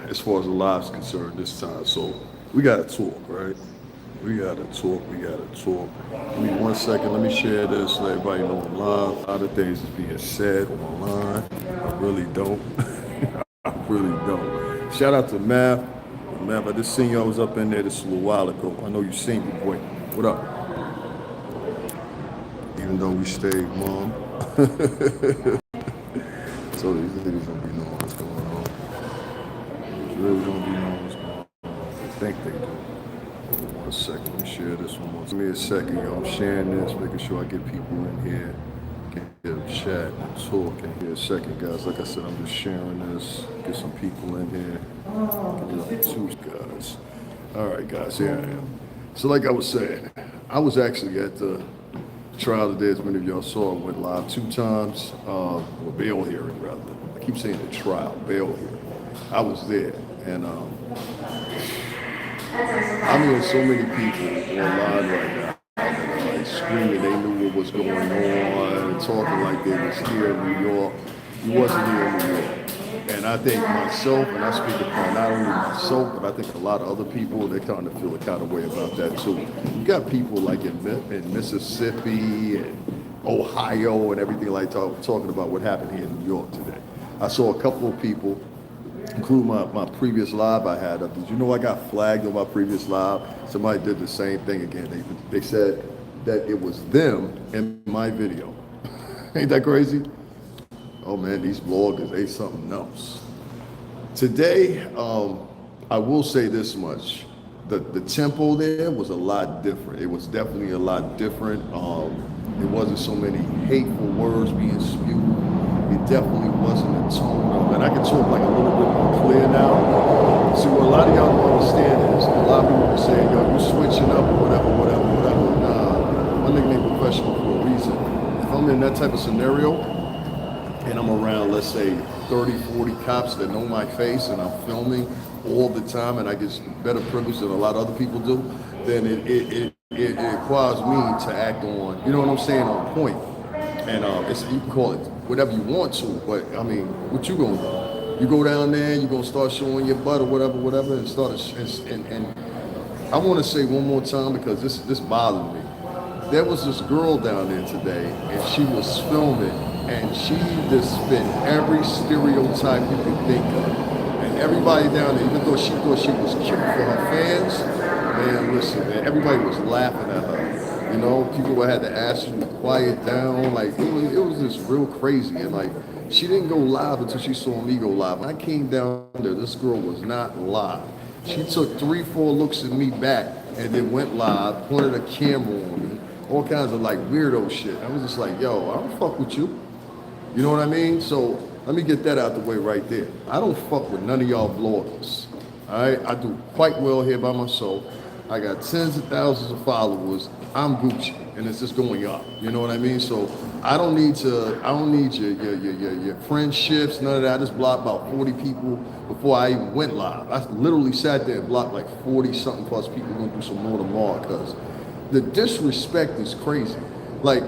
as far as the live's concerned this time. So we gotta talk, right? We gotta talk. We gotta talk. Give me 1 second. Let me share this. Let everybody know I'm live. A lot of things is being said online. I really don't. I really don't. Shout out to Math. Math, I just seen y'all was up in there this a little while ago. I know you seen me, boy. What up? Even though we stayed, mom. So these niggas don't be knowing what's going on. They really don't be knowing what's going on. They think they do. Hold on 1 second. Let me share this one more. Give me a second, y'all. I'm sharing this, making sure I get people in here. Get them chat and talk in here a second, guys. Like I said, I'm just sharing this. Get some people in here. Get two guys. All right, guys. Here I am. So, like I was saying, I was actually at the trial today, as many of y'all saw. I went live 2 times, or bail hearing rather. I keep saying the trial, bail hearing. I was there, and I'm hearing so many people online right now that are like screaming they knew what was going on and talking like they was here in New York. You wasn't here in New York. And I think myself, and I speak upon not only myself, but I think a lot of other people, they're starting to feel a kind of way about that too. You got people like in Mississippi and Ohio and everything like talking about what happened here in New York today. I saw a couple of people, including my previous live I had. Did you know I got flagged on my previous live? Somebody did the same thing again. They said that it was them in my video. Ain't that crazy? Oh man, these bloggers, they something else. Today, I will say this much. The tempo there was a lot different. It was definitely a lot different. It wasn't so many hateful words being spewed. It definitely wasn't a tone of, and I can talk like a little bit more clear now. See, what a lot of y'all don't understand is, a lot of people are saying, yo, you switching up or whatever. Nah, my nigga ain't professional for a reason. If I'm in that type of scenario, and I'm around, let's say, 30, 40 cops that know my face, and I'm filming all the time, and I get better privilege than a lot of other people do, then it requires me to act on, you know what I'm saying, on point. And you can call it whatever you want to, but I mean, what you gonna do? You go down there, you gonna start showing your butt or whatever, and start, and I want to say one more time, because this bothered me. There was this girl down there today, and she was filming, and she just spit every stereotype you could think of. And everybody down there, even though she thought she was cute for her fans, man, listen, man, everybody was laughing at her. You know, people had to ask her to quiet down. Like, it was just real crazy. And like, she didn't go live until she saw me go live. When I came down there, this girl was not live. She took 3, 4 looks at me back, and then went live, pointed a camera on me, all kinds of like weirdo shit. I was just like, yo, I don't fuck with you. You know what I mean? So let me get that out the way right there. I don't fuck with none of y'all vloggers. All right? I do quite well here by myself. I got tens of thousands of followers. I'm Gucci, and it's just going up. You know what I mean? So I don't need your friendships, none of that. I just blocked about 40 people before I even went live. I literally sat there and blocked like 40 something plus people. We're gonna do some more tomorrow, because the disrespect is crazy. Like,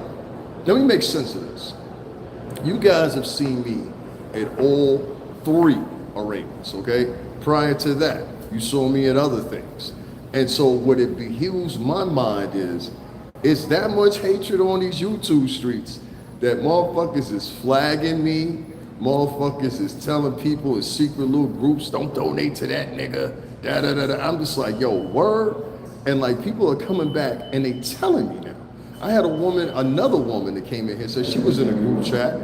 let me make sense of this. You guys have seen me at all 3 arenas, okay? Prior to that, you saw me at other things. And so what it behooves my mind is that much hatred on these YouTube streets that motherfuckers is flagging me, motherfuckers is telling people in secret little groups, don't donate to that nigga, da-da-da-da. I'm just like, yo, word? And like, people are coming back and they telling me now. I had another woman that came in here, said she was in a group chat.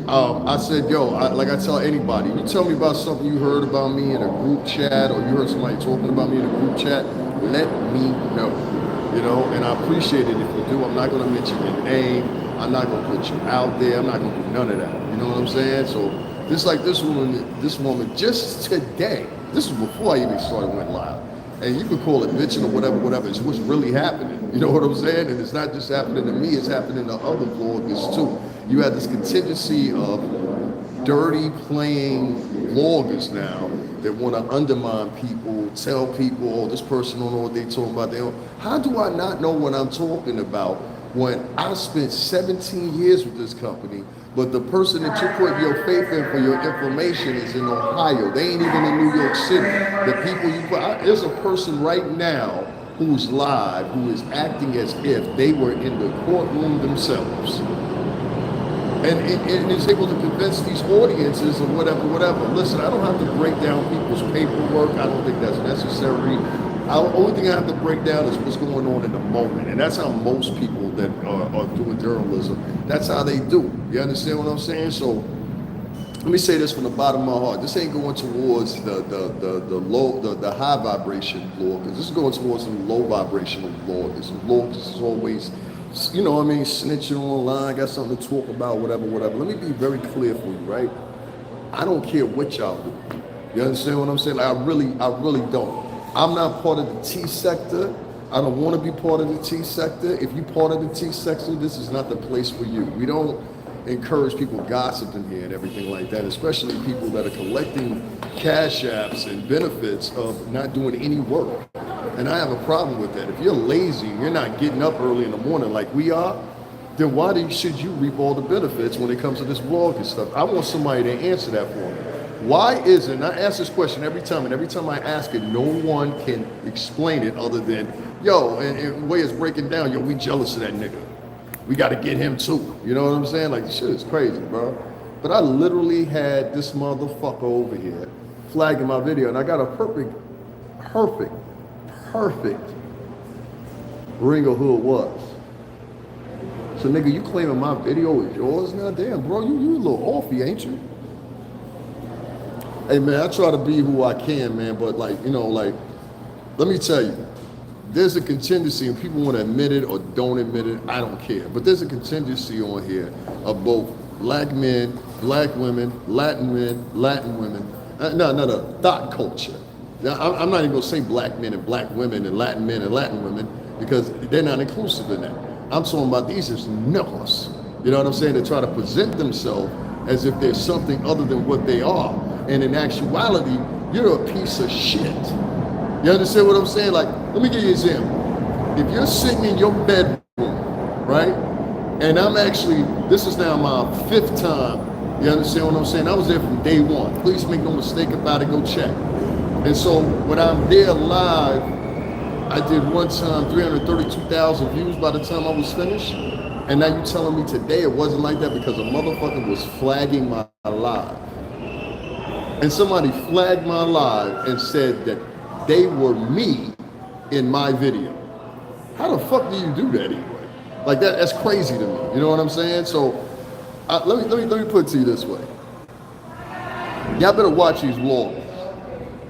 I said, yo, like I tell anybody, you tell me about something you heard about me in a group chat, or you heard somebody talking about me in a group chat, let me know, you know, and I appreciate it if you do. I'm not gonna mention your name. I'm not gonna put you out there. I'm not gonna do none of that. You know what I'm saying? So just like this woman just today, this was before I even went live. And you could call it bitching or whatever. It's what's really happening. You know what I'm saying? And it's not just happening to me, it's happening to other vloggers too. You have this contingency of dirty playing vloggers now that want to undermine people, tell people, oh, this person don't know what they talking about. How do I not know what I'm talking about when I spent 17 years with this company But the person that you put your faith in for your information is in Ohio. They ain't even in New York City. The people you put, there's a person right now who's live who is acting as if they were in the courtroom themselves. And is able to convince these audiences or whatever. Listen, I don't have to break down people's paperwork. I don't think that's necessary. The only thing I have to break down is what's going on in the moment. And that's how most people that are doing journalism, that's how they do. You understand what I'm saying? So let me say this from the bottom of my heart. This ain't going towards the high vibration blog, because this is going towards some low vibrational blog. This is always, you know what I mean, snitching online, got something to talk about, whatever. Let me be very clear for you, right? I don't care what y'all do. You understand what I'm saying? Like, I really don't. I'm not part of the T sector. I don't want to be part of the T sector. If you're part of the T sector, this is not the place for you. We don't encourage people gossiping here and everything like that, especially people that are collecting cash apps and benefits of not doing any work. And I have a problem with that. If you're lazy, you're not getting up early in the morning like we are, then why should you reap all the benefits when it comes to this blog and stuff? I want somebody to answer that for me. Why isn't, I ask this question every time, and every time I ask it, no one can explain it other than, yo, and the way it's breaking down, yo, we jealous of that nigga. We got to get him too. You know what I'm saying? Like, this shit is crazy, bro. But I literally had this motherfucker over here flagging my video, and I got a perfect ring of who it was. So, nigga, you claiming my video is yours now? Damn, bro, you a little offy, ain't you? Hey, man, I try to be who I can, man, but, like, you know, like, let me tell you, there's a contingency, and people want to admit it or don't admit it, I don't care. But there's a contingency on here of both black men, black women, Latin women. No, thought culture. Now, I'm not even going to say black men and black women and Latin men and Latin women, because they're not inclusive in that. I'm talking about these as knuckles. You know what I'm saying? They try to present themselves as if they're something other than what they are. And in actuality, you're a piece of shit. You understand what I'm saying? Like, let me give you an example. If you're sitting in your bedroom, right? And I'm actually, this is now my 5th time. You understand what I'm saying? I was there from day one. Please make no mistake about it, go check. And so when I'm there live, I did one time 332,000 views by the time I was finished. And now you're telling me today it wasn't like that because a motherfucker was flagging my live. And somebody flagged my live and said that they were me in my video. How the fuck do you do that anyway? Like that's crazy to me. You know what I'm saying? So let me put it to you this way. Y'all better watch these vlogs,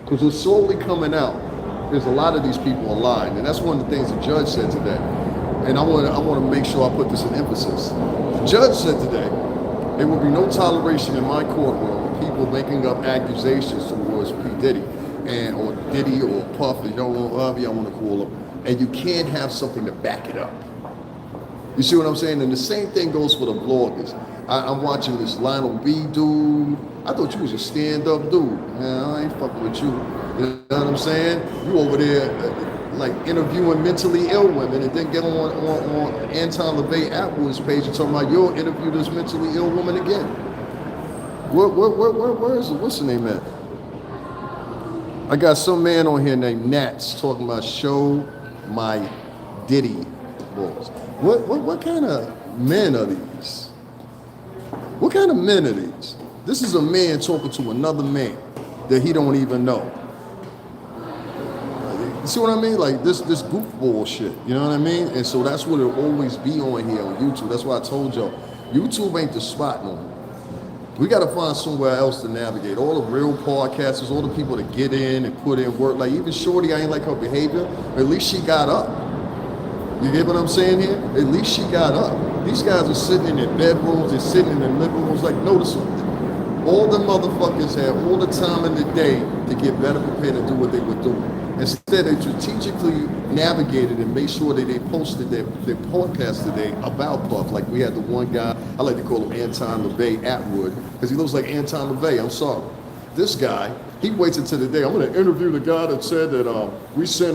because it's slowly coming out. There's a lot of these people online, and that's one of the things the judge said today. And I want to make sure I put this in emphasis. The judge said today, there will be no toleration in my courtroom of people making up accusations towards P. Diddy or Diddy or Puff, however y'all want to call them, and you can't have something to back it up. You see what I'm saying? And the same thing goes for the vloggers. I'm watching this Lionel B dude. I thought you was a stand-up dude. Man, I ain't fucking with you. You know what I'm saying? You over there like interviewing mentally ill women, and then get on Anton LaVey Atwood's page and talking about you'll interview this mentally ill woman again. Where is it? What's the name at? I got some man on here named Nats talking about show my Diddy balls. What kind of men are these? What kind of men are these? This is a man talking to another man that he don't even know. You see what I mean? Like this goofball shit, you know what I mean? And so that's what it'll always be on here on YouTube. That's why I told y'all, YouTube ain't the spot no more. We got to find somewhere else to navigate. All the real podcasters, all the people that get in and put in work. Like even Shorty, I ain't like her behavior. At least she got up. You get what I'm saying here? At least she got up. These guys are sitting in their bedrooms, they're sitting in their living rooms. Like, notice something. All the motherfuckers have all the time in the day to get better prepared to do what they were doing. Instead, they strategically navigated and made sure that they posted their podcast today about Puff. Like we had the one guy, I like to call him Anton LaVey Atwood, because he looks like Anton LaVey, I'm sorry. This guy, he waits until the day, I'm going to interview the guy that said that we sent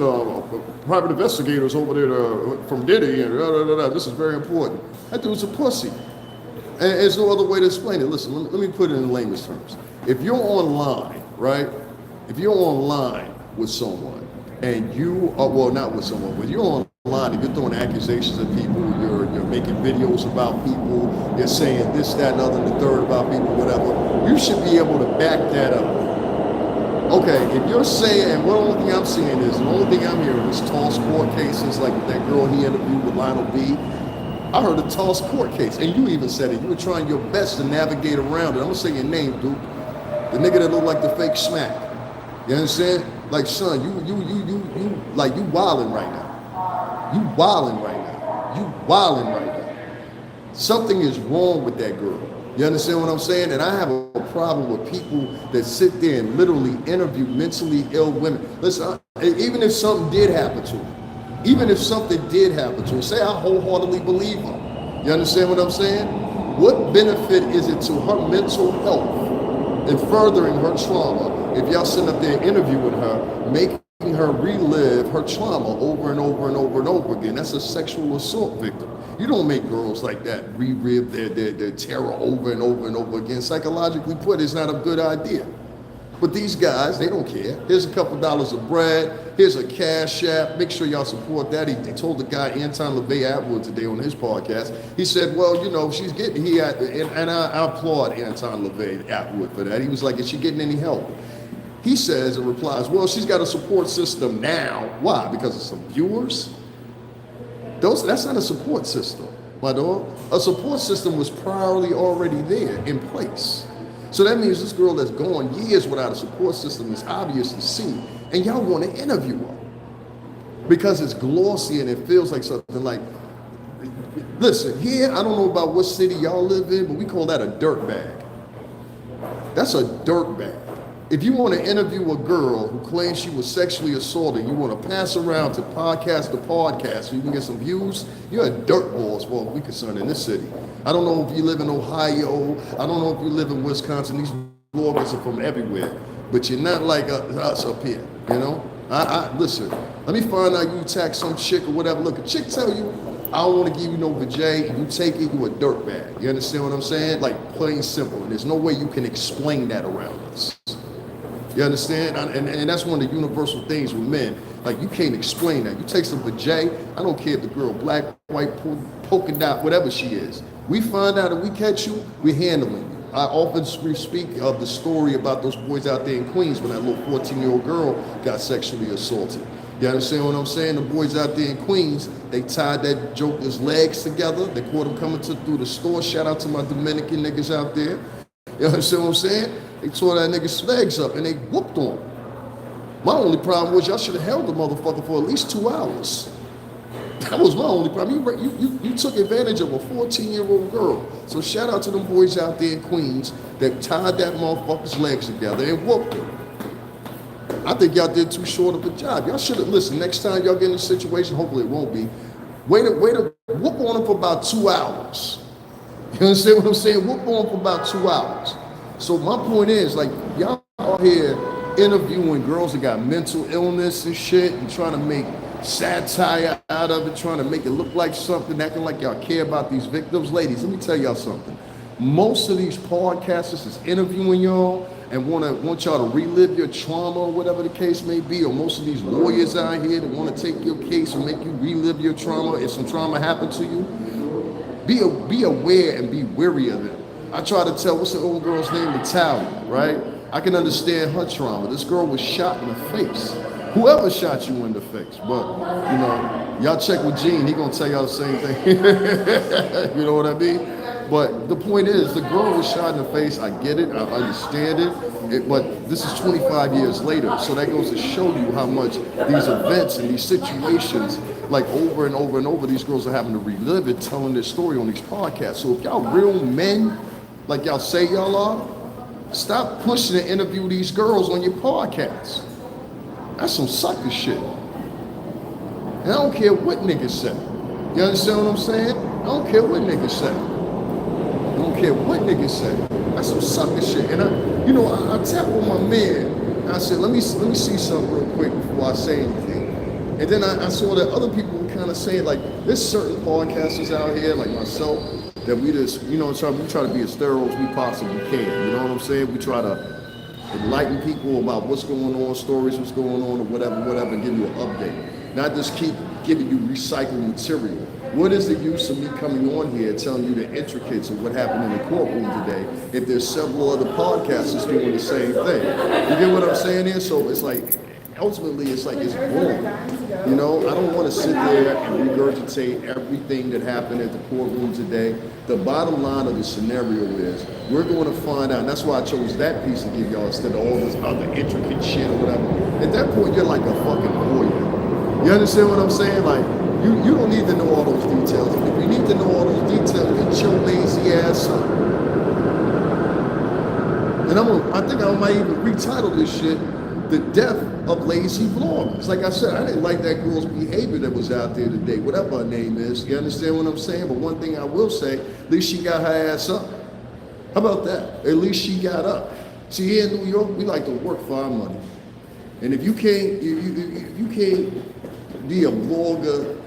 private investigators over there from Diddy, and this is very important. That dude's a pussy. And there's no other way to explain it. Listen, let me put it in layman's terms. If you're online, right? If you're online with someone and you are, well, not with someone, but you're online and you're throwing accusations at people, you're making videos about people, you're saying this, that, and other, and the third about people, whatever, you should be able to back that up. Okay, if you're saying, and the only thing I'm seeing is, the only thing I'm hearing is toss court cases like that girl he interviewed with Lionel B. I heard a toss court case, and you even said it. You were trying your best to navigate around it. I'm gonna say your name, dude. The nigga that looked like the fake smack. You understand? Like, son, you like, you wilding right now. You wilding right now. You wilding right now. Something is wrong with that girl. You understand what I'm saying? And I have a problem with people that sit there and literally interview mentally ill women. Listen, even if something did happen to her, even if something did happen to her, say I wholeheartedly believe her. You understand what I'm saying? What benefit is it to her mental health and furthering her trauma if y'all sitting up there interviewing her, making her relive her trauma over and over and over and over again? That's a sexual assault victim. You don't make girls like that relive their terror over and over and over again. Psychologically put, it's not a good idea. But these guys, they don't care. Here's a couple dollars of bread. Here's a cash app. Make sure y'all support that. He told the guy, Anton LaVey Atwood, today on his podcast. He said, well, you know, she's getting, and I applaud Anton LaVey Atwood for that. He was like, is she getting any help? He says and replies, well, she's got a support system now. Why? Because of some viewers? That's not a support system, my dog. A support system was priorly already there in place. So that means this girl that's gone years without a support system is obvious to see, and y'all want to interview her because it's glossy and it feels like something like, listen, here, I don't know about what city y'all live in, but we call that a dirt bag. That's a dirt bag. If you want to interview a girl who claims she was sexually assaulted, you want to pass around to podcast so you can get some views, you're a dirtball as far as we're concerned in this city. I don't know if you live in Ohio, I don't know if you live in Wisconsin, these bloggers are from everywhere, but you're not like us up here, you know? Listen, let me find out you attack some chick or whatever. Look, a chick tell you, I don't want to give you no vajay, and you take it, you a dirtbag. You understand what I'm saying? Like, plain simple, and there's no way you can explain that around us. You understand? And that's one of the universal things with men. Like, you can't explain that. You take some vajay, I don't care if the girl black, white, polka dot, whatever she is. We find out and we catch you, we're handling you. I often speak of the story about those boys out there in Queens when that little 14-year-old girl got sexually assaulted. You understand what I'm saying? The boys out there in Queens, they tied that joker's legs together. They caught him coming through the store. Shout out to my Dominican niggas out there. You understand what I'm saying? They tore that nigga's legs up and they whooped on him. My only problem was y'all should have held the motherfucker for at least 2 hours. That was my only problem. You took advantage of a 14-year-old girl. So shout out to them boys out there in Queens that tied that motherfucker's legs together and whooped him. I think y'all did too short of a job. Y'all should have listened. Next time y'all get in a situation, hopefully it won't be, wait to whoop on him for about 2 hours. You understand what I'm saying? Whoop on him for about 2 hours. So my point is, like, y'all out here interviewing girls that got mental illness and shit and trying to make satire out of it, trying to make it look like something, acting like y'all care about these victims. Ladies, let me tell y'all something. Most of these podcasters is interviewing y'all and want y'all to relive your trauma or whatever the case may be, or most of these lawyers out here that want to take your case and make you relive your trauma if some trauma happened to you. Be aware and be wary of them. I try to tell, what's the old girl's name? Natalia, right? I can understand her trauma. This girl was shot in the face. Whoever shot you in the face, but, you know, y'all check with Gene, he gonna tell y'all the same thing. You know what I mean? But the point is, the girl was shot in the face. I get it, I understand it, but this is 25 years later. So that goes to show you how much these events and these situations, like over and over and over, these girls are having to relive it, telling their story on these podcasts. So if y'all real men, like y'all say y'all are, stop pushing to interview these girls on your podcasts. That's some sucker shit. And I don't care what niggas say. You understand what I'm saying? I don't care what niggas say. I don't care what niggas say. That's some sucker shit. And I tapped with my man. And I said, let me see something real quick before I say anything. And then I saw that other people were kind of saying, like, there's certain podcasters out here, like myself, that we just, you know, we try to be as thorough as we possibly can. You know what I'm saying? We try to enlighten people about what's going on, stories, what's going on, or whatever, and give you an update. Not just keep giving you recycled material. What is the use of me coming on here telling you the intricacies of what happened in the courtroom today if there's several other podcasters doing the same thing? You get what I'm saying here? So it's like, ultimately, it's like it's wrong. You know, I don't want to sit there and regurgitate everything that happened at the courtroom today. The bottom line of the scenario is we're going to find out. And that's why I chose that piece to give y'all instead of all this other intricate shit or whatever. At that point, you're like a fucking lawyer. You understand what I'm saying? Like, you don't need to know all those details. If you need to know all those details, get your lazy ass up. And I think I might even retitle this shit The Death of Lazy Vloggers. Like I said, I didn't like that girl's behavior that was out there today, whatever her name is. You understand what I'm saying? But one thing I will say, at least she got her ass up. How about that? At least she got up. See, here in New York, we like to work for our money. And if you can't, you can't be a vlogger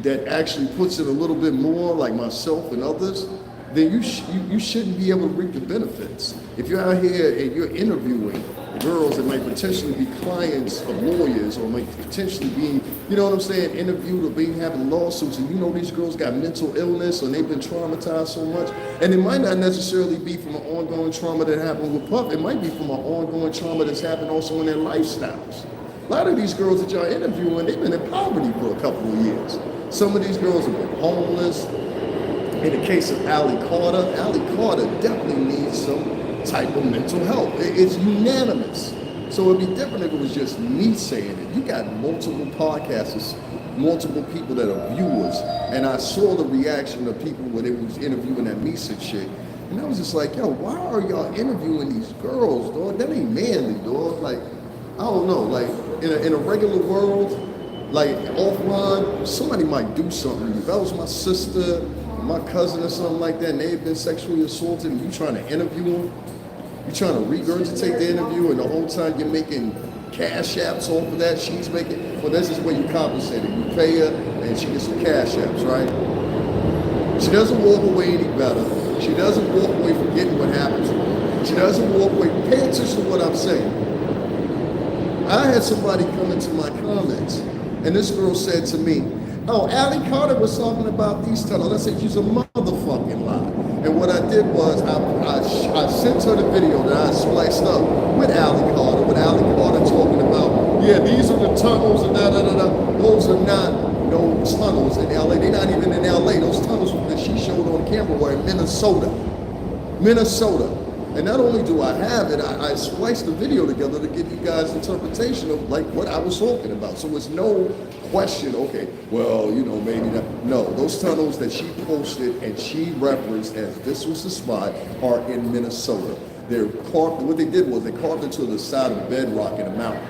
that actually puts in a little bit more, like myself and others, then you shouldn't be able to reap the benefits. If you're out here and you're interviewing girls that might potentially be clients of lawyers or might potentially be, you know what I'm saying, interviewed or having lawsuits, and you know these girls got mental illness or they've been traumatized so much, and it might not necessarily be from an ongoing trauma that happened with Puff, it might be from an ongoing trauma that's happened also in their lifestyles. A lot of these girls that y'all interviewing, they've been in poverty for a couple of years. Some of these girls have been homeless. In the case of Allie Carter definitely needs some type of mental health. It's unanimous. So it'd be different if it was just me saying it. You got multiple podcasters, multiple people that are viewers, and I saw the reaction of people when they was interviewing that Misa chick. And I was just like, yo, why are y'all interviewing these girls, dog? That ain't manly, dog. Like, I don't know, like in a regular world, like offline, somebody might do something. If that was my sister, my cousin or something like that, and they've been sexually assaulted, and you trying to interview them, you trying to regurgitate the interview, and the whole time you're making cash apps off of that, she's making, well, this is where you compensate her. You pay her, and she gets some cash apps, right? She doesn't walk away any better. She doesn't walk away from getting what happens to her. She doesn't walk away. Pay attention to what I'm saying. I had somebody come into my comments, and this girl said to me, oh, Allie Carter was talking about these tunnels. I said, she's a motherfucking lie. And what I did was I sent her the video that I spliced up with Allie Carter talking about, yeah, these are the tunnels and da-da-da-da. Those are not no tunnels in LA. They're not even in LA. Those tunnels that she showed on camera were in Minnesota. And not only do I have it, I spliced the video together to give you guys interpretation of like what I was talking about. So it's no question, okay, well, you know, maybe not. No, those tunnels that she posted and she referenced as this was the spot are in Minnesota. They're carved, what they did was they carved into the side of bedrock in a mountain,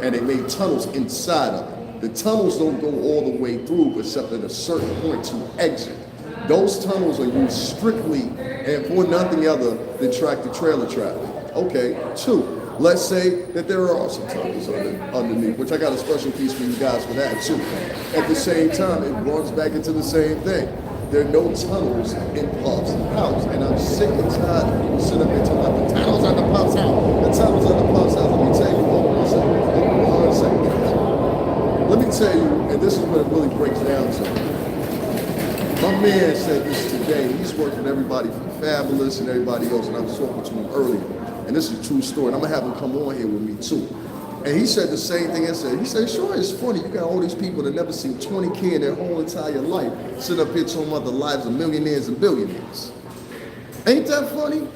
and they made tunnels inside of it. The tunnels don't go all the way through except at a certain point to exit. Those tunnels are used strictly and for nothing other than tractor-trailer traffic. Okay, 2, let's say that there are some tunnels underneath, which I got a special piece for you guys for that too. At the same time, it runs back into the same thing. There are no tunnels in Puff's house, and I'm sick and tired of people sitting up there talking about the tunnels under Puff's house. The tunnels under Puff's house. Let me tell you, hold on one second. Let me tell you, and this is what it really breaks down to. My man said this today. He's worked with everybody from Fabulous and everybody else, and I was talking to him earlier. And this is a true story, and I'm gonna have him come on here with me too. And he said the same thing I said. He said, sure, it's funny. You got all these people that never seen 20K in their whole entire life sit up here talking about the lives of millionaires and billionaires. Ain't that funny?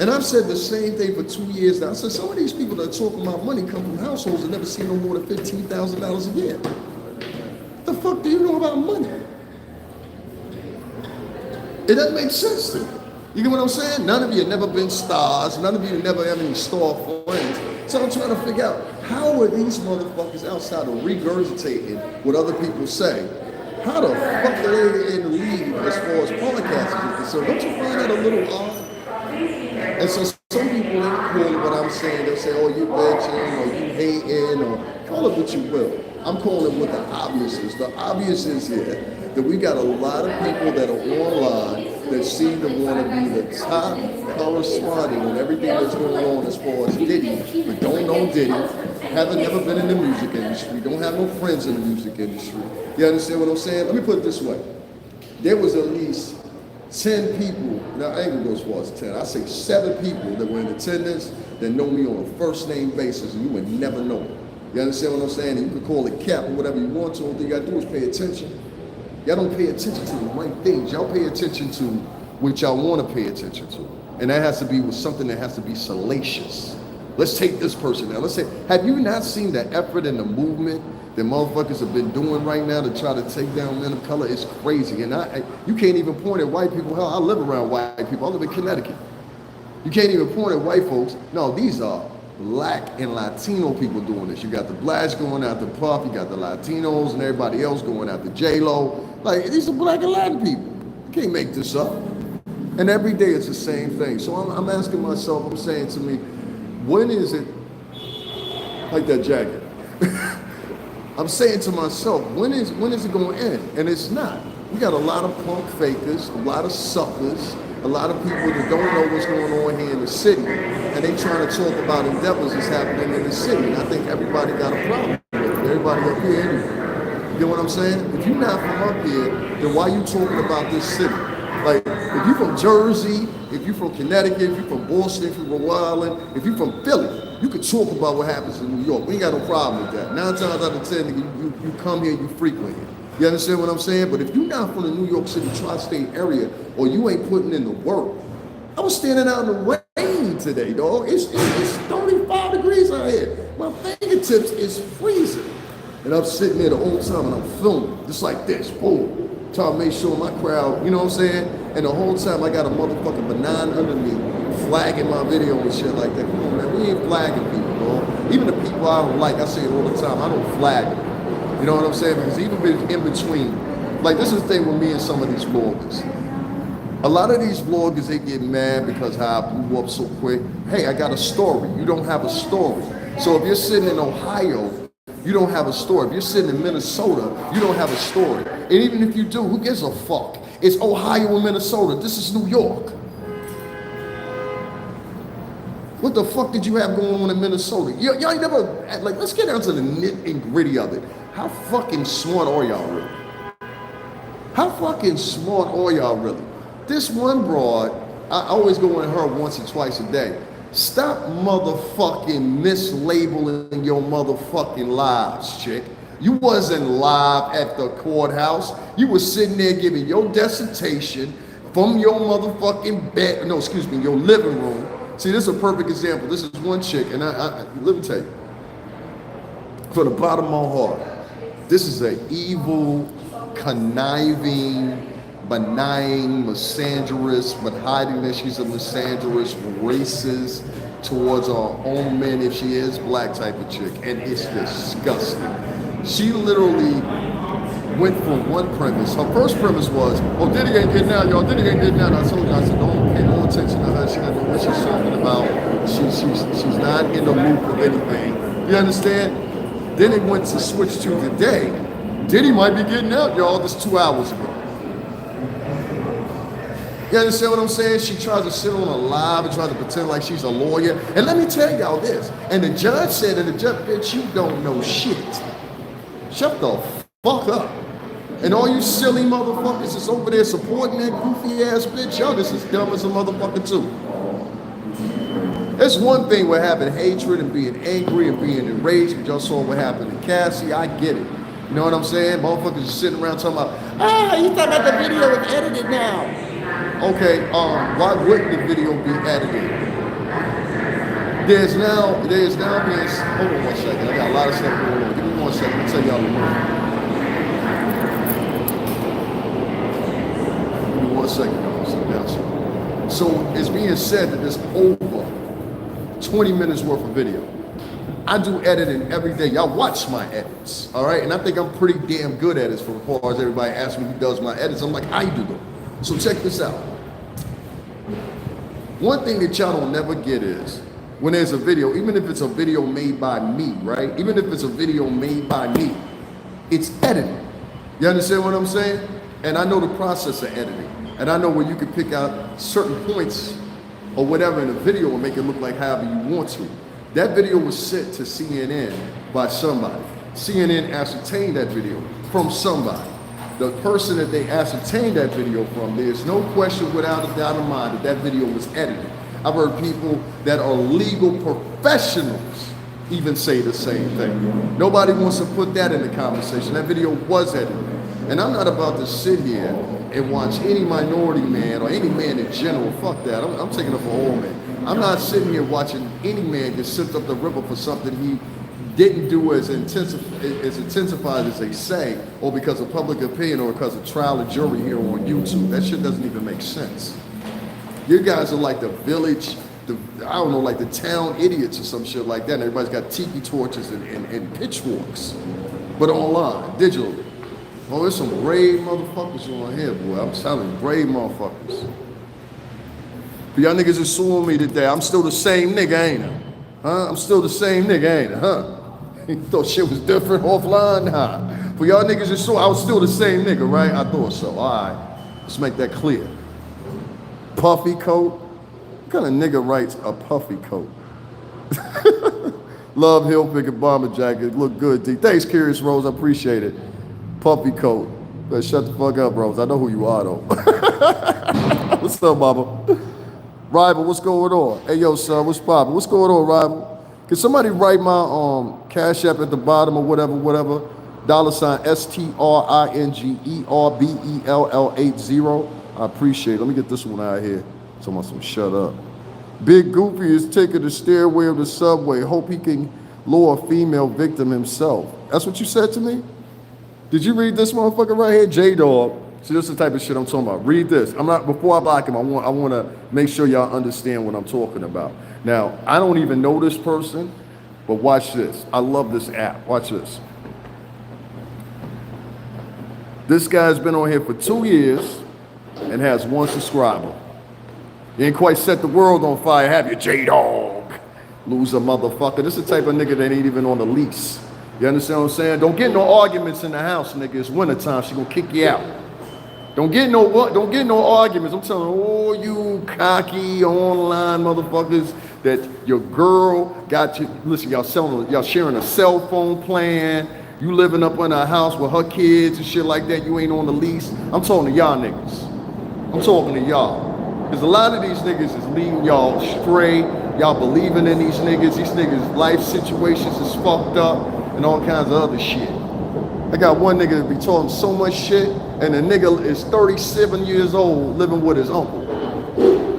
And I've said the same thing for 2 years now. I said, some of these people that are talking about money come from households that never seen no more than $15,000 a year. The fuck do you know about money? It doesn't make sense to me. You get what I'm saying? None of you have never been stars. None of you never have any star friends. So I'm trying to figure out, how are these motherfuckers outside of regurgitating what other people say? How the fuck are they in the league as far as podcasting is concerned? Don't you find that a little odd? And so some people, they call what I'm saying, they'll say, oh, you bitching, or you hating, or call it what you will. I'm calling it what the obvious is. The obvious is here that we got a lot of people that are online that seem to want to be the top correspondent on everything that's going on as far as Diddy, but don't know Diddy, haven't never been in the music industry, don't have no friends in the music industry. You understand what I'm saying? Let me put it this way. There was at least 10 people, now I ain't gonna go as far as 10, I say 7 people that were in attendance that know me on a first name basis and you would never know me. You understand what I'm saying? And you can call it cap or whatever you want to, all you gotta do is pay attention. Y'all don't pay attention to the right things. Y'all pay attention to what y'all want to pay attention to. And that has to be with something that has to be salacious. Let's take this person now. Let's say, have you not seen the effort and the movement that motherfuckers have been doing right now to try to take down men of color? It's crazy. And you can't even point at white people. Hell, I live around white people. I live in Connecticut. You can't even point at white folks. No, these are Black and Latino people doing this. You got the blacks going after Puff, you got the Latinos and everybody else going after J-Lo. Like, these are Black and Latin people. You can't make this up. And every day it's the same thing. So I'm asking myself, I'm saying to me, when is it, like that jacket, I'm saying to myself, when is it going to end? And it's not. We got a lot of punk fakers, a lot of suckers, a lot of people that don't know what's going on here in the city, and they trying to talk about endeavors that's happening in the city. And I think everybody got a problem with it. Everybody up here anyway. You know what I'm saying? If you're not from up here, then why you talking about this city? Like, if you're from Jersey, if you're from Connecticut, if you're from Boston, if you're from Rhode Island, if you're from Philly, you could talk about what happens in New York. We ain't got no problem with that. 9 times out of 10, you come here, you frequent here. You understand what I'm saying? But if you're not from the New York City tri-state area, or you ain't putting in the work, I was standing out in the rain today, dog. It's 35 degrees out here. My fingertips is freezing. And I'm sitting there the whole time and I'm filming, just like this, boom. Trying to make sure my crowd, you know what I'm saying? And the whole time I got a motherfucking banana under me, flagging my video and shit like that. Come on, man, we ain't flagging people, dog. Even the people I don't like, I say it all the time, I don't flag them. You know what I'm saying? Because even in between, like this is the thing with me and some of these vloggers. A lot of these vloggers, they get mad because how I blew up so quick. Hey, I got a story. You don't have a story. So if you're sitting in Ohio, you don't have a story. If you're sitting in Minnesota, you don't have a story. And even if you do, who gives a fuck? It's Ohio and Minnesota. This is New York. What the fuck did you have going on in Minnesota? Y'all ain't never, like, let's get down to the nit and gritty of it. How fucking smart are y'all really? How fucking smart are y'all really? This one broad, I always go in her once or twice a day. Stop motherfucking mislabeling your motherfucking lives, chick. You wasn't live at the courthouse. You was sitting there giving your dissertation from your motherfucking bed, no, excuse me, your living room. See, this is a perfect example. This is one chick, and let me tell you, from the bottom of my heart, this is an evil, conniving, benign, misandrous, but hiding that she's a misandrous, racist towards our own men if she is black type of chick, and it's disgusting. She literally went for one premise. Her first premise was, oh, Diddy ain't getting out, y'all. Diddy ain't getting out. I told you, I said, don't pay no attention to her. She doesn't know what she's talking about. She's not in the loop of anything. You understand? Then it went to switch to today. Diddy might be getting out, y'all. This 2 hours ago. You understand what I'm saying? She tries to sit on a live and tries to pretend like she's a lawyer. And let me tell y'all this. And the judge said, and the judge, bitch, you don't know shit. Shut the fuck up. And all you silly motherfuckers that's over there supporting that goofy ass bitch, y'all just as dumb as a motherfucker too. It's one thing with having hatred and being angry and being enraged, but y'all saw what happened to Cassie. I get it. You know what I'm saying? Motherfuckers just sitting around talking about, you thought about the video is edited now. Okay, why wouldn't the video be edited? There's now being, hold on one second, I got a lot of stuff going on. Give me 1 second, I'll tell y'all the word. Give me 1 second, y'all. So it's being said that there's over 20 minutes worth of video. I do editing every day. Y'all watch my edits, all right? And I think I'm pretty damn good at it, for as far as everybody asks me who does my edits. I'm like, I do them. So check this out. One thing that y'all don't never get is, when there's a video, even if it's a video made by me, right? Even if it's a video made by me, it's edited. You understand what I'm saying? And I know the process of editing. And I know where you can pick out certain points or whatever in a video and make it look like however you want to. That video was sent to CNN by somebody. CNN ascertained that video from somebody. The person that they ascertained that video from, there's no question without a doubt in mind that that video was edited. I've heard people that are legal professionals even say the same thing. Nobody wants to put that in the conversation. That video was edited. And I'm not about to sit here and watch any minority man or any man in general. Fuck that. I'm taking it for all men. I'm not sitting here watching any man get sent up the river for something he didn't do as intensified as they say, or because of public opinion, or because of trial and jury here on YouTube. That shit doesn't even make sense. You guys are like the village, I don't know, like the town idiots or some shit like that. And everybody's got tiki torches and pitchforks, but online, digitally. Oh, there's some brave motherfuckers on here, boy. I'm telling you, brave motherfuckers. But y'all niggas is suing me today. I'm still the same nigga, ain't I? Huh? I'm still the same nigga, ain't I? Huh? You thought shit was different offline? Nah. For y'all niggas is suing, I was still the same nigga, right? I thought so. All right. Let's make that clear. Puffy coat? What kind of nigga writes a puffy coat? Love Hill Picket bomber jacket. Look good, D. Thanks, Curious Rose. I appreciate it. Puffy coat. Better shut the fuck up, Rose. I know who you are, though. What's up, mama? Rival, what's going on? Hey, yo, son, what's poppin'? What's going on, Rival? Can somebody write my Cash App at the bottom or whatever? $STRINGERBELL80. I appreciate it. Let me get this one out here. Someone shut up. Big Goofy is taking the stairway of the subway. Hope he can lure a female victim himself. That's what you said to me? Did you read this motherfucker right here? J-Dog. See, this is the type of shit I'm talking about. Read this. Before I block him, I want to make sure y'all understand what I'm talking about. Now, I don't even know this person, but watch this. I love this app. Watch this. This guy's been on here for 2 years and has 1 subscriber. You ain't quite set the world on fire, have you, J-Dog? Loser motherfucker. This is the type of nigga that ain't even on the lease. You understand what I'm saying? Don't get no arguments in the house, nigga. It's wintertime. She gonna kick you out. Don't get no arguments. I'm telling all you cocky online motherfuckers that your girl got you. Listen, y'all sharing a cell phone plan. You living up in a house with her kids and shit like that. You ain't on the lease. I'm talking to y'all niggas. I'm talking to y'all. Because a lot of these niggas is leading y'all astray. Y'all believing in these niggas. These niggas' life situations is fucked up and all kinds of other shit. I got one nigga that be talking so much shit, and the nigga is 37 years old living with his uncle.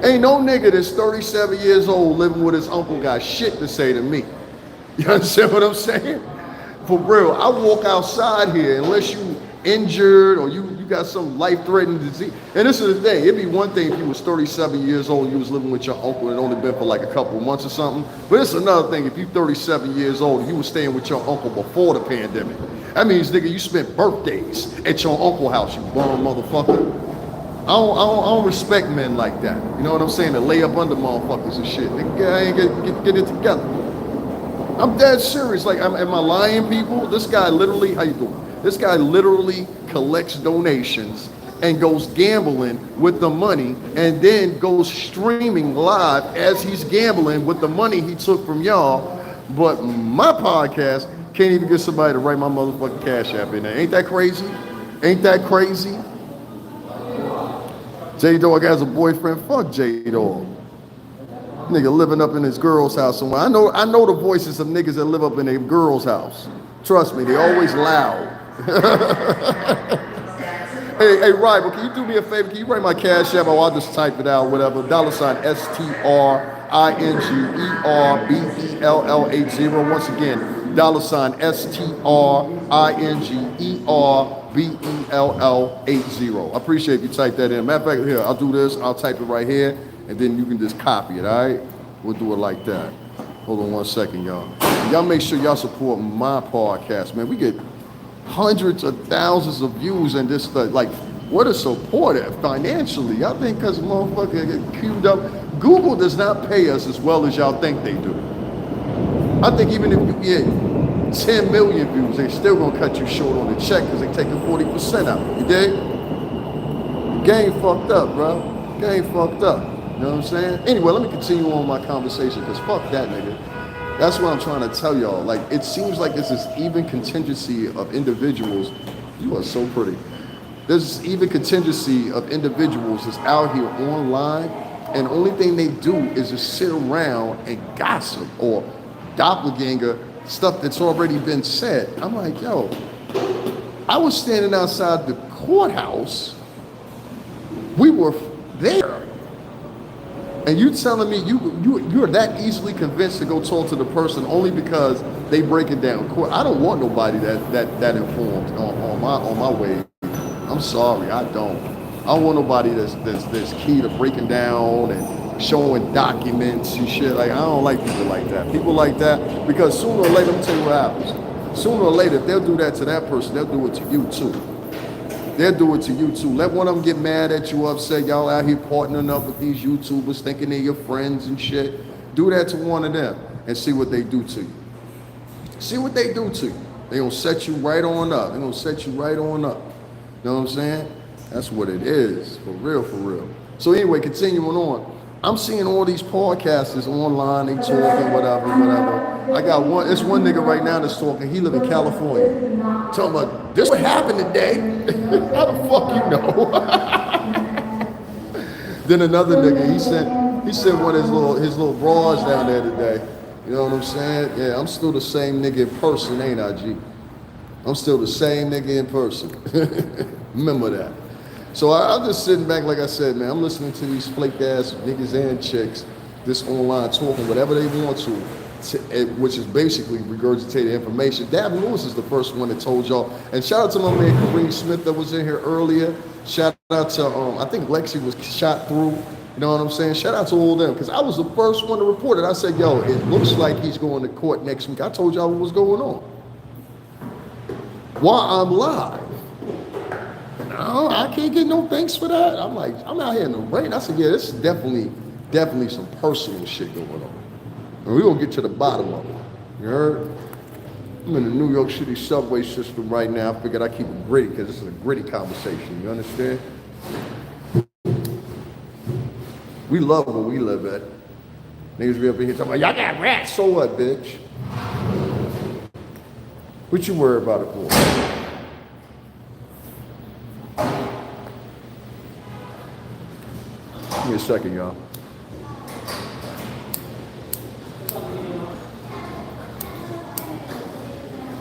Ain't no nigga that's 37 years old living with his uncle got shit to say to me. You understand what I'm saying? For real, I walk outside here unless you injured or you got some life-threatening disease. And this is the thing, it'd be one thing if you was 37 years old and you was living with your uncle and it only been for like a couple of months or something. But it's another thing if you 37 years old and you was staying with your uncle before the pandemic. That means, nigga, you spent birthdays at your uncle's house, you bum motherfucker. I don't respect men like that. You know what I'm saying? To lay up under motherfuckers and shit. Nigga, I ain't get it together. I'm dead serious. Like, am I lying, people? This guy literally, how you doing? This guy literally collects donations and goes gambling with the money and then goes streaming live as he's gambling with the money he took from y'all. But my podcast can't even get somebody to write my motherfucking Cash App in there. Ain't that crazy? Ain't that crazy? J-Dog has a boyfriend. Fuck J-Dog. Nigga living up in his girl's house somewhere. I know the voices of niggas that live up in their girl's house. Trust me, they always loud. Hey, Rival, can you do me a favor? Can you write my Cash App? Or I'll just type it out, whatever. $STRINGERBELL80. Once again, $STRINGERBELL80. I appreciate if you type that in. Matter of fact, here, I'll do this. I'll type it right here, and then you can just copy it, all right? We'll do it like that. Hold on 1 second, y'all. Y'all make sure y'all support my podcast, man. We get hundreds of thousands of views and this stuff. Like, what a support financially. Y'all think because motherfucker get queued up. Google does not pay us as well as y'all think they do. I think even if you get 10 million views, they still gonna cut you short on the check because they taking 40% out. You dig? Game fucked up, bro. Game fucked up. You know what I'm saying? Anyway, let me continue on my conversation because fuck that nigga. That's what I'm trying to tell y'all. Like, it seems like there's this even contingency of individuals. You are so pretty. There's this even contingency of individuals that's out here online, and the only thing they do is just sit around and gossip or doppelganger stuff that's already been said. I'm like, yo, I was standing outside the courthouse. We were there. And you telling me you're that easily convinced to go talk to the person only because they break it down court? I don't want nobody that informed on my way. I'm sorry, I don't. I don't want nobody that's key to breaking down and showing documents and shit. Like, I don't like people like that. People like that, because sooner or later, let me tell you what happens. Sooner or later, if they'll do that to that person, they'll do it to you too. They'll do it to you too. Let one of them get mad at you, upset. Y'all out here partnering up with these YouTubers, thinking they're your friends and shit. Do that to one of them and see what they do to you. See what they do to you. They gonna set you right on up. They gonna set you right on up. You know what I'm saying? That's what it is, for real, for real. So anyway, continuing on. I'm seeing all these podcasters online, they talking, whatever. I got it's one nigga right now that's talking, he live in California. Talking about, this what happened today. How the fuck you know? Then another nigga, he sent one of his little bras down there today. You know what I'm saying? Yeah, I'm still the same nigga in person, ain't I, G? I'm still the same nigga in person. Remember that. So I'm just sitting back, like I said, man, I'm listening to these flake ass niggas and chicks this online talking whatever they want to, which is basically regurgitated information. Davin Lewis is the first one that told y'all. And shout out to my man Kareem Smith that was in here earlier. Shout out to, I think Lexi was shot through. You know what I'm saying? Shout out to all of them, because I was the first one to report it. I said, yo, it looks like he's going to court next week. I told y'all what was going on. While I'm live. No, I can't get no thanks for that. I'm like, I'm out here in the rain. I said, yeah, this is definitely some personal shit going on. And we're going to get to the bottom of it. You heard? I'm in the New York City subway system right now. I figured I'd keep it gritty because this is a gritty conversation. You understand? We love where we live at. Niggas be up in here talking about, y'all got rats. So what, bitch? What you worry about it for? Give me a second, y'all.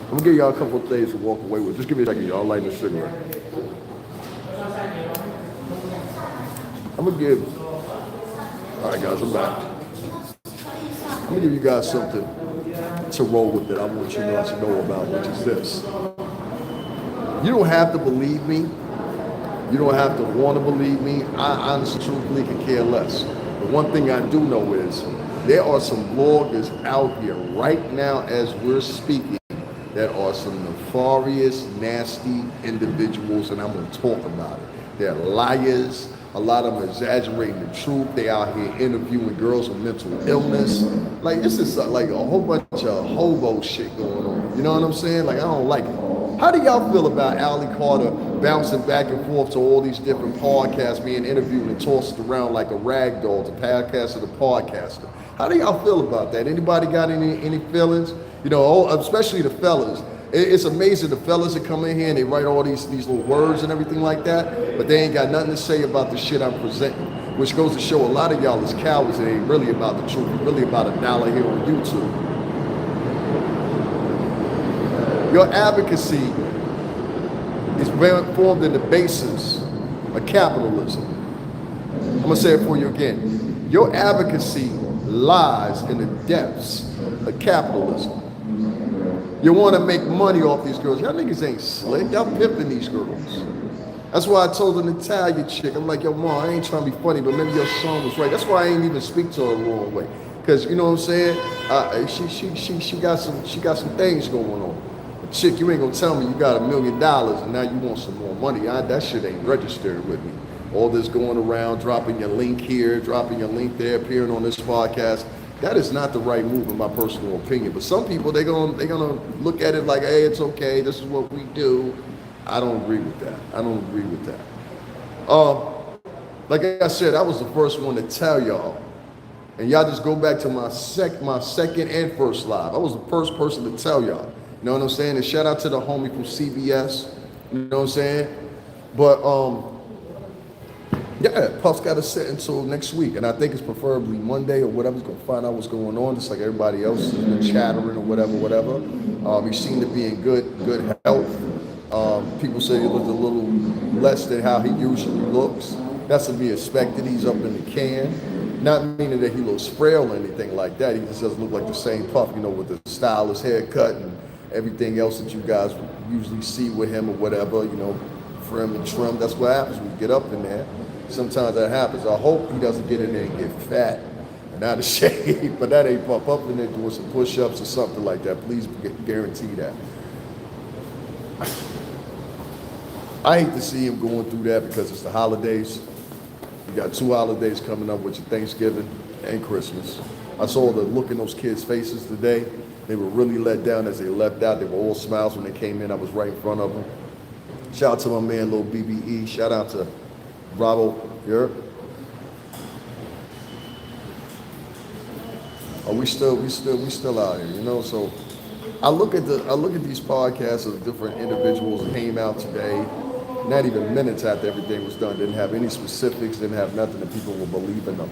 I'm gonna give y'all a couple of things to walk away with. Just give me a second, y'all. Lighting a cigarette. I'm gonna give. All right, guys, I'm back. I'm gonna give you guys something to roll with that I want you guys to know about, which is this. You don't have to believe me. You don't have to want to believe me. I honestly, truthfully can care less. But one thing I do know is there are some bloggers out here right now as we're speaking that are some nefarious, nasty individuals, and I'm going to talk about it. They're liars. A lot of them exaggerating the truth. They out here interviewing girls with mental illness. Like, this is like a whole bunch of hobo shit going on. You know what I'm saying? Like, I don't like it. How do y'all feel about Allie Carter bouncing back and forth to all these different podcasts, being interviewed and tossed around like a rag doll, the podcaster, the podcaster? How do y'all feel about that? Anybody got any feelings? You know, especially the fellas. It's amazing the fellas that come in here and they write all these little words and everything like that, but they ain't got nothing to say about the shit I'm presenting, which goes to show a lot of y'all is cowards. It ain't really about the truth. It's really about $1 here on YouTube. Your advocacy is formed in the basis of capitalism. I'm gonna say it for you again. Your advocacy lies in the depths of capitalism. You want to make money off these girls. Y'all niggas ain't slick. Y'all pimping these girls. That's why I told an Italian chick, I'm like, yo, mom, I ain't trying to be funny, but maybe your son was right. That's why I ain't even speak to her the wrong way. Because, you know what I'm saying? She got some things going on. But chick, you ain't going to tell me you got $1 million and now you want some more money. That shit ain't registered with me. All this going around, dropping your link here, dropping your link there, appearing on this podcast. That is not the right move in my personal opinion. But some people, they're gonna look at it like, hey, it's okay, this is what we do. I don't agree with that. I don't agree with that. Like I said, I was the first one to tell y'all. And y'all just go back to my second and first live. I was the first person to tell y'all. You know what I'm saying? And shout out to the homie from CBS. You know what I'm saying? But yeah, Puff's got to sit until next week, and I think it's preferably Monday or whatever. He's gonna find out what's going on, just like everybody else has been chattering or whatever. He seemed to be in good health. People say he looked a little less than how he usually looks. That's to be expected. He's up in the can. Not meaning that he looks frail or anything like that. He just doesn't look like the same Puff, you know, with the stylish haircut and everything else that you guys usually see with him or whatever, you know, trim and trim. That's what happens when you get up in there. Sometimes that happens. I hope he doesn't get in there and get fat and out of shape, but that ain't Puff. Up in there doing some push-ups or something like that. Please guarantee that. I hate to see him going through that because it's the holidays. You got 2 holidays coming up, which are Thanksgiving and Christmas. I saw the look in those kids' faces today. They were really let down as they left out. They were all smiles when they came in. I was right in front of them. Shout out to my man, Lil BBE. Shout out to Bravo. Here. Oh, we still out here, you know. So I look at these podcasts of different individuals that came out today. Not even minutes after everything was done, didn't have any specifics, didn't have nothing, that people will believe in them.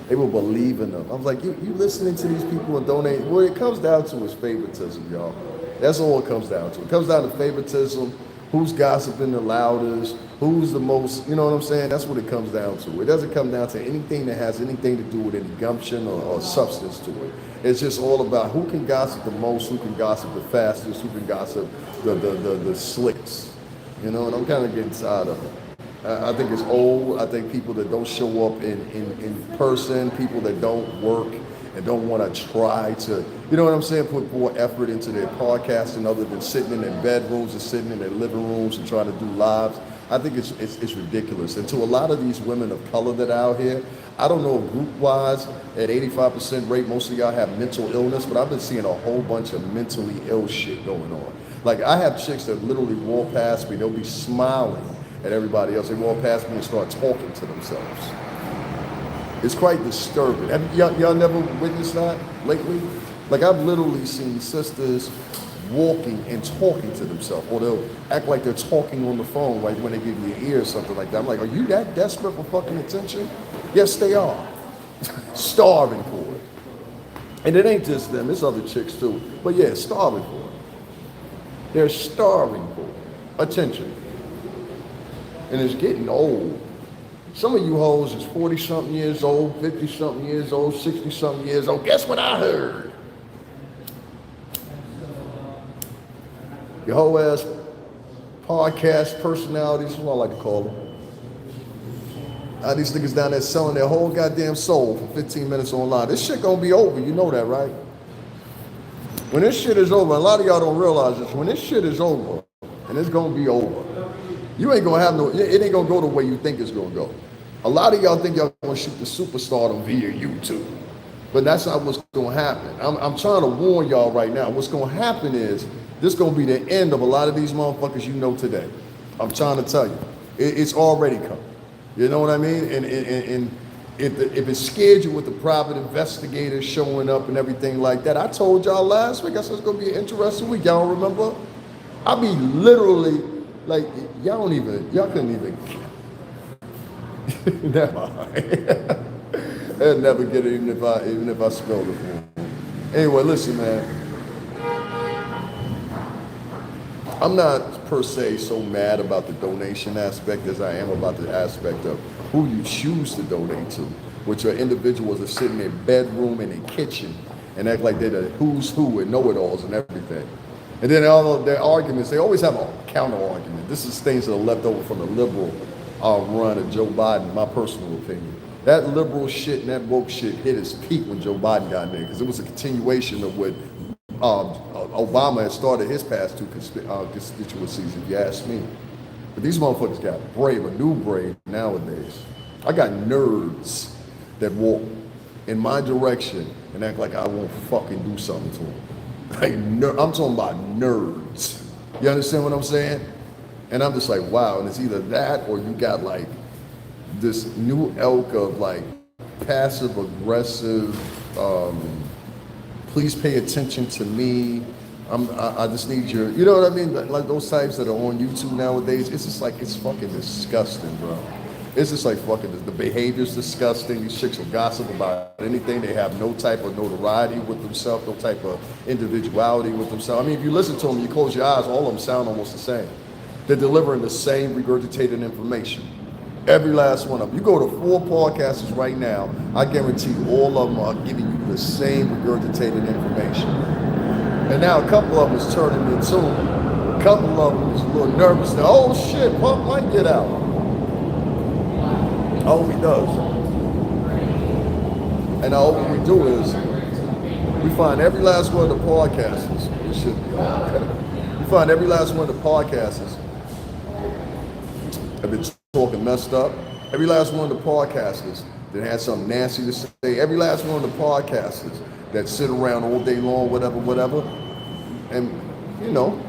They will believe in them. I was like, you listening to these people and donate? What it comes down to is favoritism, y'all. That's all it comes down to. It comes down to favoritism. Who's gossiping the loudest? Who's the most, you know what I'm saying? That's what it comes down to. It doesn't come down to anything that has anything to do with any gumption or substance to it. It's just all about who can gossip the most, who can gossip the fastest, who can gossip the slicks. You know, and I'm kind of getting tired of it. I think it's old. I think people that don't show up in person, people that don't work and don't want to try to, you know what I'm saying, put more effort into their podcasting other than sitting in their bedrooms and sitting in their living rooms and trying to do lives. I think it's ridiculous. And to a lot of these women of color that are out here, I don't know if group-wise, at 85% rate, most of y'all have mental illness, but I've been seeing a whole bunch of mentally ill shit going on. Like, I have chicks that literally walk past me, they'll be smiling at everybody else. They walk past me and start talking to themselves. It's quite disturbing. Have y'all never witnessed that lately? Like, I've literally seen sisters walking and talking to themselves, or they'll act like they're talking on the phone right when they give you an ear or something like that. I'm like, are you that desperate for fucking attention? Yes, they are. Starving for it. And it ain't just them, it's other chicks too. But yeah, starving for it. They're starving for attention. And it's getting old. Some of you hoes is 40-something years old, 50-something years old, 60-something years old. Guess what I heard? Your whole ass podcast personalities, that's what I like to call them. These niggas down there selling their whole goddamn soul for 15 minutes online. This shit gonna be over, you know that, right? When this shit is over, a lot of y'all don't realize this, when this shit is over, and it's gonna be over, you ain't gonna have it ain't gonna go the way you think it's gonna go. A lot of y'all think y'all gonna shoot the superstardom via YouTube, but that's not what's gonna happen. I'm trying to warn y'all right now. What's gonna happen is, this is gonna be the end of a lot of these motherfuckers you know today. I'm trying to tell you. It's already come. You know what I mean? And if it scared you with the private investigators showing up and everything like that, I told y'all last week, I said it's gonna be an interesting week. Y'all remember? I be literally, like, y'all couldn't even, never mind. I'd never get it even if I spelled it for them. Anyway, listen, man. I'm not per se so mad about the donation aspect as I am about the aspect of who you choose to donate to, which are individuals that sit in their bedroom and their kitchen and act like they're the who's who and know-it-alls and everything. And then all of their arguments, they always have a counter argument. This is things that are left over from the liberal run of Joe Biden, my personal opinion. That liberal shit and that woke shit hit its peak when Joe Biden got in there, because it was a continuation of what Obama had started his past two constituencies, if you ask me. But these motherfuckers got brave, a new brave nowadays. I got nerds that walk in my direction and act like I won't fucking do something to them. Like, I'm talking about nerds. You understand what I'm saying? And I'm just like, wow. And it's either that or you got like this new ilk of like passive aggressive, please pay attention to me. I just need your, you know what I mean? Like those types that are on YouTube nowadays. It's just like, it's fucking disgusting, bro. It's just like fucking, the behavior's disgusting. These chicks will gossip about anything. They have no type of notoriety with themselves, no type of individuality with themselves. I mean, if you listen to them, you close your eyes, all of them sound almost the same. They're delivering the same regurgitated information. Every last one of them. You go to 4 podcasters right now, I guarantee you all of them are giving you the same regurgitated information. And now a couple of them is turning into them. A couple of them is a little nervous now. Oh shit, Pump might get out. I hope he does. And I hope what we do is, we find every last one of the podcasters. It should be all okay. We find every last one of the podcasters have been talking messed up. Every last one of the podcasters that had something nasty to say. Every last one of the podcasters that sit around all day long, whatever. And, you know,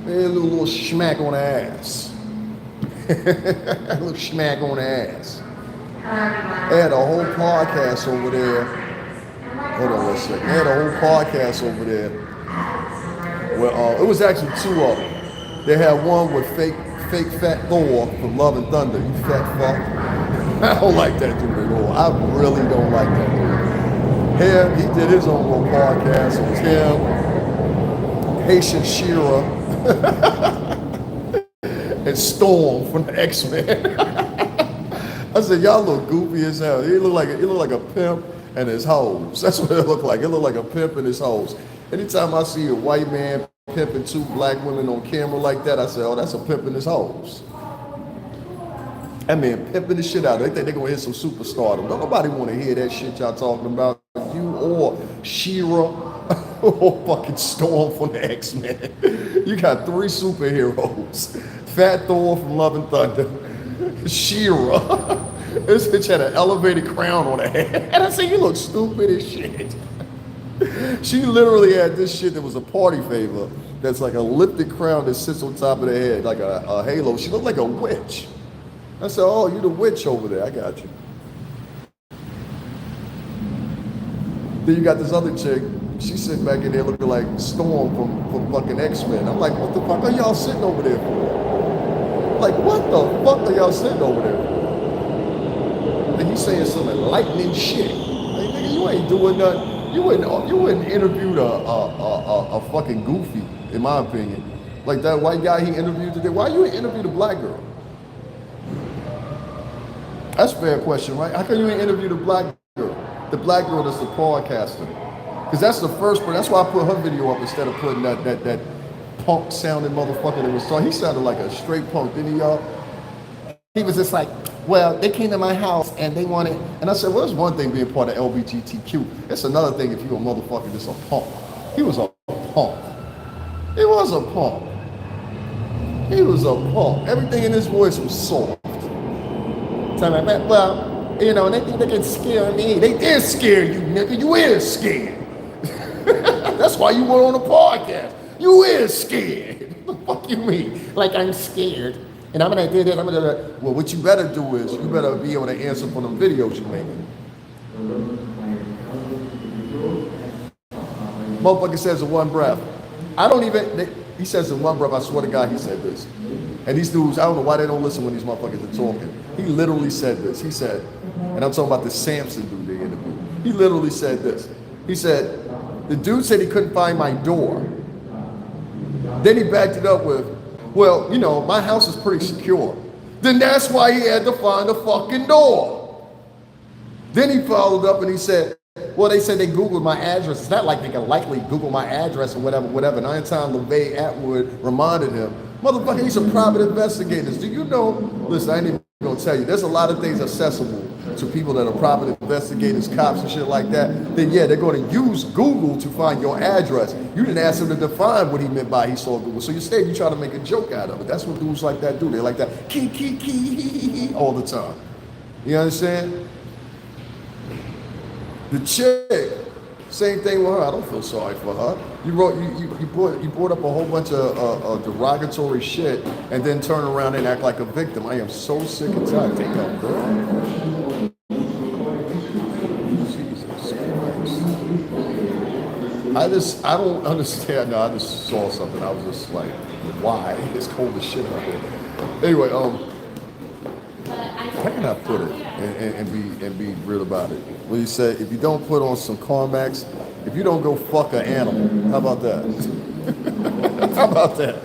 a little smack on the ass. A little smack on the ass. They had a whole podcast over there. Hold on one second. They had a whole podcast over there where it was actually 2 of them. They had one with fake Fat Thor from Love and Thunder. You fat fuck. I don't like that dude at all. I really don't like that dude. Him, he did his own little podcast. It was him, Haitian Shira, and Storm from the X-Men. I said, y'all look goofy as hell. He look like a pimp and his hoes. That's what it looked like. It looked like a pimp and his hoes. Anytime I see a white man pimping 2 black women on camera like that, I say, oh, that's a pimp and his hoes. That man pimping the shit out. They think they're gonna hit some superstardom. Don't nobody want to hear that shit y'all talking about. You or She-Ra or fucking Storm from the X-Men. You got 3 superheroes. Fat Thor from Love and Thunder. She-Ra. This bitch had an elevated crown on her head. And I said, you look stupid as shit. She literally had this shit that was a party favor. That's like a lifted crown that sits on top of the head, like a halo. She looked like a witch. I said, oh, you the witch over there. I got you. Then you got this other chick. She's sitting back in there looking like Storm from fucking X-Men. I'm like, what the fuck are y'all sitting over there for? Like, what the fuck are y'all sitting over there for? And he's saying some enlightening shit. Like, nigga, you ain't doing nothing. You wouldn't interview a fucking goofy, in my opinion. Like that white guy he interviewed today. Why you ain't interview the black girl? That's a fair question, right? How come you ain't interview the black girl? The black girl that's the podcaster. Because that's the first one. That's why I put her video up instead of putting that punk sounding motherfucker that was talking. He sounded like a straight punk, didn't he, y'all? He was just like, well, they came to my house and they wanted, and I said, well, it's one thing being part of LGBTQ. It's another thing if you're a motherfucker that's a punk. He was a punk. He was a punk. He was a punk. Everything in his voice was soft. So I went, well, you know, they think they can scare me. They did scare you, nigga. You is scared. That's why you went on the podcast. You is scared. What the fuck you mean? Like I'm scared. And I'm gonna do that, well, what you better do is, you better be able to answer for them videos you making. Motherfucker says in one breath, he says in one breath, I swear to God he said this. And these dudes, I don't know why they don't listen when these motherfuckers are talking. He literally said this. He said, and I'm talking about the Samson dude they interviewed. He literally said this. He said, the dude said he couldn't find my door. Then he backed it up with, well, you know, my house is pretty secure. Then that's why he had to find a fucking door. Then he followed up and he said, well, they said they Googled my address. It's not like they can likely Google my address or whatever. And anytime LeVay Atwood reminded him, motherfucker, he's some private investigators. Do you know, listen, I ain't even gonna tell you, there's a lot of things accessible to people that are private investigators, cops and shit like that. Then yeah, they're gonna use Google to find your address. You didn't ask him to define what he meant by he saw Google. So instead you try to make a joke out of it. That's what dudes like that do. They like that key all the time. You understand? The chick Same thing with her. I don't feel sorry for her. You brought up a whole bunch of derogatory shit and then turn around and act like a victim. I am so sick and tired. Damn, girl. Jesus Christ. I don't understand. No, I just saw something. I was just like, why? It's cold as shit out here. Anyway, how can I put it and be real about it? Well, you said if you don't put on some Carmax, if you don't go fuck an animal, how about that? How about that?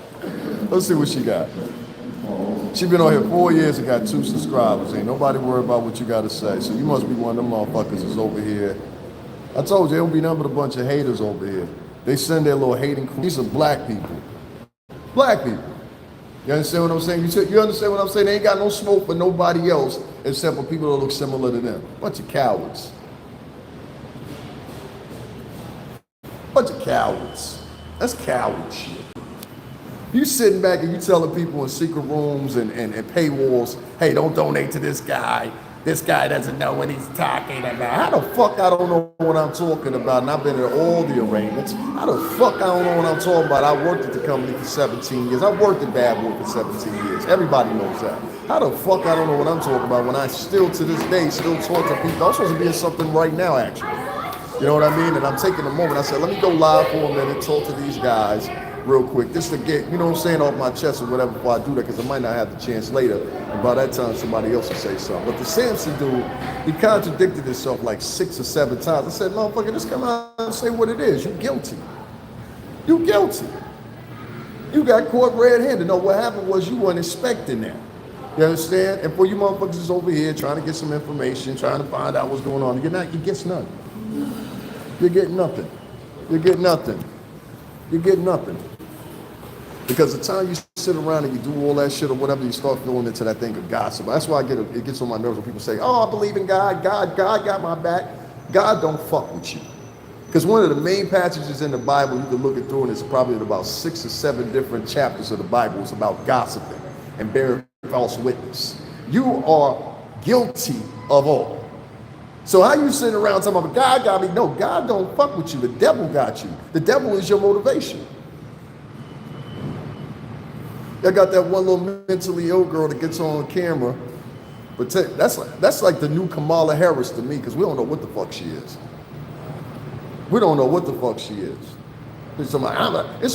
Let's see what she got. She been on here 4 years and got 2 subscribers. Ain't nobody worried about what you got to say. So you must be one of them motherfuckers that's over here. I told you, there don't be nothing but a bunch of haters over here. They send their little hating crew. These are black people. Black people. You understand what I'm saying? You understand what I'm saying? They ain't got no smoke for nobody else except for people that look similar to them. Bunch of cowards. Bunch of cowards. That's coward shit. You sitting back and you telling people in secret rooms and paywalls, hey, don't donate to this guy. This guy doesn't know what he's talking about. How the fuck I don't know what I'm talking about? And I've been at all the arrangements. How the fuck I don't know what I'm talking about? I worked at the company for 17 years. I worked at Bad Boy for 17 years. Everybody knows that. How the fuck I don't know what I'm talking about when I still to this day still talk to people? I'm supposed to be in something right now, actually. You know what I mean? And I'm taking a moment. I said, let me go live for a minute, talk to these guys real quick, just to get, you know what I'm saying, off my chest or whatever before I do that, because I might not have the chance later. And by that time, somebody else will say something. But the Samson dude, he contradicted himself like 6 or 7 times. I said, motherfucker, just come out and say what it is. You guilty. You guilty. You got caught red-handed. No, what happened was you weren't expecting that. You understand? And for you motherfuckers is over here trying to get some information, trying to find out what's going on. You get none. You get nothing. You get nothing. You get nothing. Because the time you sit around and you do all that shit or whatever, you start feeling into that thing of gossip. That's why it gets on my nerves when people say, oh, I believe in God. God got my back. God don't fuck with you. Because one of the main passages in the Bible you can look it through, and it's probably in about 6 or 7 different chapters of the Bible, is about gossiping and bearing false witness. You are guilty of all. So how you sitting around talking about God got me? No, God don't fuck with you. The devil got you. The devil is your motivation. I got that one little mentally ill girl that gets on camera, but that's like the new Kamala Harris to me, because we don't know what the fuck she is. We don't know what the fuck she is. It's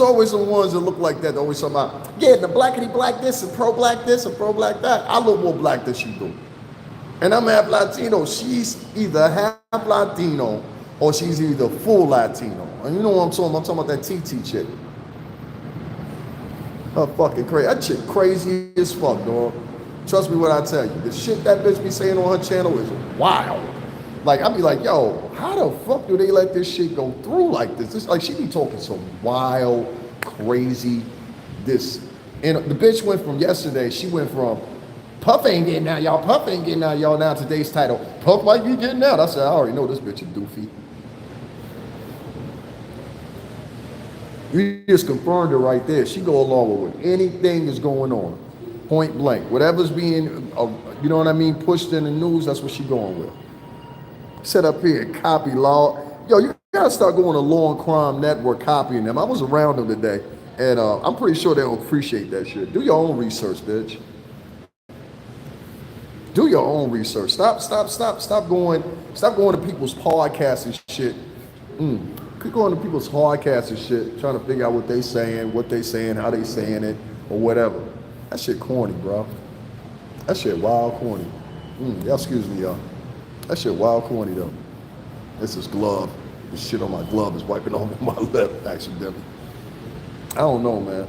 always the ones that look like that. They're always talking about, yeah, the blackity black this and pro-black this and pro-black that. I look more black than she do. And I'm half Latino. She's either half Latino or she's either full Latino. And you know what I'm talking about? I'm talking about that TT chick. Her fucking crazy. That chick crazy as fuck, dog. Trust me when I tell you. The shit that bitch be saying on her channel is wild. Like, I be like, yo, how the fuck do they let this shit go through like this? It's like she be talking some wild, crazy, this. And the bitch went from yesterday, she went from Puff ain't getting out, y'all. Puff ain't getting out, y'all. Now today's title, Puff might be getting out. I said, I already know this bitch is doofy. You just confirmed it right there. She go along with anything that's going on, point blank. Whatever's being, you know what I mean, pushed in the news, that's what she going with. Set up here and copy law. Yo, you gotta start going to Law and Crime Network copying them. I was around them today, and I'm pretty sure they don't appreciate that shit. Do your own research, bitch. Do your own research. Stop going to people's podcasts and shit. Quit going to people's podcasts and shit, trying to figure out what they saying, how they saying it, or whatever. That shit corny, bro. That shit wild corny. Y'all excuse me, y'all. That shit wild corny, though. This is glove. The shit on my glove is wiping over my lip accidentally. I don't know, man.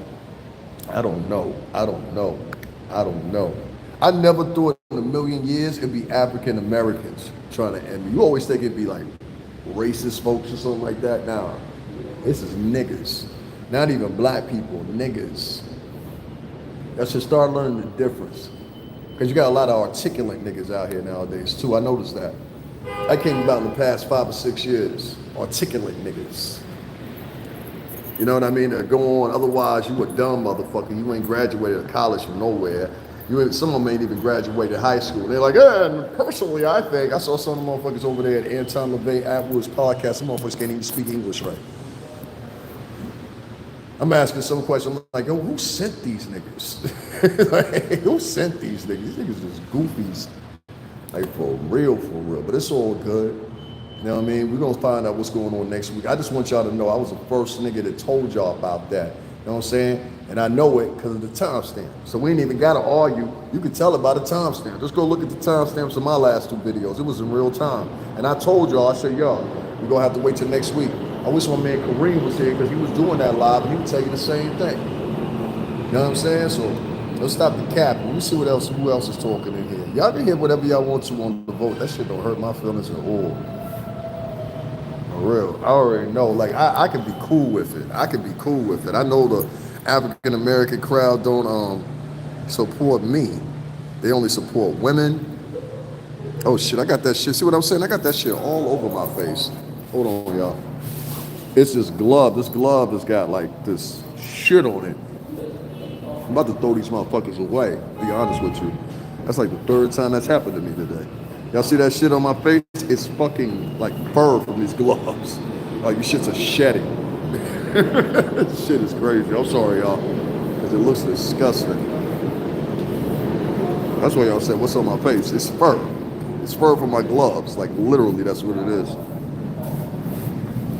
I don't know. I never thought in a million years it'd be African Americans trying to end me. You always think it'd be like racist folks or something like that. Nah, this is niggas. Not even black people, niggas. I should start learning the difference. Because you got a lot of articulate niggas out here nowadays too. I noticed that. I came about in the past 5 or 6 years. Articulate niggas. You know what I mean? That go on. Otherwise, you a dumb motherfucker. You ain't graduated college from nowhere. Some of them ain't even graduated high school. They're like, yeah, and personally, I think. I saw some of the motherfuckers over there at Anton LaVey Atwood's podcast. Some motherfuckers can't even speak English right. I'm asking some questions. I'm like, yo, who sent these niggas? Like, who sent these niggas? These niggas just goofies. Like, for real, for real. But it's all good. You know what I mean? We're going to find out what's going on next week. I just want y'all to know I was the first nigga that told y'all about that. You know what I'm saying? And I know it because of the timestamp. So we ain't even got to argue. You can tell it by the timestamp. Just go look at the timestamps of my last 2 videos. It was in real time. And I told y'all, I said, yo, we're going to have to wait till next week. I wish my man Kareem was here because he was doing that live and he would tell you the same thing. You know what I'm saying? So let's stop the cap. Let me see who else is talking in here. Y'all can hear whatever y'all want to on the vote. That shit don't hurt my feelings at all. For real. I already know. Like, I can be cool with it. I can be cool with it. I know the African American crowd don't support me. They only support women. Oh shit, I got that shit. See what I'm saying? I got that shit all over my face. Hold on, y'all. It's this glove. This glove has got like this shit on it. I'm about to throw these motherfuckers away, to be honest with you. That's like the 3rd time that's happened to me today. Y'all see that shit on my face? It's fucking like fur from these gloves. Like, these shits are shedding. This shit is crazy. I'm sorry, y'all, because it looks disgusting. That's why y'all said, what's on my face? It's fur. It's fur from my gloves. Like, literally, that's what it is.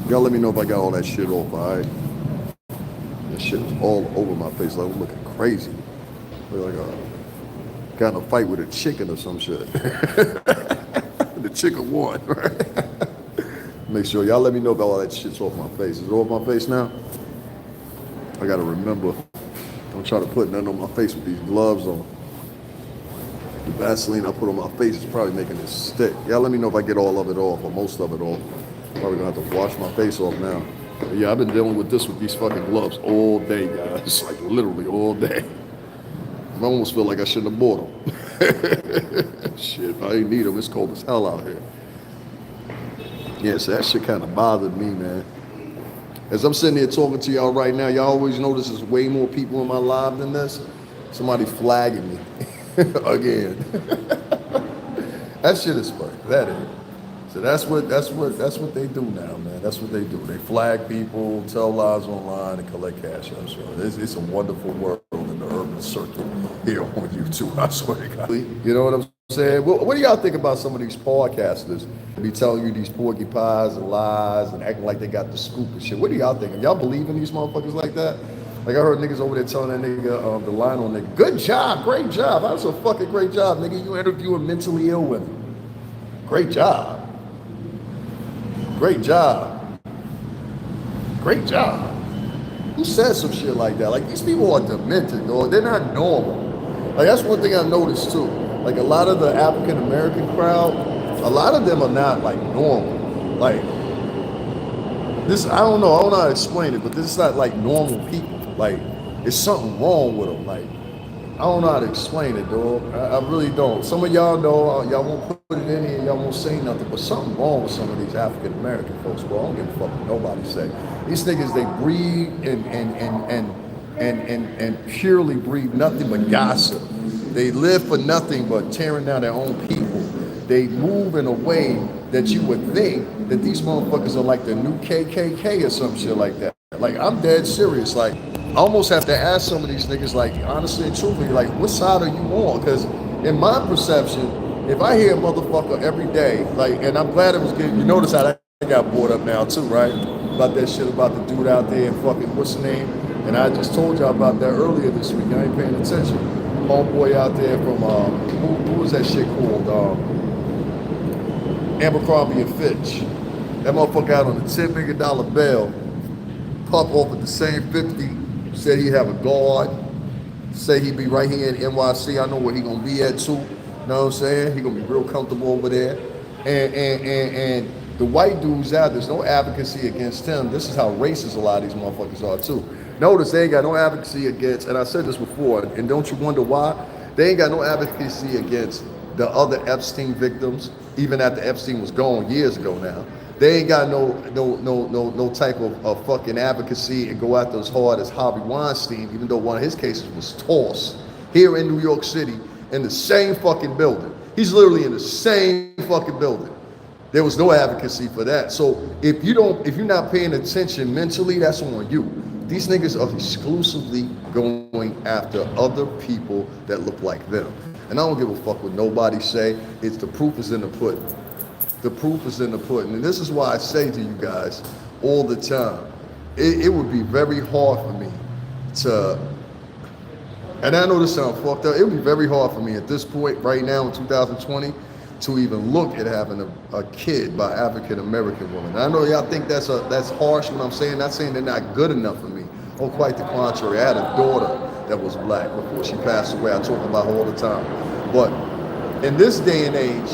Y'all let me know if I got all that shit off, all right? That shit is all over my face. Like, I'm looking crazy. Like, got in a fight with a chicken or some shit. The chicken won, right? Make sure y'all let me know about all that shit's off my face. Is it off my face now? I gotta remember. Don't try to put nothing on my face with these gloves on. The Vaseline I put on my face is probably making it stick. Y'all let me know if I get all of it off or most of it off. Probably gonna have to wash my face off now. But yeah, I've been dealing with this with these fucking gloves all day, guys. Like, literally all day. I almost feel like I shouldn't have bought them. Shit, I ain't need them. It's cold as hell out here. Yeah, so that shit kind of bothered me, man. As I'm sitting here talking to y'all right now, y'all always notice there's way more people in my live than this. Somebody flagging me again. That shit is funny. That is. So that's what they do now, man. That's what they do. They flag people, tell lies online, and collect cash. I'm sure it's a wonderful world in the urban circuit here on YouTube. I swear to God. You know what I'm saying? What do y'all think about some of these podcasters? They be telling you these porcupines and lies and acting like they got the scoop and shit. What do y'all think? Y'all believe in these motherfuckers like that? Like, I heard niggas over there telling that nigga, the line on nigga, good job, great job. That's a fucking great job, nigga. You interviewing mentally ill women. Great job. Great job. Great job. Who says some shit like that? Like, these people are demented, dog. They're not normal. Like, that's one thing I noticed too. Like, a lot of the African American crowd, a lot of them are not like normal. Like, this, I don't know how to explain it, but this is not like normal people. Like, there's something wrong with them. Like, I don't know how to explain it, dog. I really don't. Some of y'all know, y'all won't put it in here, y'all won't say nothing, but something wrong with some of these African American folks, bro. I don't give a fuck what nobody say. These niggas, they breathe and purely breathe nothing but gossip. They live for nothing but tearing down their own people. They move in a way that you would think that these motherfuckers are like the new KKK or some shit like that. Like, I'm dead serious. Like, I almost have to ask some of these niggas, like, honestly and truthfully, like, what side are you on? Because in my perception, if I hear a motherfucker every day, like, and I'm glad it was good, you notice how that got brought up now too, right? About that shit about the dude out there and fucking, what's the name? And I just told y'all about that earlier this week. I ain't paying attention. Homeboy out there from, who was that shit called? Abercrombie and Fitch. That motherfucker out on a $10 million bail, pop off at the same 50, said he'd have a guard, say he'd be right here in NYC. I know where he gonna be at too. You know what I'm saying? He gonna be real comfortable over there. And the white dudes out, there's no advocacy against him. This is how racist a lot of these motherfuckers are too. Notice they ain't got no advocacy against, and I said this before, and don't you wonder why? They ain't got no advocacy against the other Epstein victims, even after Epstein was gone years ago now. They ain't got no type of fucking advocacy and go after as hard as Harvey Weinstein, even though one of his cases was tossed. here in New York City in the same fucking building. He's literally in the same fucking building. There was no advocacy for that. So if you're not paying attention mentally, that's on you. These niggas are exclusively going after other people that look like them. And I don't give a fuck what nobody say. It's the proof is in the pudding. The proof is in the pudding. And this is why I say to you guys all the time, it would be very hard for me to, and I know this sounds fucked up, it would be very hard for me at this point right now in 2020 to even look at having a kid by African-American woman. I know y'all think that's harsh when I'm saying, not saying they're not good enough for me. Oh, quite the contrary. I had a daughter that was black before she passed away. I talk about her all the time. But in this day and age,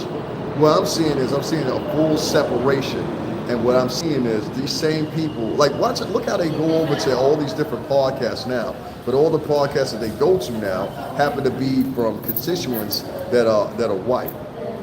what I'm seeing is a full separation. And what I'm seeing is these same people, like watch it, look how they go over to all these different podcasts now. But all the podcasts that they go to now happen to be from constituents that are white.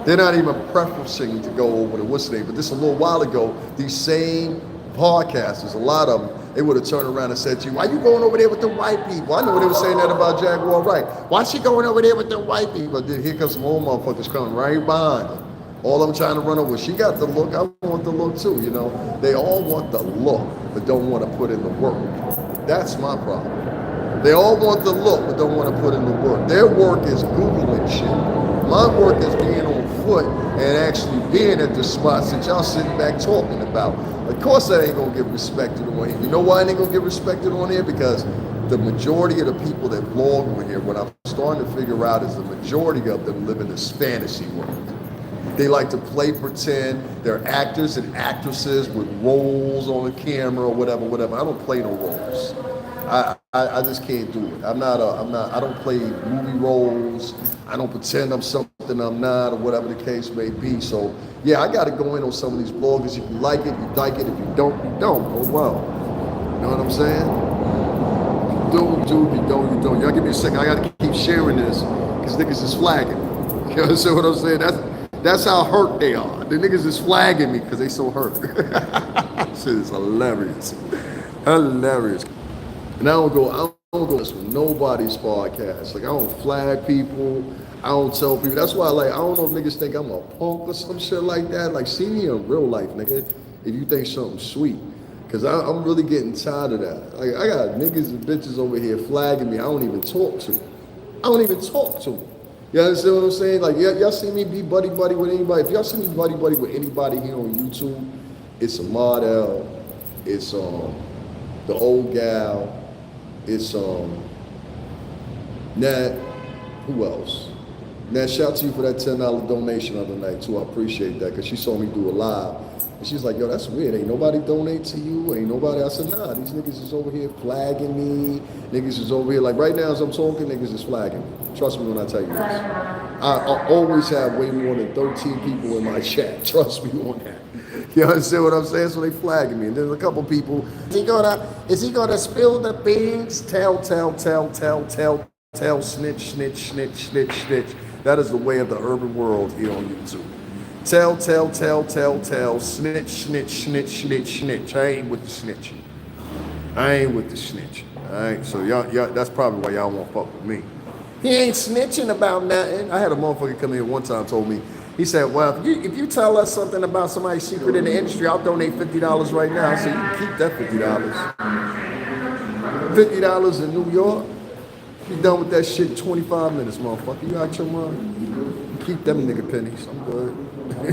They're not even preferencing to go over to what's the name. But this a little while ago, these same podcasters, a lot of them, they would have turned around and said to you, why you going over there with the white people? I know they were saying that about Jaguar Wright. Why she going over there with the white people? Then here comes some old motherfuckers coming right behind her. All of them trying to run over. She got the look. I want the look too, you know. They all want the look, but don't want to put in the work. That's my problem. They all want the look, but don't want to put in the work. Their work is Googling shit. My work is being on foot and actually being at the spots that y'all sitting back talking about. Of course I ain't gonna get respected on here. You know why I ain't gonna get respected on here? Because the majority of the people that blog on here, what I'm starting to figure out is the majority of them live in this fantasy world. They like to play pretend. They're actors and actresses with roles on the camera or whatever. I don't play no roles. I just can't do it. I don't play movie roles. I don't pretend I'm something I'm not or whatever the case may be. So yeah, I got to go in on some of these bloggers. If you like it, you like it. If you don't, you don't. Oh well. You know what I'm saying? If you do, if you don't, you don't. Y'all give me a second. I got to keep sharing this because niggas is flagging. You understand what I'm saying? That's how hurt they are. The niggas is flagging me because they so hurt. Shit is hilarious. Hilarious. And I don't go this with nobody's podcast. Like I don't flag people. I don't tell people. That's why I don't know if niggas think I'm a punk or some shit like that. Like see me in real life, nigga, if you think something's sweet. Cause I'm really getting tired of that. Like I got niggas and bitches over here flagging me. I don't even talk to them. You understand what I'm saying? Like y'all see me be buddy with anybody. If y'all see me buddy with anybody here on YouTube, it's a model, it's the old gal, it's Nat, who else? Nat, shout to you for that $10 donation the other night too. I appreciate that because she saw me do a live. And she's like, yo, that's weird. Ain't nobody donate to you? Ain't nobody? I said, nah, these niggas is over here flagging me. Niggas is over here, like right now as I'm talking, niggas is flagging me. Trust me when I tell you this. I always have way more than 13 people in my chat. Trust me on that. You understand what I'm saying? So they flagging me. And there's a couple people, is he gonna spill the beans? Tell, snitch. That is the way of the urban world here on YouTube. Tell, snitch. I ain't with the snitching. All right, so y'all, that's probably why y'all won't fuck with me. He ain't snitching about nothing. I had a motherfucker come in one time, told me, he said, well, if you tell us something about somebody's secret in the industry, I'll donate $50 right now. I said, you can keep that $50. $50 in New York? Be done with that shit in 25 minutes, motherfucker. You out your mind? Keep them nigga pennies. I'm good.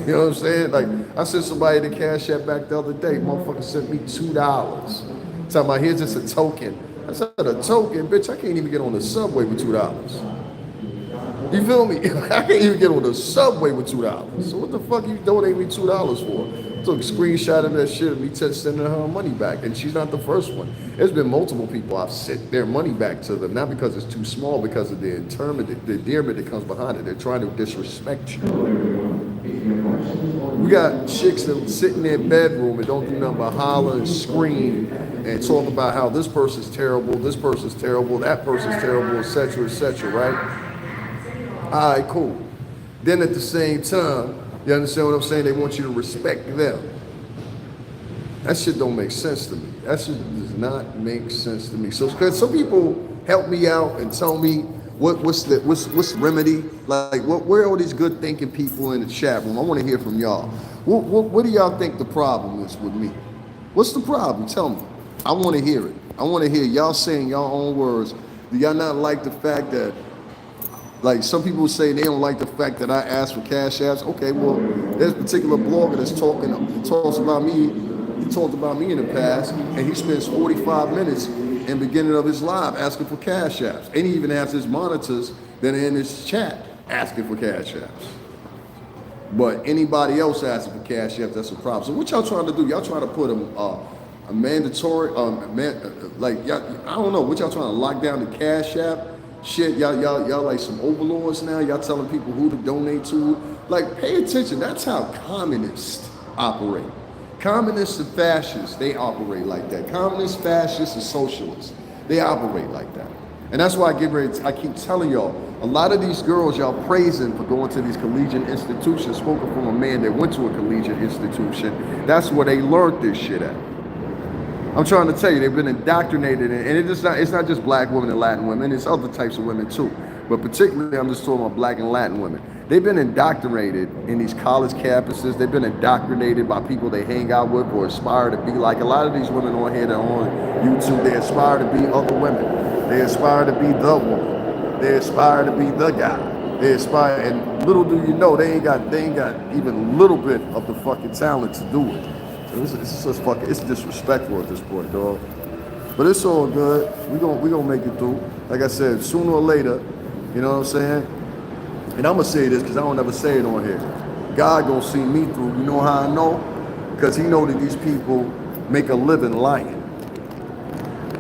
You know what I'm saying? Like, I sent somebody the Cash App back the other day. Motherfucker sent me $2. Talking about, here's just a token. I said, a token? Bitch, I can't even get on the subway with $2. You feel me? I can't even get on the subway with $2. So what the fuck you donate me $2 for? Took a screenshot of that shit of me sending her money back. And she's not the first one. There's been multiple people I've sent their money back to them, not because it's too small, because of the endearment that comes behind it. They're trying to disrespect you. We got chicks that sit in their bedroom and don't do nothing but holler and scream and talk about how this person's terrible, that person's terrible, etc., right? All right, cool. Then at the same time, you understand what I'm saying? They want you to respect them. That shit don't make sense to me. That shit does not make sense to me. So, because some people help me out and tell me What's remedy? Like, where are all these good thinking people in the chat room? I want to hear from y'all. What do y'all think the problem is with me? What's the problem? Tell me. I want to hear it. I want to hear y'all saying y'all own words. Do y'all not like the fact that, like, some people say they don't like the fact that I ask for cash apps? Okay, well, there's a particular blogger that's talks about me. He talked about me in the past, and he spends 45 minutes in the beginning of his live asking for cash apps. And he even has his monitors that are in his chat asking for cash apps. But anybody else asking for cash apps, that's a problem. So what y'all trying to do? Y'all trying to put a mandatory, like, y'all, I don't know, what y'all trying to lock down the cash app? Shit, y'all like some overlords now. Y'all telling people who to donate to. Like, pay attention. That's how communists operate. Communists and fascists, they operate like that. Communists, fascists, and socialists, they operate like that. And that's why I keep telling y'all, a lot of these girls y'all praising for going to these collegiate institutions, spoken from a man that went to a collegiate institution, that's where they learned this shit at. I'm trying to tell you, they've been indoctrinated, and it's not just black women and Latin women, it's other types of women too. But particularly, I'm just talking about black and Latin women. They've been indoctrinated in these college campuses. They've been indoctrinated by people they hang out with or aspire to be like. A lot of these women on here that are on YouTube, they aspire to be other women. They aspire to be the woman. They aspire to be the guy. They aspire, and little do you know, they ain't got even a little bit of the fucking talent to do it. It's just fucking, it's disrespectful at this point, dog. But it's all good. We gonna make it through. Like I said, sooner or later, you know what I'm saying? And I'm gonna say this because I don't ever say it on here. God gonna see me through. You know how I know? Because he know that these people make a living lying.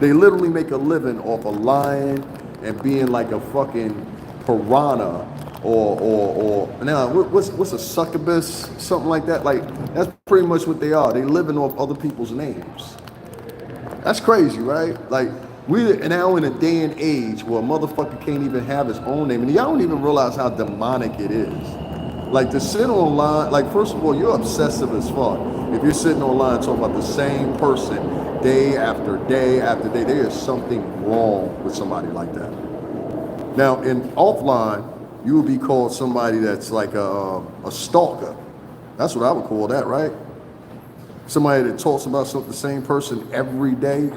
They literally make a living off of lying and being like a fucking piranha or now what's a succubus, something like that. Like, that's pretty much what they are. They living off other people's names. That's crazy, right? Like, we're now in a day and age where a motherfucker can't even have his own name, and y'all don't even realize how demonic it is. Like, to sit online, like, first of all, you're obsessive as fuck. If you're sitting online talking about the same person day after day after day, there is something wrong with somebody like that. Now, in offline, you would be called somebody that's like a stalker. That's what I would call that, right? Somebody that talks about the same person every day,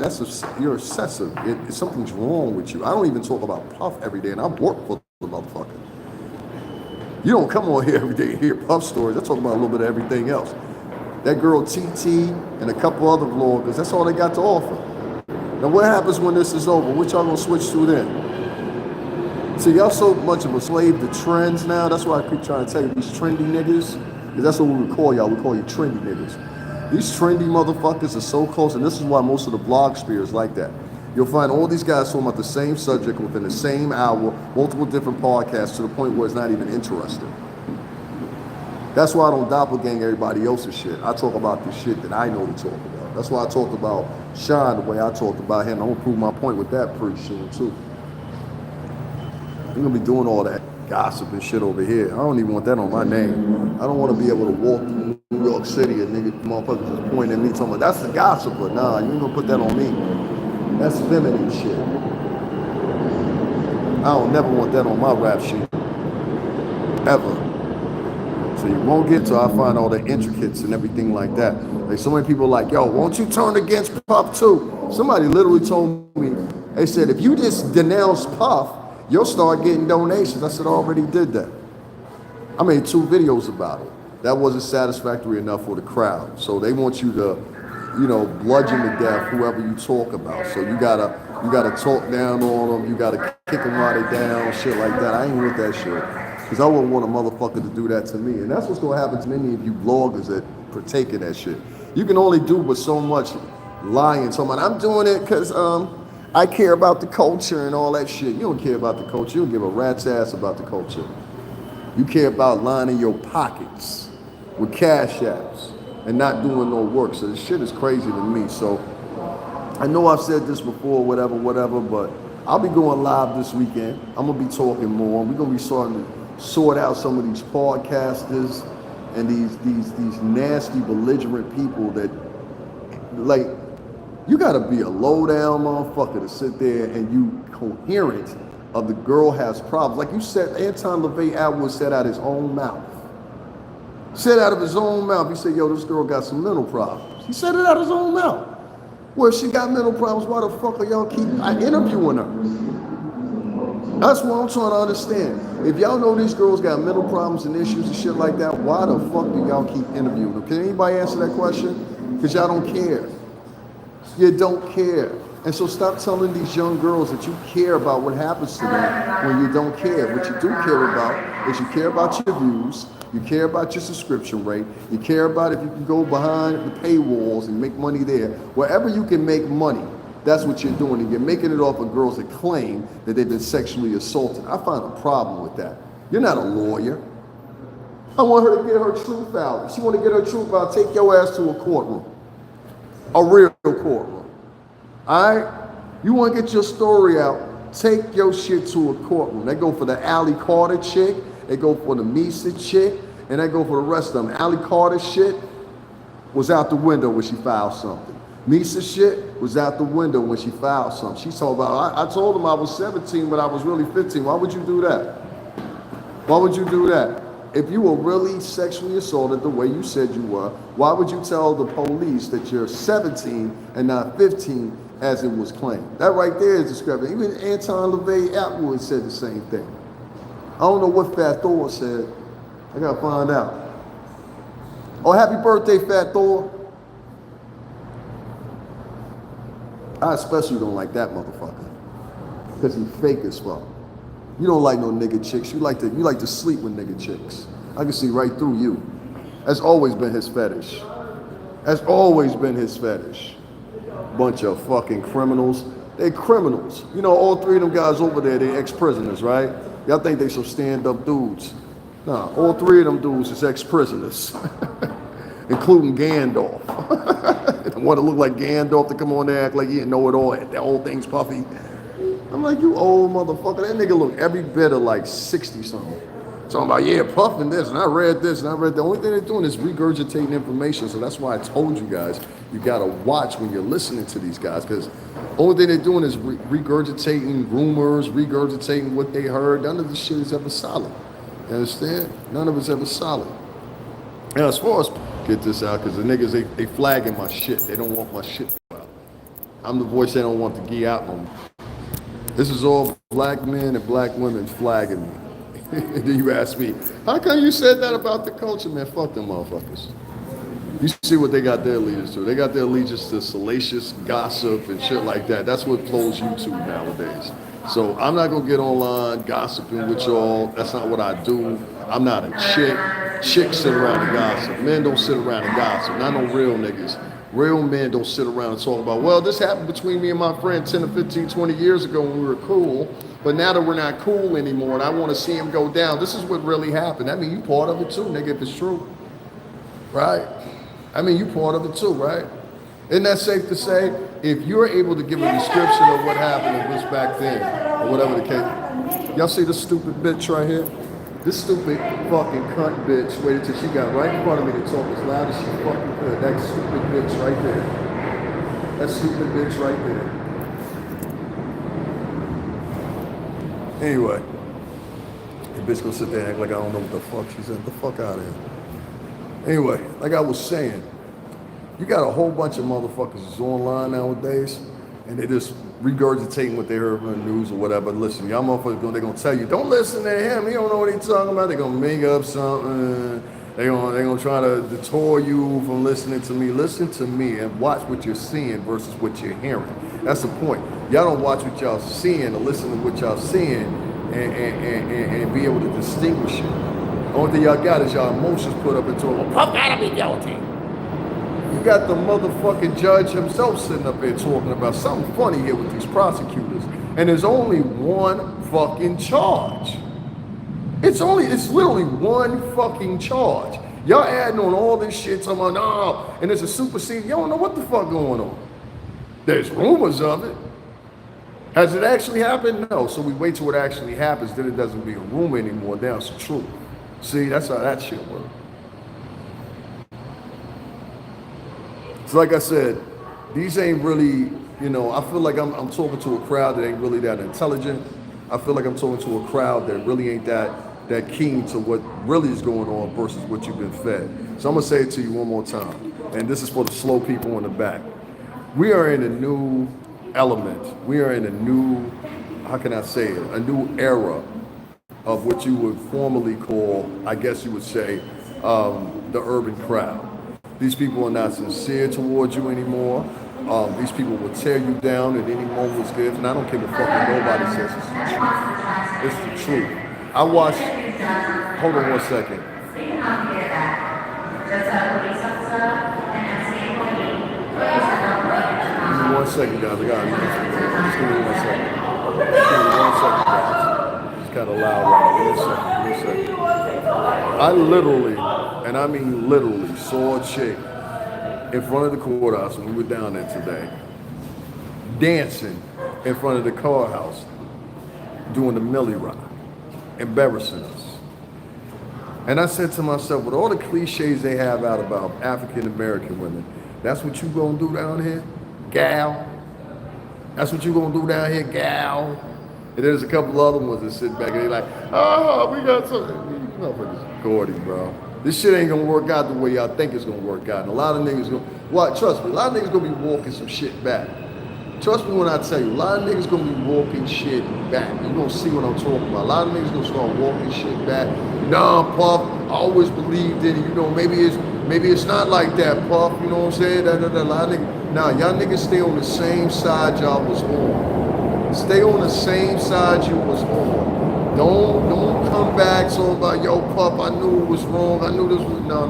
you're obsessive. Something's wrong with you. I don't even talk about Puff every day, and I work for the motherfucker. You don't come on here every day and hear Puff stories. I talk about a little bit of everything else. That girl TT and a couple other vloggers, that's all they got to offer. Now what happens when this is over? What y'all gonna switch to then? See, y'all so much of a slave to trends now. That's why I keep trying to tell you, these trendy niggas, because that's what we would call y'all. We call you trendy niggas. These trendy motherfuckers are so close, and this is why most of the blog sphere is like that. You'll find all these guys talking about the same subject within the same hour, multiple different podcasts, to the point where it's not even interesting. That's why I don't doppelgang everybody else's shit. I talk about the shit that I know to talk about. That's why I talked about Sean the way I talked about him. I'm gonna prove my point with that pretty soon too. We're gonna be doing all that gossip and shit over here. I don't even want that on my name. I don't want to be able to walk through New York City and motherfuckers just pointing at me talking about, that's the gossiper. Nah, you ain't gonna put that on me. That's feminine shit. I don't never want that on my rap sheet. Ever. So you won't get to, I find all the intricates and everything like that. Like, so many people are like, yo, won't you turn against Puff too? Somebody literally told me, they said, if you just denounce Puff, you'll start getting donations. I said, I already did that. I made 2 videos about it. That wasn't satisfactory enough for the crowd. So they want you to, you know, bludgeon to death whoever you talk about. So you gotta talk down on them. You gotta kick them while they down, shit like that. I ain't with that shit. Because I wouldn't want a motherfucker to do that to me. And that's what's gonna happen to many of you bloggers that partake in that shit. You can only do but so much lying. So I'm doing it because I care about the culture and all that shit. You don't care about the culture. You don't give a rat's ass about the culture. You care about lining your pockets with cash apps and not doing no work. So this shit is crazy to me. So I know I've said this before, whatever, but I'll be going live this weekend. I'm gonna be talking more. We're gonna be starting to sort out some of these podcasters and these nasty, belligerent people that, like, you gotta be a low down motherfucker to sit there and you coherent of the girl has problems. Like you said, Anton LaVey Atwood said out his own mouth. Said out of his own mouth, he said, yo, this girl got some mental problems. He said it out of his own mouth. Well, if she got mental problems, why the fuck are y'all keep interviewing her? That's what I'm trying to understand. If y'all know these girls got mental problems and issues and shit like that, why the fuck do y'all keep interviewing them? Can anybody answer that question? Because y'all don't care. You don't care. And so stop telling these young girls that you care about what happens to them when you don't care. What you do care about is you care about your views, you care about your subscription rate, you care about if you can go behind the paywalls and make money there. Wherever you can make money, that's what you're doing. And you're making it off of girls that claim that they've been sexually assaulted. I find a problem with that. You're not a lawyer. I want her to get her truth out. If she want to get her truth out, take your ass to a courtroom. A real courtroom. All right? You want to get your story out, take your shit to a courtroom. They go for the Allie Carter chick, they go for the Misa chick, and they go for the rest of them. Allie Carter shit was out the window when she filed something. Misa shit was out the window when she filed something. She told about, I told him I was 17, but I was really 15. Why would you do that? Why would you do that? If you were really sexually assaulted the way you said you were, why would you tell the police that you're 17 and not 15 as it was claimed? That right there is discrepant. Even Anton LaVey Atwood said the same thing. I don't know what Fat Thor said. I gotta find out. Oh, happy birthday, Fat Thor. I especially don't like that motherfucker. Because he's fake as fuck. You don't like no nigga chicks. You like to sleep with nigga chicks. I can see right through you. That's always been his fetish. That's always been his fetish. Bunch of fucking criminals. They're criminals. You know, all three of them guys over there, they're ex-prisoners, right? Y'all think they some stand-up dudes. Nah, all three of them dudes is ex-prisoners. Including Gandalf. The one that look like Gandalf to come on there act like he didn't know it all. The whole thing's puffy. I'm like, you old motherfucker. That nigga look every bit of like 60-something. Talking about, yeah, puffing this, and I read this, and I read that. The only thing they're doing is regurgitating information. So that's why I told you guys, you gotta watch when you're listening to these guys, because the only thing they're doing is regurgitating rumors, regurgitating what they heard. None of this shit is ever solid. You understand? None of it's ever solid. Now, as far as, get this out, because the niggas, they flagging my shit. They don't want my shit to go out. I'm the voice they don't want to get out on. This is all black men and black women flagging me. And then you ask me, how come you said that about the culture? Man, fuck them motherfuckers. You see what they got their allegiance to. They got their allegiance to salacious gossip and shit like that. That's what flows YouTube nowadays. So I'm not gonna get online gossiping with y'all. That's not what I do. I'm not a chick. Chicks sit around and gossip. Men don't sit around and gossip. Not no real niggas. Real men don't sit around and talk about, well, this happened between me and my friend 10 or 15, 20 years ago when we were cool, but now that we're not cool anymore and I want to see him go down, this is what really happened. I mean, you part of it too, nigga, if it's true, right? I mean, you part of it too, right? Isn't that safe to say? If you're able to give a description of what happened and was back then, or whatever the case. Y'all see this stupid bitch right here? This stupid fucking cunt bitch waited till she got right in front of me to talk as loud as she fucking could. That stupid bitch right there. That stupid bitch right there. Anyway, the bitch gonna sit there and act like I don't know what the fuck she said. The fuck out of here. Anyway, like I was saying, you got a whole bunch of motherfuckers that's online nowadays, and they just regurgitating what they heard from the news or whatever. Listen, y'all motherfuckers, they're gonna tell you, don't listen to him. He don't know what he's talking about. They're gonna make up something. They're gonna try to detour you from listening to me. Listen to me and watch what you're seeing versus what you're hearing. That's the point. Y'all don't watch what y'all seeing or listen to what y'all seeing and be able to distinguish it. The only thing y'all got is y'all emotions put up into it. Well, Puff gotta be guilty. You got the motherfucking judge himself sitting up there talking about something funny here with these prosecutors. And there's only one fucking charge. It's literally one fucking charge. Y'all adding on all this shit, talking about, no, and there's a supersede. Y'all don't know what the fuck going on. There's rumors of it. Has it actually happened? No. So we wait till it actually happens, then it doesn't be a rumor anymore. Now it's the truth. See, that's how that shit works. So like I said, these ain't really, you know, I feel like I'm talking to a crowd that ain't really that intelligent. I feel like I'm talking to a crowd that really ain't that keen to what really is going on versus what you've been fed. So I'm gonna say it to you one more time, and this is for the slow people in the back. We are in a new element. We are in a new, how can I say it, a new era of what you would formerly call, I guess you would say, the urban crowd. These people are not sincere towards you anymore. These people will tear you down at any moment's gift, and I don't give a fuck what nobody says. It's the truth. I watched, hold on one second. Give me 1 second, guys. I got it. Just give me 1 second. Just give me 1 second, guys. It's kind of loud right now. Give me a second. I literally, and I mean literally, saw a chick in front of the courthouse when we were down there today, dancing in front of the courthouse, doing the Millie Rock, embarrassing us. And I said to myself, with all the cliches they have out about African American women, that's what you gonna do down here, gal? That's what you gonna do down here, gal? And there's a couple other ones that sit back and they like, oh, we got something. You motherfuckers gaudy, bro. This shit ain't gonna work out the way y'all think it's gonna work out. And a lot of niggas gonna, well, trust me, a lot of niggas gonna be walking some shit back. Trust me when I tell you, a lot of niggas gonna be walking shit back. You gonna see what I'm talking about. A lot of niggas gonna start walking shit back. Nah, Puff, I always believed in it. You know, maybe it's not like that, Puff. You know what I'm saying? A lot of niggas, nah, y'all niggas stay on the same side y'all was on. Stay on the same side you was on. Don't come back talking about, yo, Puff, I knew it was wrong. I knew this was, no.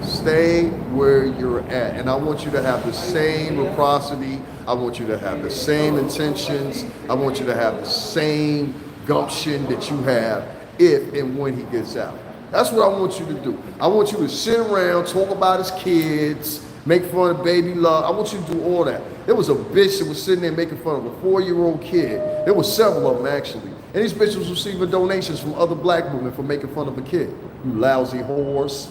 Stay where you're at. And I want you to have the same reciprocity. I want you to have the same intentions. I want you to have the same gumption that you have if and when he gets out. That's what I want you to do. I want you to sit around, talk about his kids, make fun of baby love. I want you to do all that. There was a bitch that was sitting there making fun of a 4-year-old kid. There were several of them actually. And these bitches was receiving donations from other black women for making fun of a kid. You lousy whores,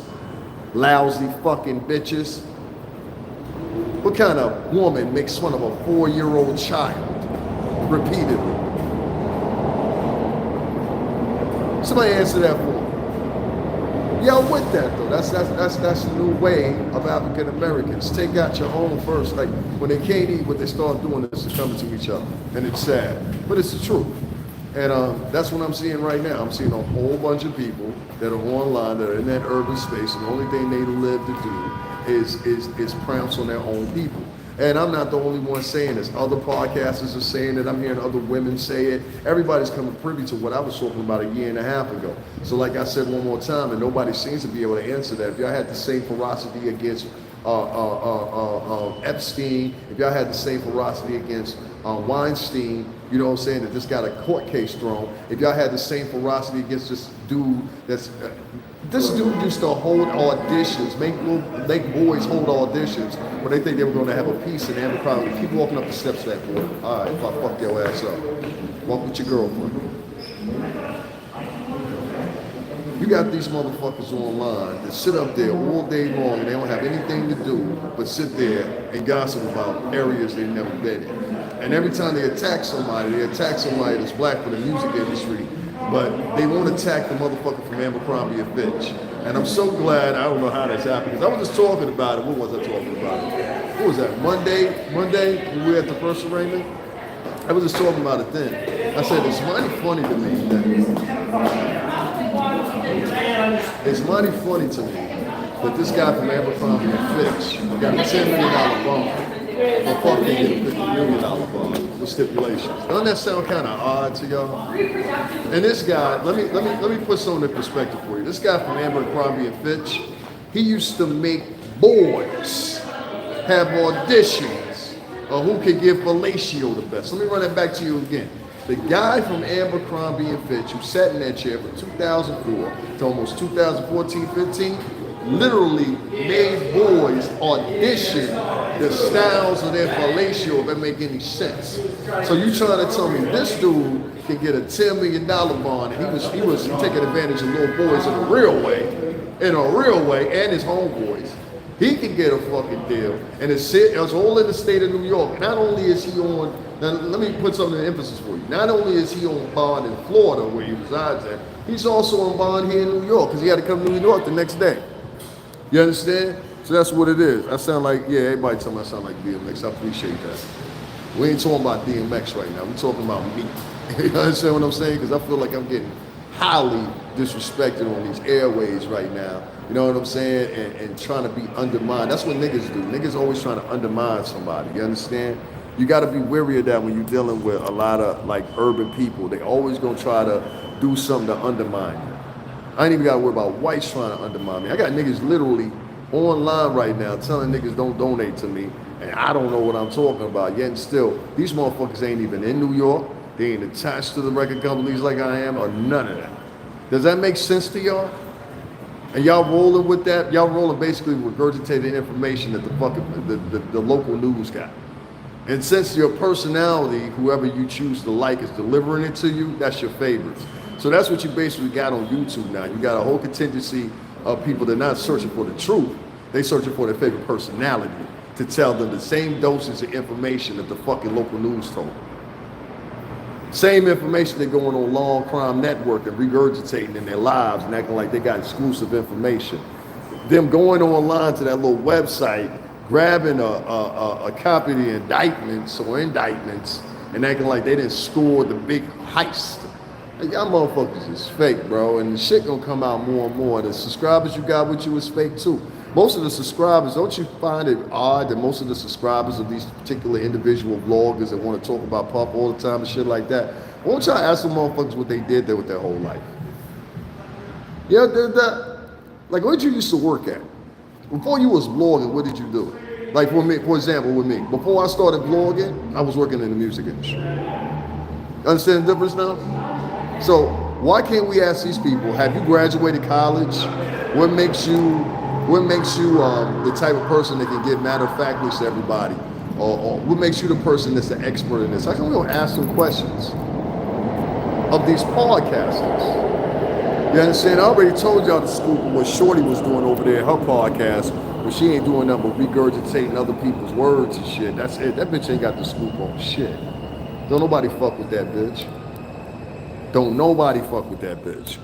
lousy fucking bitches. What kind of woman makes fun of a 4-year-old child repeatedly? Somebody answer that for me. Yeah, I'm with that though. That's the new way of African Americans. Take out your own first. Like when they can't eat, what they start doing is coming to each other, and it's sad, but it's the truth. And that's what I'm seeing right now. I'm seeing a whole bunch of people that are online, that are in that urban space, and the only thing they live to do is prounce on their own people. And I'm not the only one saying this. Other podcasters are saying it. I'm hearing other women say it. Everybody's coming privy to what I was talking about a year and a half ago. So like I said one more time, and nobody seems to be able to answer that. If y'all had the same ferocity against Epstein, if y'all had the same ferocity against Weinstein, you know what I'm saying, that just got a court case thrown, if y'all had the same ferocity against this dude that's, this dude used to hold auditions, make boys hold auditions when they think they were going to have a piece in Abercrombie. Keep walking up the steps of that boy. All right, if I fuck your ass up. Walk with your girlfriend. You got these motherfuckers online that sit up there all day long and they don't have anything to do but sit there and gossip about areas they've never been in. And every time they attack somebody that's black for the music industry, but they won't attack the motherfucker from Abercrombie and Fitch. And I'm so glad, I don't know how that's happened, because I was just talking about it. What was I talking about? What was that, Monday when we were at the first arraignment? I was just talking about it then. I said, it's mighty funny to me that this guy from Abercrombie and Fitch got a $10 million bond. But fuck, they get a $50 million bond with stipulations. Doesn't that sound kind of odd to y'all? And this guy, let me put something in perspective for you. This guy from Abercrombie and Fitch, he used to make boys have auditions of who could give fellatio the best. Let me run that back to you again. The guy from Abercrombie and Fitch who sat in that chair from 2004 to almost 2014, 15, literally made boys audition the styles of their fellatio, if that make any sense. So you trying to tell me this dude can get a $10 million bond, and he was taking advantage of little boys in a real way, and his homeboys. He can get a fucking deal, and it's all in the state of New York. Not only is he on Now, let me put something in emphasis for you. Not only is he on bond in Florida, where he resides at, he's also on bond here in New York, because he had to come to New York the next day. You understand? So that's what it is. I sound like, yeah, everybody tell me I sound like DMX. I appreciate that. We ain't talking about DMX right now. We're talking about me. You understand what I'm saying? Because I feel like I'm getting highly disrespected on these airways right now. You know what I'm saying? And trying to be undermined. That's what niggas do. Niggas always trying to undermine somebody. You understand? You got to be wary of that when you're dealing with a lot of like urban people. They always gonna try to do something to undermine you. I ain't even got to worry about whites trying to undermine me. I got niggas literally online right now telling niggas don't donate to me, and I don't know what I'm talking about. Yet and still, these motherfuckers ain't even in New York. They ain't attached to the record companies like I am, or none of that. Does that make sense to y'all? And y'all rolling with that? Y'all rolling basically regurgitated information that the fucking the local news got. And since your personality, whoever you choose to like, is delivering it to you, that's your favorites. So that's what you basically got on YouTube now. You got a whole contingency of people that are not searching for the truth. They searching for their favorite personality to tell them the same doses of information that the fucking local news told them. Same information they're going on Long Crime Network and regurgitating in their lives and acting like they got exclusive information. Them going online to that little website, grabbing a copy of the indictments or indictments and acting like they didn't score the big heist. Like, y'all motherfuckers is fake, bro, and the shit gonna come out more and more. The subscribers you got with you is fake too. Most of the subscribers, don't you find it odd that most of the subscribers of these particular individual vloggers that want to talk about Puff all the time and shit like that, won't y'all ask them motherfuckers what they did there with their whole life? Yeah, like what did you used to work at? Before you was vlogging, what did you do? Like for me, for example, with me, before I started vlogging, I was working in the music industry. Understand the difference now? So why can't we ask these people, have you graduated college? What makes you the type of person that can get matter-of-factly to everybody? Or what makes you the person that's the expert in this? How come we don't ask them questions of these podcasters? You understand? I already told y'all the scoop of what Shorty was doing over there in her podcast, but she ain't doing nothing but regurgitating other people's words and shit. That's it. That bitch ain't got the scoop on shit. Don't nobody fuck with that bitch. Don't nobody fuck with that bitch.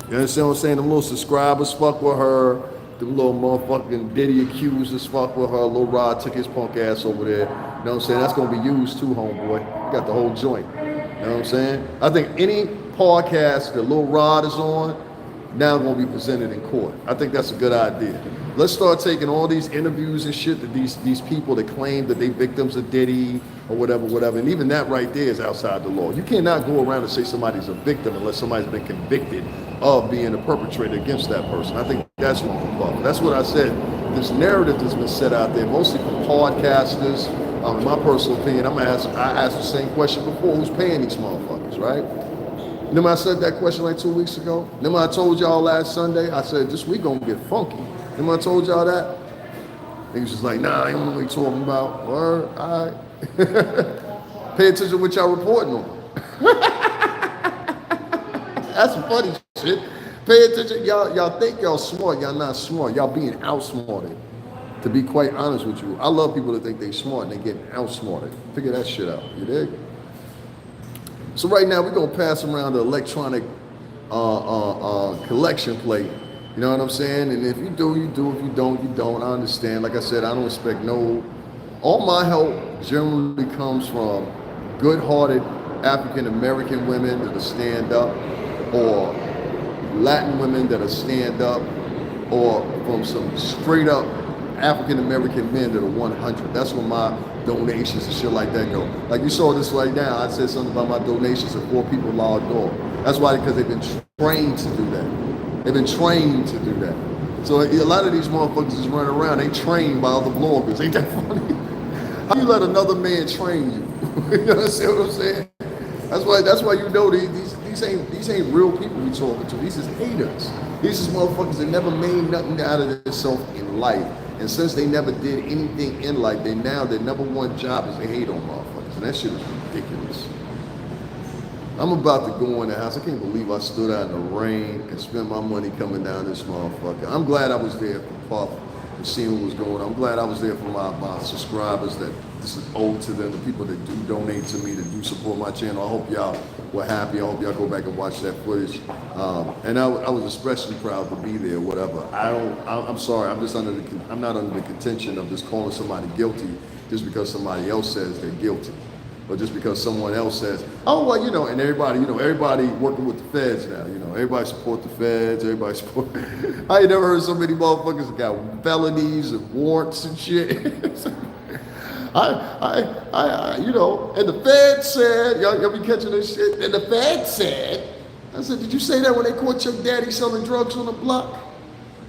You understand what I'm saying? Them little subscribers fuck with her. Them little motherfucking Diddy accusers fuck with her. Lil Rod took his punk ass over there. You know what I'm saying? That's gonna be used too, homeboy. You got the whole joint. You know what I'm saying? I think any podcast that Lil Rod is on, now gonna be presented in court. I think that's a good idea. Let's start taking all these interviews and shit that these people that claim that they victims of Diddy or whatever, and even that right there is outside the law. You cannot go around and say somebody's a victim unless somebody's been convicted of being a perpetrator against that person. I think that's wrong. That's what I said. This narrative that's been set out there, mostly from podcasters. In my personal opinion, I asked the same question before: who's paying these motherfuckers, right? Remember I said that question like 2 weeks ago? Remember I told y'all last Sunday, I said, this week gonna get funky. Remember I told y'all that? Niggas just like, nah, I don't know what you talking about. Word, all right. Pay attention to what y'all reporting on. That's some funny shit. Pay attention. Y'all think y'all smart. Y'all not smart. Y'all being outsmarted. To be quite honest with you, I love people that think they smart and they getting outsmarted. Figure that shit out. You dig? So right now we're gonna pass around the electronic collection plate. You know what I'm saying? And if you do, you do. If you don't, you don't. I understand. Like I said, I don't expect no. All my help generally comes from good-hearted African American women that'll stand up, or Latin women that'll stand up, or from some straight up African American men that are 100. That's where my donations and shit like that go. Like you saw this right now, I said something about my donations of 4 people logged on. That's why, because they've been trained to do that. They've been trained to do that. So a lot of these motherfuckers is running around, they trained by other bloggers. Ain't that funny? How you let another man train you? You understand what I'm saying? That's why you know these ain't real people we talking to. These is haters. These is motherfuckers that never made nothing out of themselves in life. And since they never did anything in life, their number one job is to hate on motherfuckers. And that shit is ridiculous. I'm about to go in the house. I can't believe I stood out in the rain and spent my money coming down this motherfucker. I'm glad I was there for Puff and seeing what was going on. I'm glad I was there for my subscribers that this is owed to them, the people that do donate to me, that do support my channel. I hope y'all were happy. I hope y'all go back and watch that footage. And I was especially proud to be there, whatever. I'm sorry, I'm not under the contention of just calling somebody guilty just because somebody else says they're guilty. Or just because someone else says, oh, well, and everybody working with the feds now, everybody support the feds, everybody support. I ain't never heard so many motherfuckers that got felonies and warrants and shit. And the feds said, y'all be catching this shit, and the feds said, I said, did you say that when they caught your daddy selling drugs on the block?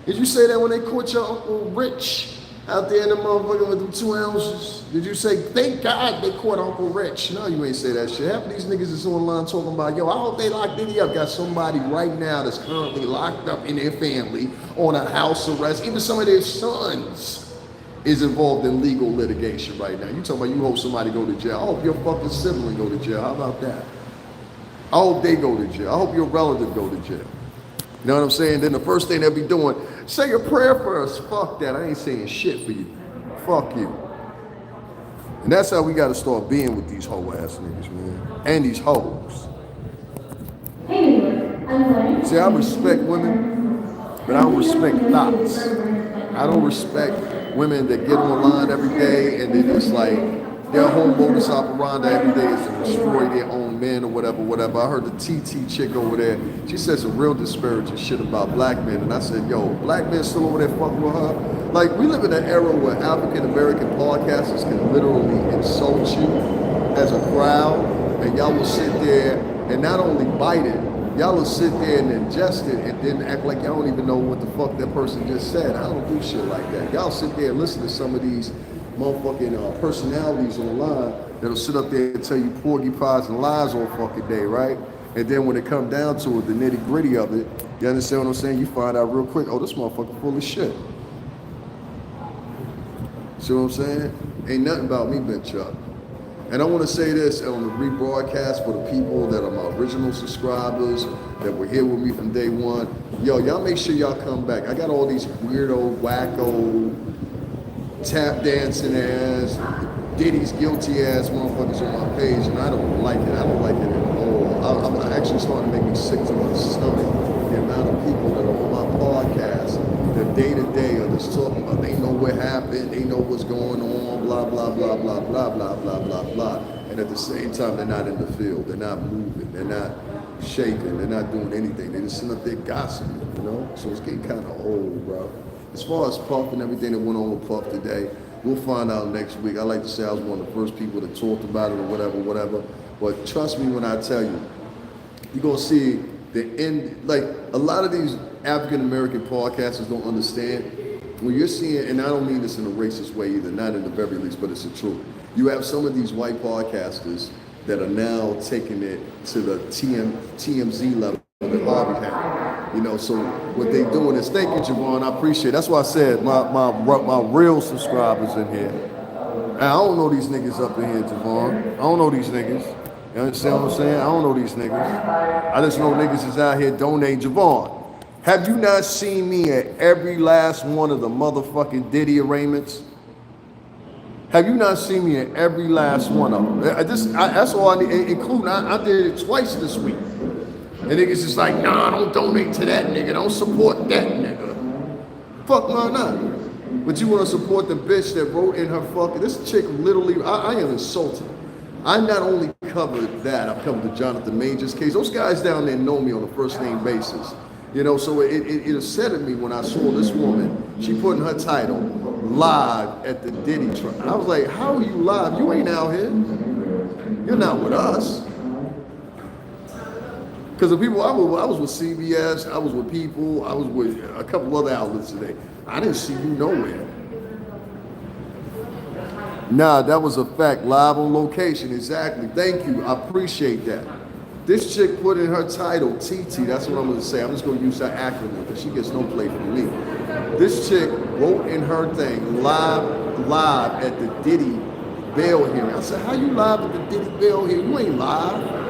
Did you say that when they caught your Uncle Rich out there in the motherfucker with them 2 ounces? Did you say, thank God they caught Uncle Rich? No, you ain't say that shit. Half of these niggas is online talking about, yo, I hope they lock Diddy up. Got somebody right now that's currently locked up in their family on a house arrest. Even some of their sons is involved in legal litigation right now. You talking about you hope somebody go to jail. I hope your fucking sibling go to jail. How about that? I hope they go to jail. I hope your relative go to jail. You know what I'm saying? Then the first thing they'll be doing, say a prayer for us. Fuck that. I ain't saying shit for you. Fuck you. And that's how we got to start being with these hoe ass niggas, man. And these hoes. See, I respect women, but I don't respect thoughts. I don't respect women that get online every day and they just like, their whole modus operandi every day is to destroy their own men or whatever. I heard the TT chick over there, she said some real disparaging shit about black men. And I said, yo, black men still over there fucking with her? Like, we live in an era where African-American podcasters can literally insult you as a crowd, and y'all will sit there and not only bite it, y'all will sit there and ingest it and then act like y'all don't even know what the fuck that person just said. I don't do shit like that. Y'all sit there and listen to some of these motherfucking personalities online that'll sit up there and tell you porcupines and lies all fucking day, right? And then when it come down to it, the nitty gritty of it, you understand what I'm saying? You find out real quick, oh, this motherfucker full of shit. See what I'm saying? Ain't nothing about me, Ben Chuck. And I want to say this on the rebroadcast for the people that are my original subscribers that were here with me from day one. Yo, y'all make sure y'all come back. I got all these weirdo, wacko, tap dancing ass, Diddy's guilty ass motherfuckers on my page, and I don't like it. I don't like it at all. I'm actually starting to make me sick to my stomach. The amount of people that are on my podcast, that day to day are just talking about they know what happened, they know what's going on, blah, blah, blah, blah, blah, blah, blah, blah, blah. And at the same time, they're not in the field, they're not moving, they're not shaking, they're not doing anything. They just sit up there gossiping, So it's getting kind of old, bro. As far as Puff and everything that went on with Puff today, we'll find out next week. I like to say I was one of the first people that talked about it or whatever. But trust me when I tell you, you're going to see the end. Like, a lot of these African-American podcasters don't understand. When you're seeing, and I don't mean this in a racist way either, not in the very least, but it's the truth. You have some of these white podcasters that are now taking it to the TMZ level that Harvey had. So what they doing is, thank you, Javon, I appreciate it. That's why I said my real subscribers in here. And I don't know these niggas up in here, Javon. I don't know these niggas. You understand what I'm saying? I don't know these niggas. I just know niggas is out here donating. Javon, have you not seen me at every last one of the motherfucking Diddy arraignments? Have you not seen me at every last one of them? That's all I need, including, I did it twice this week. And niggas just like, nah, don't donate to that nigga. Don't support that nigga. Fuck no, not. But you want to support the bitch that wrote in her fucking, this chick literally, I am insulted. I not only covered that, I've covered the Jonathan Majors case. Those guys down there know me on a first name basis. So it upset me when I saw this woman, she put in her title, live at the Diddy trial. I was like, how are you live? You ain't out here. You're not with us. Because the people, I was with CBS, I was with People, I was with a couple other outlets today. I didn't see you nowhere. Nah, that was a fact, live on location, exactly. Thank you, I appreciate that. This chick put in her title, TT, that's what I'm gonna say. I'm just gonna use that acronym because she gets no play from me. This chick wrote in her thing, live at the Diddy bail hearing. I said, how you live at the Diddy bail hearing? You ain't live.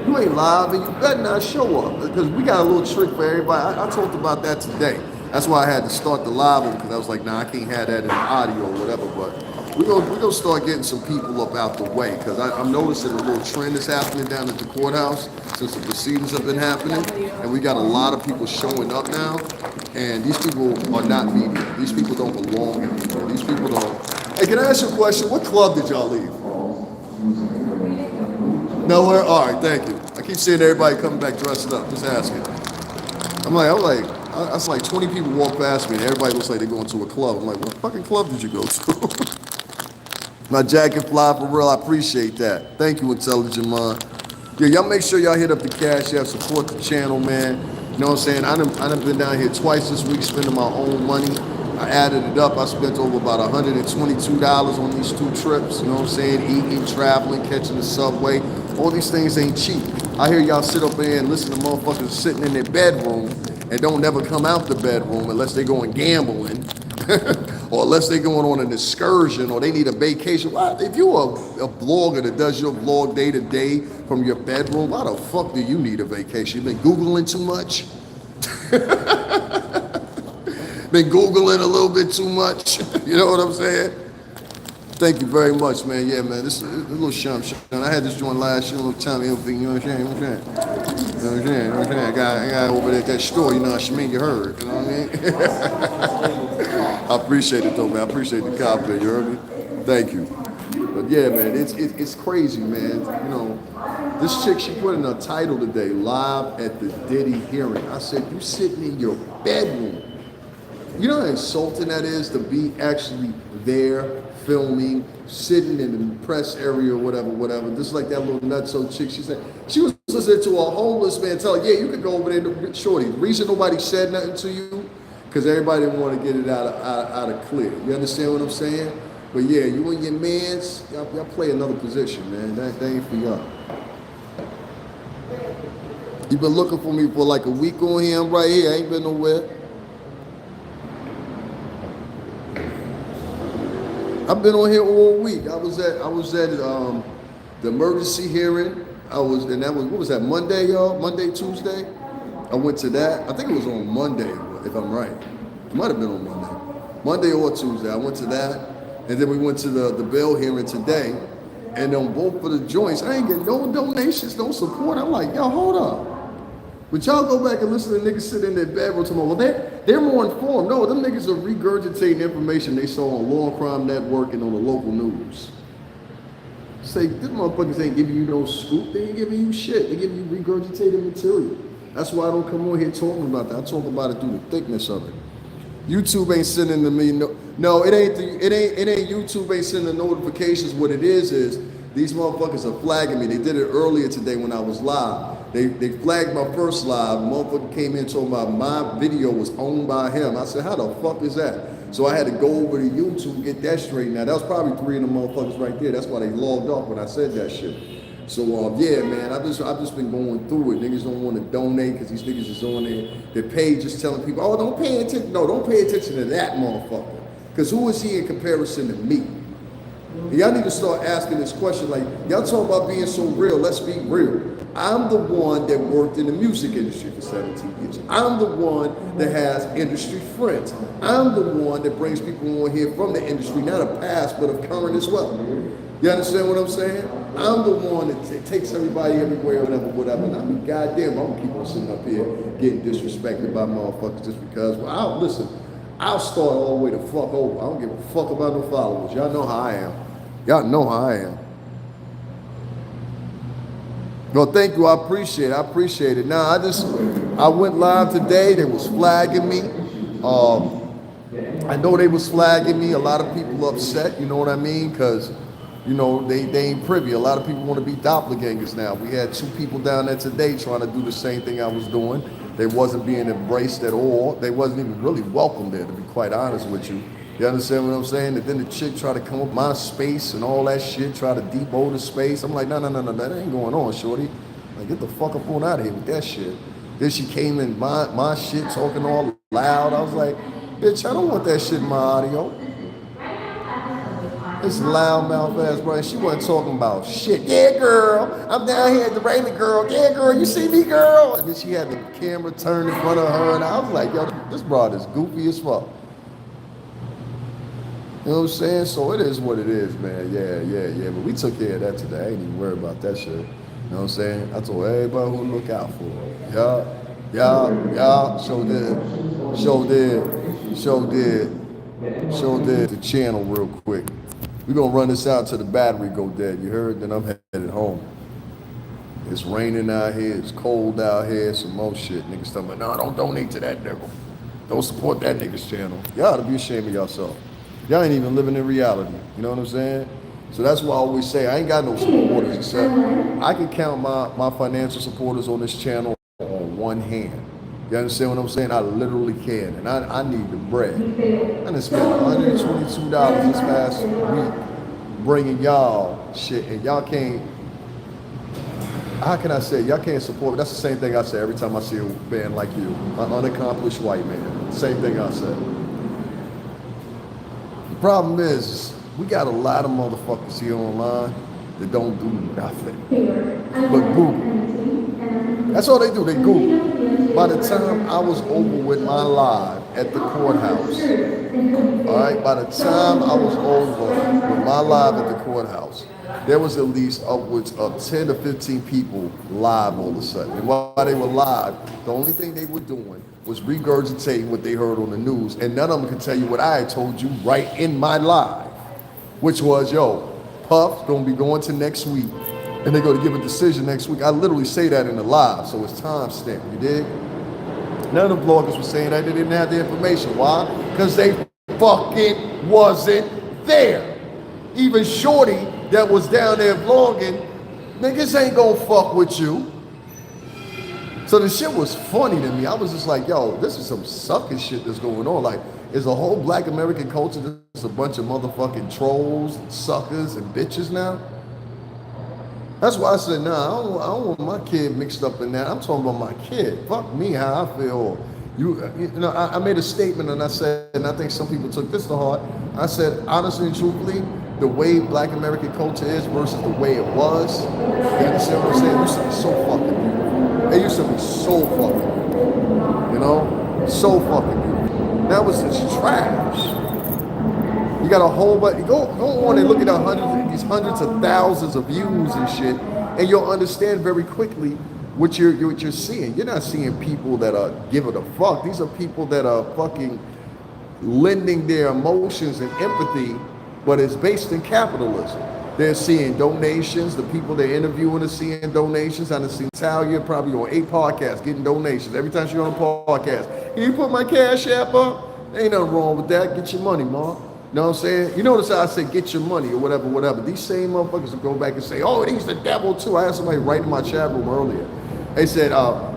You ain't live, and you better not show up, because we got a little trick for everybody. I talked about that today. That's why I had to start the live one, because I was like, nah, I can't have that in the audio or whatever. But We're gonna start getting some people up out the way because I'm noticing a little trend is happening down at the courthouse since the proceedings have been happening, and we got a lot of people showing up now. And these people are not media. These people don't belong in media. These people don't. Hey, can I ask you a question? What club did y'all leave? Nowhere. All right, thank you. I keep seeing everybody coming back dressed up. Just asking. That's like 20 people walk past me and everybody looks like they're going to a club. I'm like, what fucking club did you go to? My jacket fly for real. I appreciate that. Thank you, Intelligent Mind. Yeah, y'all make sure y'all hit up the Cash App, support the channel, man. You know what I'm saying? I done been down here twice this week spending my own money. I added it up. I spent over about $122 on these 2 trips. You know what I'm saying? Eating, traveling, catching the subway. All these things ain't cheap. I hear y'all sit up there and listen to motherfuckers sitting in their bedroom and don't never come out the bedroom unless they going gambling or unless they going on an excursion or they need a vacation. Why, if you are a blogger that does your vlog day to day from your bedroom, why the fuck do you need a vacation? You been Googling too much? Been Googling a little bit too much? You know what I'm saying? Thank you very much, man. Yeah, man, this is a little shum. I had this joint last year, a little time, you know what I'm saying? You know what I'm saying? I got over there at that store, you know what I mean? You heard, you know what I mean? I appreciate it though, man. I appreciate the compliment, you heard me? Thank you. But yeah, man, it's crazy, man. You know, this chick, she put in a title today, live at the Diddy hearing. I said, you sitting in your bedroom. You know how insulting that is to be actually there, filming, sitting in the press area or whatever. Just like that little nutso chick, she said, she was listening to a homeless man tell her, yeah, you could go over there to Shorty. The reason nobody said nothing to you, because everybody didn't want to get it out of clear. You understand what I'm saying? But yeah, you and your mans, y'all play another position, man. That ain't for y'all. You been looking for me for like a week on here. I'm right here. I ain't been nowhere. I've been on here all week. I was at the emergency hearing. What was that, Monday, y'all? Monday, Tuesday? I went to that. I think it was on Monday, if I'm right. It might have been on Monday. Monday or Tuesday. I went to that. And then we went to the bail hearing today. And on both of the joints, I ain't getting no donations, no support. I'm like, yo, hold up. But y'all go back and listen to niggas sit in their bedroom tomorrow. Well, they're more informed. No, them niggas are regurgitating information they saw on Law and Crime Network and on the local news. Say, these motherfuckers ain't giving you no scoop. They ain't giving you shit. They giving you regurgitated material. That's why I don't come on here talking about that. I talk about it through the thickness of it. YouTube ain't sending to me no, it ain't YouTube ain't sending the notifications. What it is these motherfuckers are flagging me. They did it earlier today when I was live. They flagged my first live. Motherfucker came in talking about my video was owned by him. I said, how the fuck is that? So I had to go over to YouTube and get that straightened out. That was probably 3 of the motherfuckers right there. That's why they logged off when I said that shit. So yeah, man, I've just been going through it. Niggas don't want to donate because these niggas is on their page just telling people, oh, don't pay attention. No, don't pay attention to that motherfucker. Because who is he in comparison to me? Y'all need to start asking this question. Like, y'all talk about being so real. Let's be real. I'm the one that worked in the music industry for 17 years. I'm the one that has industry friends. I'm the one that brings people on here from the industry, not of past, but of current as well. You understand what I'm saying? I'm the one that takes everybody everywhere, whatever. And I mean, goddamn, I'm gonna keep on sitting up here getting disrespected by motherfuckers just because. Well, I'll start all the way to fuck over. I don't give a fuck about no followers. Y'all know how I am. Y'all know how I am. No, thank you. I appreciate it. Now, I went live today. They was flagging me. I know they was flagging me. A lot of people upset. You know what I mean? Because, you know, they ain't privy. A lot of people want to be doppelgangers now. We had 2 people down there today trying to do the same thing I was doing. They wasn't being embraced at all. They wasn't even really welcome there, to be quite honest with you. You understand what I'm saying? And then the chick tried to come up my space and all that shit, try to depot the space. I'm like, no, that ain't going on, shorty. Like, get the fuck up on out of here with that shit. Then she came in my shit talking all loud. I was like, bitch, I don't want that shit in my audio. This loud mouth ass, bro. She wasn't talking about shit. Yeah, girl, I'm down here at the Raymond, girl. Yeah, girl, you see me, girl? And then she had the camera turned in front of her, and I was like, yo, this broad is goofy as fuck. You know what I'm saying? So it is what it is, man. Yeah. But we took care of that today. I ain't even worried about that shit. You know what I'm saying? I told everybody who to look out for. Yeah. Show did. Show did. Show did. Show did. The channel real quick. We gonna run this out till the battery go dead. You heard? Then I'm headed home. It's raining out here. It's cold out here. Some more shit. Niggas tell me, no, don't donate to that nigga. Don't support that nigga's channel. Y'all ought to be ashamed of yourself. Y'all ain't even living in reality. You know what I'm saying? So that's why I always say I ain't got no supporters except I can count my financial supporters on this channel on one hand. You understand what I'm saying? I literally can. And I need the bread. I done spent $122 this past week bringing y'all shit, and y'all can't, how can I say, y'all can't support me. That's the same thing I say every time I see a man like you, an unaccomplished white man. Same thing I say. The problem is, we got a lot of motherfuckers here online that don't do nothing but Google. That's all they do, they Google. By the time I was over with my live at the courthouse, all right, by the time I was over with my live at the courthouse, there was at least upwards of 10 to 15 people live all of a sudden. And while they were live, the only thing they were doing was regurgitating what they heard on the news. And none of them could tell you what I had told you right in my live, which was, yo, Puff's gonna be going to next week, and they're gonna give a decision next week. I literally say that in the live, so it's time stamped, you dig? None of the bloggers were saying that. They didn't have the information. Why? Because they fucking wasn't there. Even Shorty that was down there vlogging, niggas ain't gonna fuck with you. So the shit was funny to me. I was just like, yo, this is some sucker shit that's going on. Like, is the whole black American culture just a bunch of motherfucking trolls and suckers and bitches now? That's why I said, nah, I don't want my kid mixed up in that. I'm talking about my kid. Fuck me, how I feel. You know, I made a statement and I said, and I think some people took this to heart. I said, honestly and truthfully, the way black American culture is versus the way it was, you understand what I'm saying? It used to be so fucking beautiful. It used to be so fucking beautiful. You know? So fucking beautiful. Now it's just trash. You got a whole bunch, go on and look at these hundreds of thousands of views and shit, and you'll understand very quickly what you're seeing. You're not seeing people that are giving a fuck. These are people that are fucking lending their emotions and empathy, but it's based in capitalism. They're seeing donations. The people they're interviewing are seeing donations. I've seen Talia probably on 8 podcasts getting donations. Every time she's on a podcast, can you put my Cash App up? Ain't nothing wrong with that. Get your money, ma. You know what I'm saying? You notice how I say get your money or whatever. These same motherfuckers will go back and say, oh, he's the devil too. I had somebody write in my chat room earlier. They said,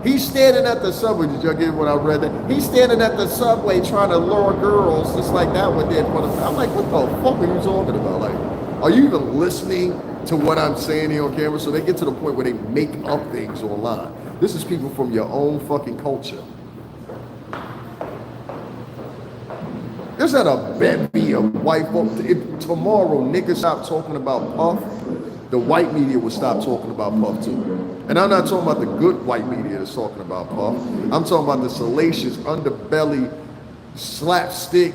he's standing at the subway. Did y'all get what I read? That he's standing at the subway trying to lure girls just like that one did. I'm like, what the fuck are you talking about? Like, are you even listening to what I'm saying here on camera? So they get to the point where they make up things online. This is people from your own fucking culture. There's not a bevy of white folks. If tomorrow niggas stop talking about Puff, the white media will stop talking about Puff too. And I'm not talking about the good white media that's talking about Puff. I'm talking about the salacious, underbelly, slapstick,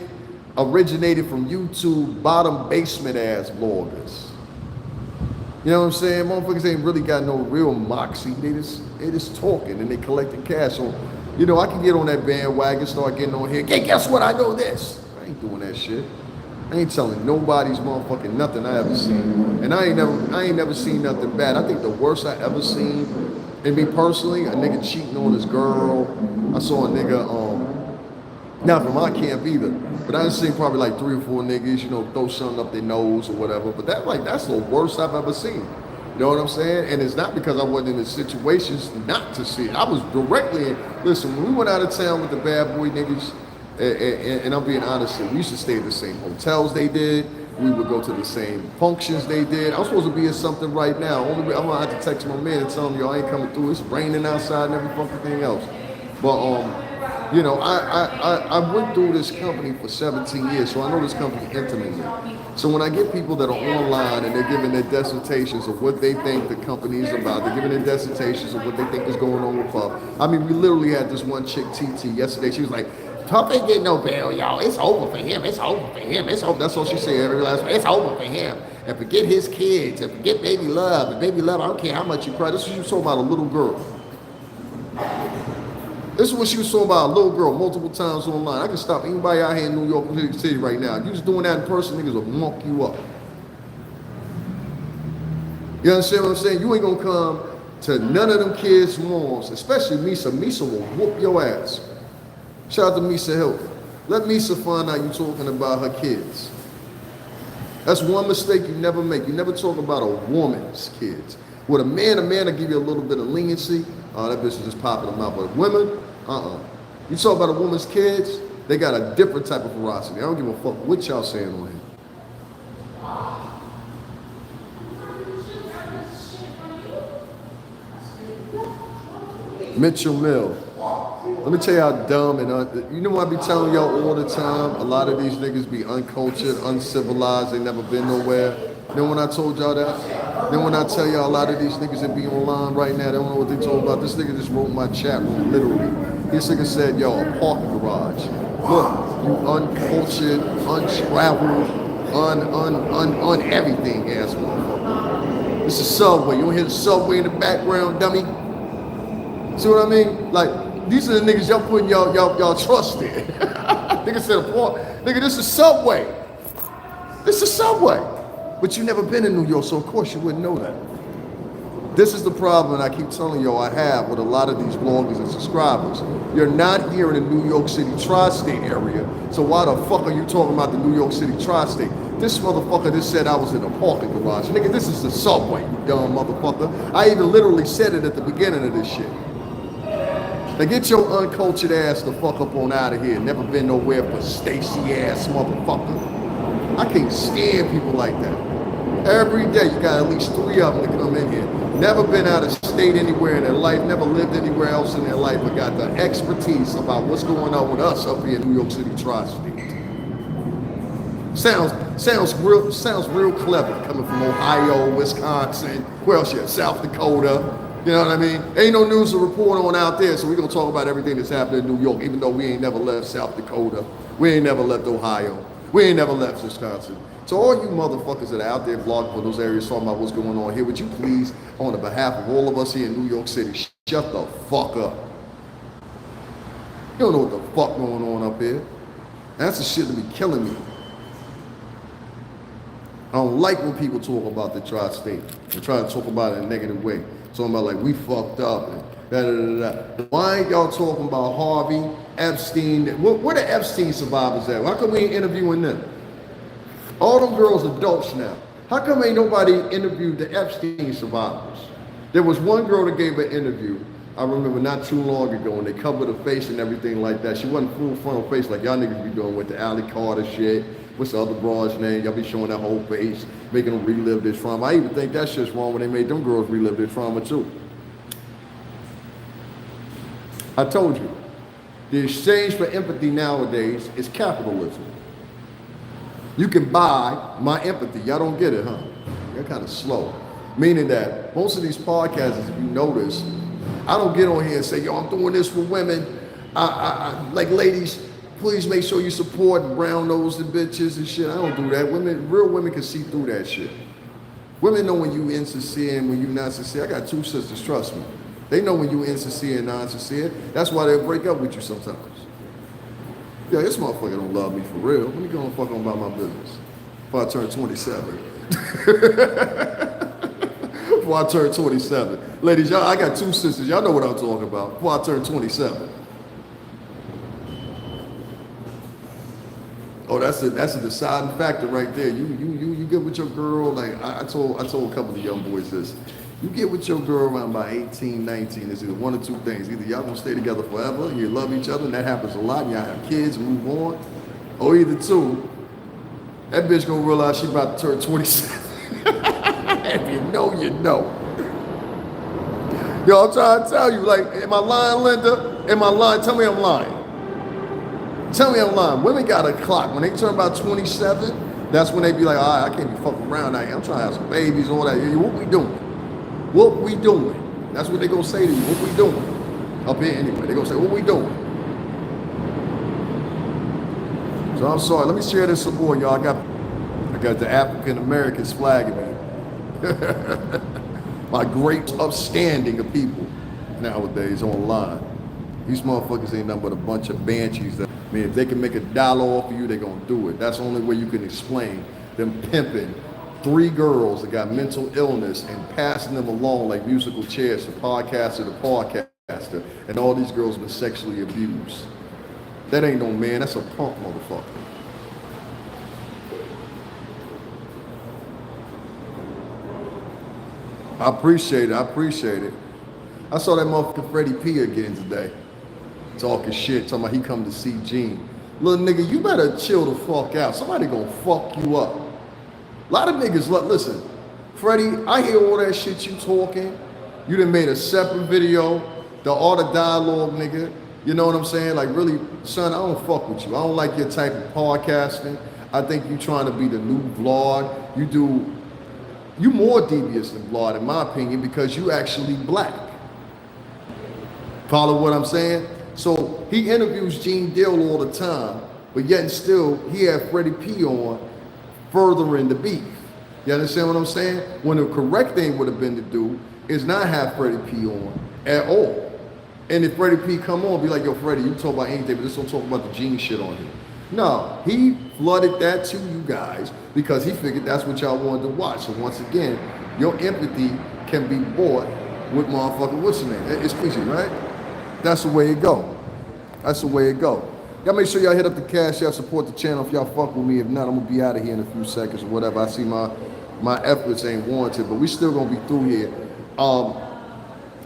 originated from YouTube, bottom basement ass bloggers. You know what I'm saying? Motherfuckers ain't really got no real moxie. They just talking and they collecting cash. So, you know, I can get on that bandwagon, start getting on here. Hey, guess what? I know this. I ain't doing that shit. I ain't telling nobody's motherfucking nothing I ever seen. And I ain't never seen nothing bad. I think the worst I ever seen, and me personally, a nigga cheating on his girl. I saw a nigga, not from my camp either, but I done seen probably like 3 or 4 niggas, you know, throw something up their nose or whatever. But that's the worst I've ever seen. You know what I'm saying? And it's not because I wasn't in the situations not to see it. I was directly in, listen, when we went out of town with the bad boy niggas, and I'm being honest, we used to stay at the same hotels they did. We would go to the same functions they did. I'm supposed to be in something right now. I'm gonna have to text my man and tell him, yo, I ain't coming through. It's raining outside and every fucking thing else. But you know, I went through this company for 17 years, so I know this company intimately. So when I get people that are online and they're giving their dissertations of what they think the company is about, they're giving their dissertations of what they think is going on with Puff. I mean, we literally had this one chick, TT, yesterday. She was like, Puff ain't getting no bail, y'all. It's over for him. It's over for him. It's over. That's all she said every last one. It's over for him. And forget his kids. And forget baby love. And baby love, I don't care how much you cry. This is what you talking about a little girl. This is what she was talking about a little girl multiple times online. I can stop anybody out here in New York City right now. If you was doing that in person, niggas will monk you up. You understand what I'm saying? You ain't gonna come to none of them kids' moms, especially Misa. Misa will whoop your ass. Shout out to Misa Hilton. Let Misa find out you talking about her kids. That's one mistake you never make. You never talk about a woman's kids. With a man will give you a little bit of leniency. Oh, that bitch is just popping them out. But women, You talk about a woman's kids, they got a different type of ferocity. I don't give a fuck what y'all saying on here. Mitchell Mill. Let me tell you how dumb and you know what I be telling y'all all the time? A lot of these niggas be uncultured, uncivilized, they never been nowhere. Then when I told y'all that, then when I tell y'all a lot of these niggas that be online right now, they don't know what they talking about. This nigga just wrote my chat room, literally. This nigga said, yo, a parking garage. Look, you uncultured, untraveled, everything ass motherfucker. This is Subway. You don't hear the Subway in the background, dummy? See what I mean? Like, these are the niggas y'all putting y'all trust in. Nigga said a park. Nigga, this is Subway. This is Subway. But you never been in New York, so of course you wouldn't know that. This is the problem I keep telling y'all I have with a lot of these bloggers and subscribers. You're not here in the New York City tri-state area, so why the fuck are you talking about the New York City tri-state? This motherfucker just said I was in a parking garage. Nigga, this is the Subway, you dumb motherfucker. I even literally said it at the beginning of this shit. Now get your uncultured ass the fuck up on out of here. Never been nowhere for Stacy ass motherfucker. I can't stand people like that. Every day you got at least 3 of them to come in here. Never been out of state anywhere in their life, never lived anywhere else in their life, but got the expertise about what's going on with us up here in New York City tri-state. Sounds real clever coming from Ohio, Wisconsin, where else you at? South Dakota. You know what I mean? Ain't no news to report on out there, so we're gonna talk about everything that's happening in New York, even though we ain't never left South Dakota. We ain't never left Ohio. We ain't never left Wisconsin. So all you motherfuckers that are out there blogging for those areas talking about what's going on here, would you please, on the behalf of all of us here in New York City, shut the fuck up. You don't know what the fuck going on up here. That's the shit that be killing me. I don't like when people talk about the tri-state and try to talk about it in a negative way. Talking about like we fucked up and da-da-da-da. Why ain't y'all talking about Harvey, Epstein? Where the Epstein survivors at? How come we ain't interviewing them? All them girls adults now. How come ain't nobody interviewed the Epstein survivors? There was one girl that gave an interview, I remember not too long ago, and they covered her face and everything like that. She wasn't full frontal face like y'all niggas be doing with the Alley Carter shit. What's the other broad's name? Y'all be showing that whole face, making them relive this trauma. I even think that shit's wrong when they made them girls relive their trauma too. I told you, the exchange for empathy nowadays is capitalism. You can buy my empathy. Y'all don't get it, huh? You're kind of slow. Meaning that most of these podcasts, if you notice, I don't get on here and say, yo, I'm doing this for women. Like ladies, please make sure you support brown-nosed bitches and shit. I don't do that. Real women can see through that shit. Women know when you insincere and when you not sincere. I got 2 sisters, trust me. They know when you insincere and non-sincere. That's why they'll break up with you sometimes. Yeah, this motherfucker don't love me for real. Let me go and fuck on about my business. Before I turn 27. Before I turn 27. Ladies, y'all, I got 2 sisters. Y'all know what I'm talking about. Before I turn 27. Oh, that's a deciding factor right there. You get with your girl, like I told a couple of the young boys this. You get with your girl around by 18, 19, it's either 1 or 2 things. Either y'all gonna stay together forever, you love each other, and that happens a lot, and y'all have kids and move on. Or either 2, that bitch gonna realize she about to turn 27. If you know, you know. Yo, I'm trying to tell you, like, am I lying, Linda? Am I lying? Tell me I'm lying. Tell me I'm lying. Women got a clock. When they turn about 27, that's when they be like, all right, I can't be fucking around out here. I'm trying to have some babies, all that. What we doing? What we doing? That's what they gonna say to you. What we doing? Up here anyway. They gonna say, what we doing? So I'm sorry. Let me share this some more, y'all. I got the African Americans flagging me. My great upstanding of people nowadays online. These motherfuckers ain't nothing but a bunch of banshees. That, I mean, if they can make $1 off of you, they're gonna do it. That's the only way you can explain them pimping 3 girls that got mental illness and passing them along like musical chairs from podcaster to podcaster, and all these girls been sexually abused. That ain't no man, that's a punk motherfucker. I appreciate it. I saw that motherfucker Freddie P again today. Talking shit, talking about he come to see Gene. Little nigga, you better chill the fuck out. Somebody gonna fuck you up. A lot of niggas, listen, Freddie, I hear all that shit you talking. You done made a separate video, the art of dialogue, nigga. You know what I'm saying? Like, really, son, I don't fuck with you. I don't like your type of podcasting. I think you trying to be the new vlog. You more devious than Vlad, in my opinion, because you actually black. Follow what I'm saying? So he interviews Gene Deal all the time, but yet and still he had Freddie P on furthering the beef. You understand what I'm saying? When the correct thing would have been to do is not have Freddie P on at all. And if Freddie P come on, be like, yo, Freddie, you talk about anything, but just don't talk about the Gene shit on here. No, he flooded that to you guys because he figured that's what y'all wanted to watch. So once again, your empathy can be bought with motherfucking what's the name? It's crazy, right? That's the way it go. That's the way it go. Y'all make sure y'all hit up the cash, y'all support the channel if y'all fuck with me. If not, I'm gonna be out of here in a few seconds or whatever. I see my efforts ain't warranted, but we still gonna be through here.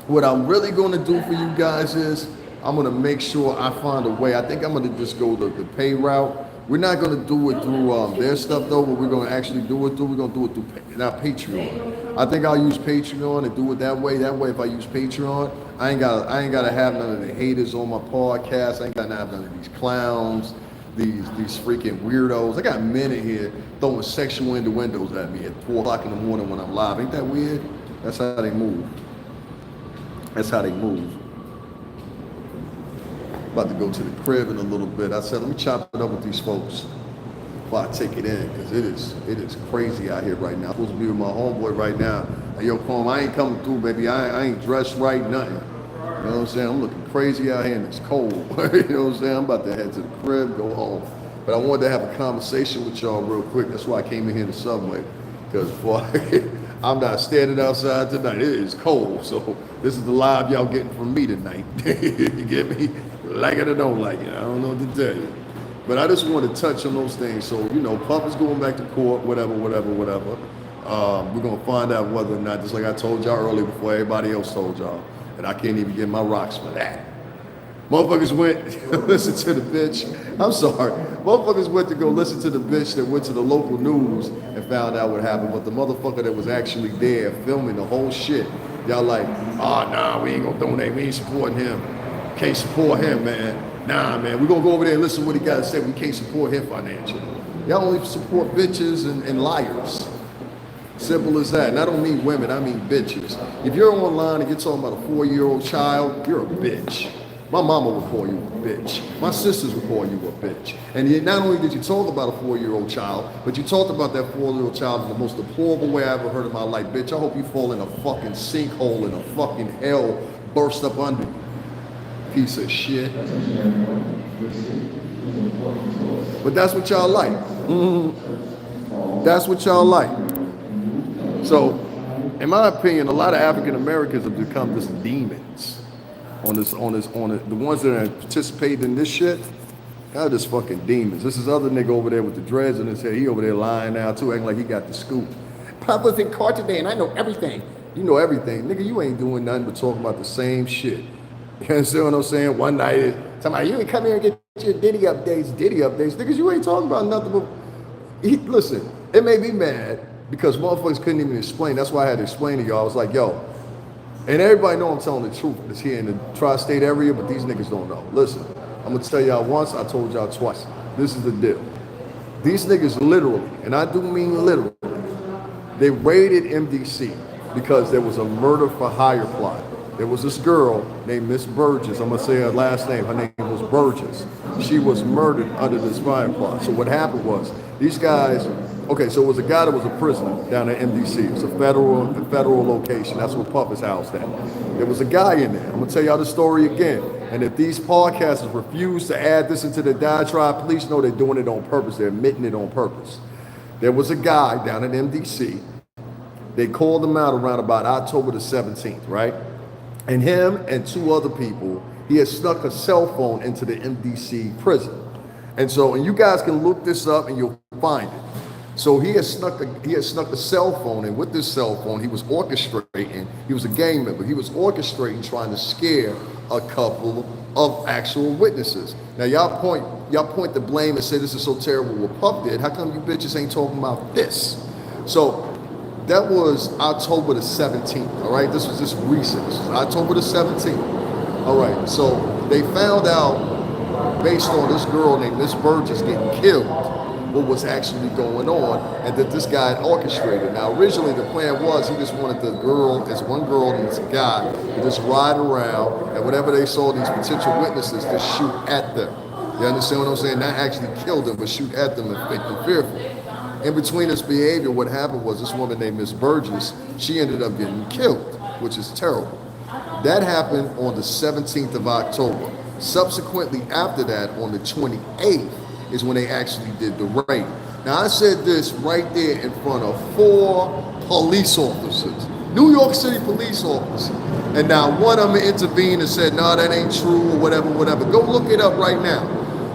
What I'm really gonna do for you guys is I'm gonna make sure I find a way. I think I'm gonna just go the pay route. We're not gonna do it through their stuff though, but we're gonna actually do it through. We're gonna do it through not Patreon. I think I'll use Patreon and do it that way. That way, if I use Patreon, I ain't gotta have none of the haters on my podcast. I ain't gotta have none of these clowns, these freaking weirdos. I got men in here throwing sexual innuendos at me at 4 o'clock in the morning when I'm live. Ain't that weird? That's how they move. That's how they move. About to go to the crib in a little bit. I said, let me chop it up with these folks before I take it in, because it is crazy out here right now. I'm supposed to be with my homeboy right now. Hey, yo, Quam, I ain't coming through, baby. I ain't dressed right, nothing. You know what I'm saying? I'm looking crazy out here and it's cold. You know what I'm saying? I'm about to head to the crib, go home. But I wanted to have a conversation with y'all real quick. That's why I came in here in the subway. Because I'm not standing outside tonight. It is cold. So this is the live y'all getting from me tonight. You get me? Like it or don't like it. I don't know what to tell you. But I just want to touch on those things. So, you know, Puff is going back to court, whatever. We're going to find out whether or not, just like I told y'all earlier before everybody else told y'all, and I can't even get my rocks for that. Motherfuckers went to listen to the bitch. I'm sorry. Motherfuckers went to go listen to the bitch that went to the local news and found out what happened. But the motherfucker that was actually there filming the whole shit, y'all like, oh, nah, we ain't going to donate. We ain't supporting him. Can't support him, man. Nah, man. We're going to go over there and listen to what he got to say. We can't support him financially. Y'all only support bitches and liars. Simple as that. And I don't mean women, I mean bitches. If you're online and you're talking about a 4-year-old child, you're a bitch. My mama would call you a bitch. My sisters would call you a bitch. And not only did you talk about a 4-year-old child, but you talked about that 4-year-old child in the most deplorable way I ever heard in my life. Bitch, I hope you fall in a fucking sinkhole and a fucking hell burst up under you. Piece of shit. But that's what y'all like. That's what y'all like. So, in my opinion, a lot of African Americans have become just demons. On it. The ones that are participating in this shit, they're just fucking demons. This is other nigga over there with the dreads in his head. He over there lying now too, acting like he got the scoop. Pop was in court today and I know everything. You know everything. Nigga, you ain't doing nothing but talking about the same shit. You understand what I'm saying? One night, somebody, you ain't come here and get your Diddy updates. Niggas, you ain't talking about nothing but, listen, it made me mad because motherfuckers couldn't even explain. That's why I had to explain to y'all. I was like, yo, and everybody know I'm telling the truth. It's here in the tri-state area, but these niggas don't know. Listen, I'm gonna tell y'all once, I told y'all twice. This is the deal. These niggas literally, and I do mean literally, they raided MDC because there was a murder for hire plot. There was this girl named Miss Burgess. I'm gonna say her last name. Her name was Burgess. she was murdered under this fire plot. So what happened was these guys. Okay, so it was a guy that was a prisoner down at MDC. It was a federal location. That's where Puff is housed at. There was a guy in there. I'm gonna tell y'all the story again. And if these podcasters refuse to add this into the diatribe, please know they're doing it on purpose. They're admitting it on purpose. There was a guy down at MDC. They called him out around about October the 17th, right? And him and two other people, he had snuck a cell phone into the MDC prison. And so, and you guys can look this up and you'll find it. So he had snuck a cell phone, and with this cell phone, he was orchestrating. He was a gang member. He was orchestrating, trying to scare a couple of actual witnesses. Now y'all point the blame and say this is so terrible what Puff did. How come you bitches ain't talking about this? So that was October the 17th. All right, this was just recent. This was October the 17th. All right, so they found out based on this girl named Miss Burgess getting killed, what was actually going on, and that this guy had orchestrated. Now, originally the plan was he just wanted the girl, there's one girl and it's a guy, to just ride around, and whenever they saw these potential witnesses, to shoot at them. You understand what I'm saying? Not actually kill them, but shoot at them and make them fearful. In between this behavior, what happened was this woman named Miss Burgess, she ended up getting killed, which is terrible. That happened on the 17th of October. Subsequently after that, on the 28th, is when they actually did the raid. Now I said this right there in front of 4 police officers, New York City police officers, and now one of them intervened and said, no, that ain't true or whatever. Go look it up right now.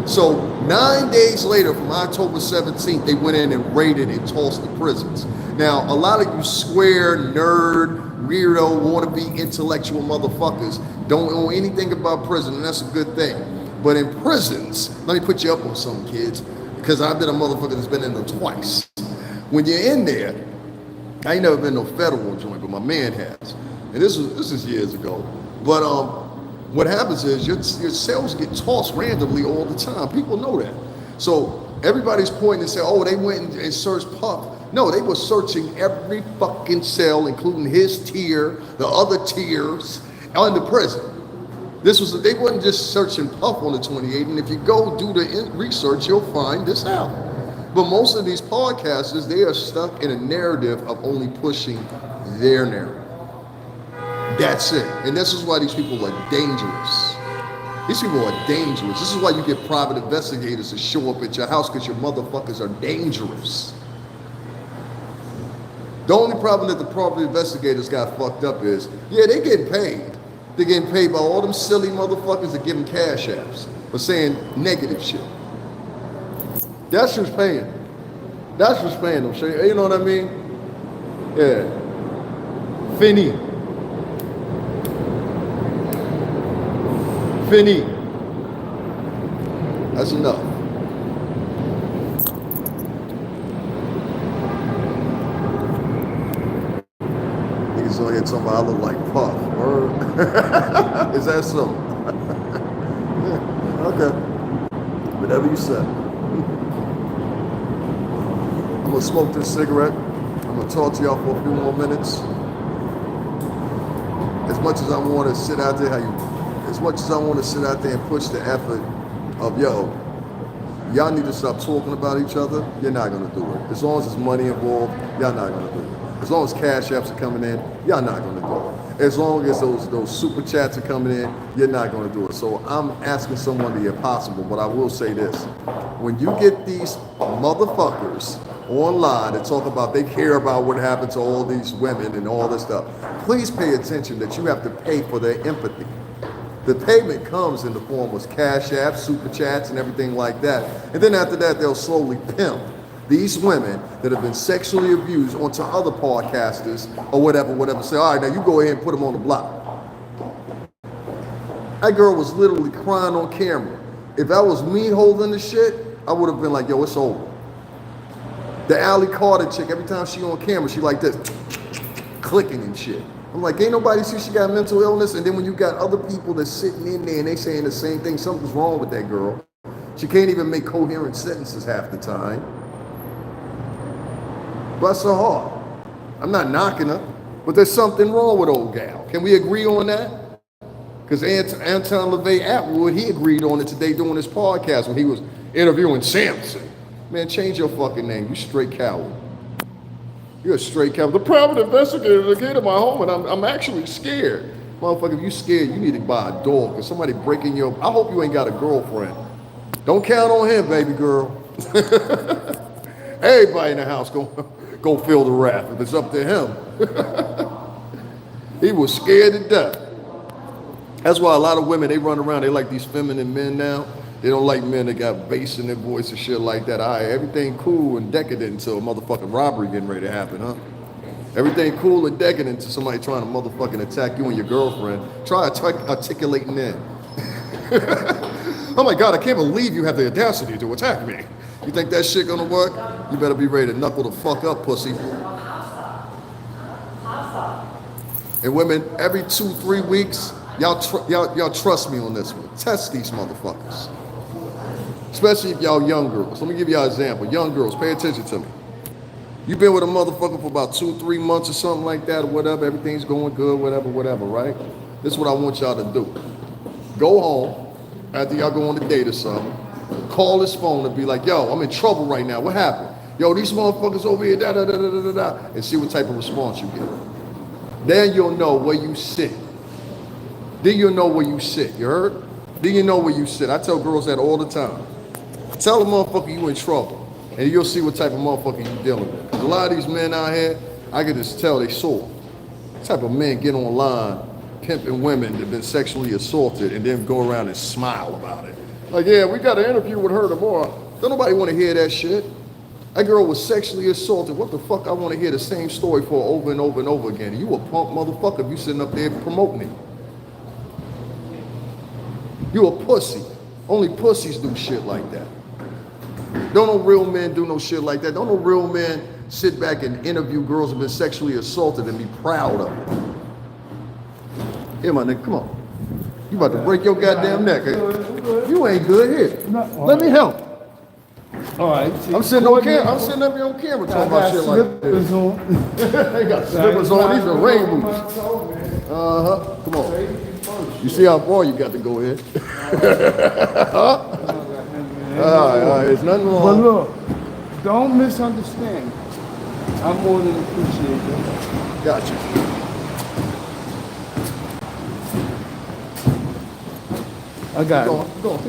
So 9 days later, from October 17th, they went in and raided and tossed the prisons. Now a lot of you square, nerd, weirdo, wannabe intellectual motherfuckers don't know anything about prison, and that's a good thing. But in prisons, let me put you up on something, kids, because I've been a motherfucker that's been in there twice. When you're in there, I ain't never been no federal joint, but my man has. And this is years ago. But what happens is your cells get tossed randomly all the time. People know that. So everybody's pointing and saying, oh, they went and searched Puff. No, they were searching every fucking cell, including his tier, the other tiers, in the prison. They wasn't just searching Puff on the 28th, and if you go do the research, you'll find this out. But most of these podcasters, they are stuck in a narrative of only pushing their narrative. That's it. And this is why these people are dangerous. These people are dangerous. This is why you get private investigators to show up at your house, because your motherfuckers are dangerous. The only problem that the private investigators got fucked up is, yeah, they getting paid. They're getting paid by all them silly motherfuckers that give them cash apps for saying negative shit. That's who's paying. That's who's paying them. You know what I mean? Yeah. Fini. That's enough. Niggas on here talking about I look like Puff. Is that so? Yeah, okay. Whatever you say. I'm gonna smoke this cigarette. I'm gonna talk to y'all for a few more minutes. As much as I want to sit out there, and push the effort of y'all need to stop talking about each other. You're not gonna do it. As long as there's money involved, y'all not gonna do it. As long as cash apps are coming in, y'all not gonna do it. As long as those super chats are coming in, you're not gonna do it. So I'm asking someone the impossible, but I will say this. When you get these motherfuckers online that talk about they care about what happened to all these women and all this stuff, please pay attention that you have to pay for their empathy. The payment comes in the form of cash apps, super chats, and everything like that. And then after that, they'll slowly pimp these women that have been sexually abused onto other podcasters or whatever, say, all right, now you go ahead and put them on the block. That girl was literally crying on camera. If that was me holding the shit, I would have been like, yo, it's over. The Allie Carter chick, every time she on camera, she like this, clicking and shit. I'm like, ain't nobody see she got mental illness? And then when you got other people that's sitting in there and they saying the same thing, something's wrong with that girl. She can't even make coherent sentences half the time. Bless her heart. I'm not knocking her, but there's something wrong with old gal. Can we agree on that? Because Anton LaVey Atwood, he agreed on it today doing this podcast when he was interviewing Samson. Man, change your fucking name. You straight coward. You're a straight coward. The private investigator came to my home and I'm actually scared. Motherfucker, if you scared, you need to buy a dog. Because somebody breaking your... I hope you ain't got a girlfriend. Don't count on him, baby girl. Everybody in the house go feel the wrath if it's up to him. He was scared to death. That's why a lot of women, they run around, they like these feminine men now. They don't like men that got bass in their voice and shit like that. All right, everything cool and decadent until a motherfucking robbery getting ready to happen, huh? Everything cool and decadent until somebody trying to motherfucking attack you and your girlfriend. Try articulating that. Oh my God, I can't believe you have the audacity to attack me. You think that shit gonna work? You better be ready to knuckle the fuck up, pussy. And women, every 2-3 weeks, y'all trust me on this one. Test these motherfuckers. Especially if y'all young girls. Let me give y'all an example. Young girls, pay attention to me. You've been with a motherfucker for about 2-3 months or something like that or whatever. Everything's going good, whatever, right? This is what I want y'all to do. Go home after y'all go on a date or something. Call his phone and be like, yo, I'm in trouble right now. What happened? Yo, these motherfuckers over here, and see what type of response you get. Then you'll know where you sit. Then you'll know where you sit. You heard? Then you know where you sit. I tell girls that all the time. Tell a motherfucker you in trouble, and you'll see what type of motherfucker you dealing with. A lot of these men out here, I can just tell they sore. What type of men get online pimping women that have been sexually assaulted and then go around and smile about it. Like, yeah, we got an interview with her tomorrow. Don't nobody want to hear that shit. That girl was sexually assaulted. What the fuck I want to hear the same story for over and over and over again? You a punk motherfucker if you sitting up there promoting it. You a pussy. Only pussies do shit like that. Don't no real men do no shit like that. Don't no real men sit back and interview girls who've been sexually assaulted and be proud of it. Here, my nigga, come on. You about to break your goddamn neck. You ain't good here. Let me help. All right. I'm sitting on camera. I'm sitting up here on camera talking about shit like this. They got slippers on. These are rain boots. Come on. You see how far you got to go here? All right. It's nothing wrong. But look, don't misunderstand. I more than appreciate that. Gotcha. I got it.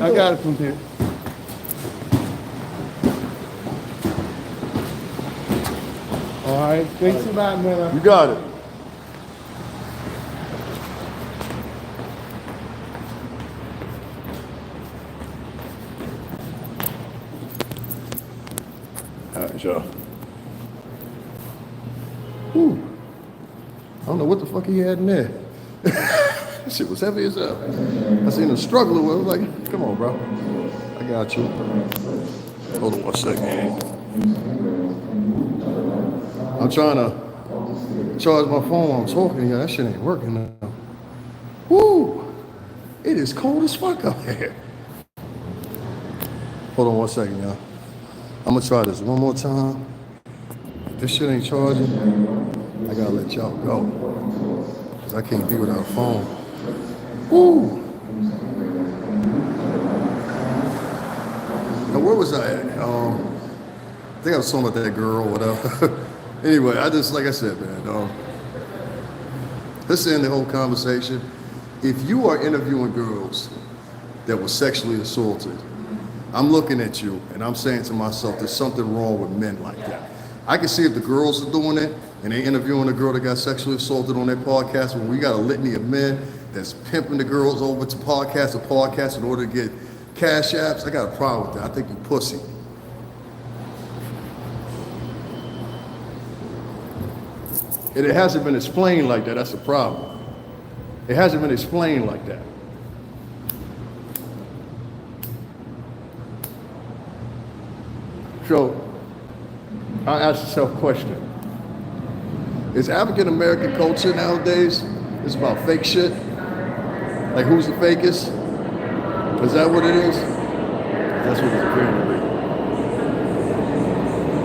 I got it from here. All right. Thanks a lot, man. You got it. All right, y'all. Whew. I don't know what the fuck he had in there. That shit was heavy as hell. I seen him struggling with it. I was like, come on, bro. I got you. Hold on 1 second. I'm trying to charge my phone while I'm talking here. That shit ain't working now. Woo! It is cold as fuck out here. Hold on 1 second, y'all. I'm gonna try this one more time. If this shit ain't charging, I gotta let y'all go. Cause I can't be without a phone. Woo! Now where was I at? I think I was talking about that girl or whatever. Anyway, like I said, man, let's end the whole conversation. If you are interviewing girls that were sexually assaulted, I'm looking at you and I'm saying to myself, there's something wrong with men like that. I can see if the girls are doing it and they interviewing a girl that got sexually assaulted on their podcast, when we got a litany of men that's pimping the girls over to podcast in order to get cash apps, I got a problem with that. I think you pussy. And it hasn't been explained like that. That's the problem. It hasn't been explained like that. So, I ask yourself a question. Is African American culture nowadays, it's about fake shit? Like who's the fakest? Is that what it is? That's what it's appearing to be.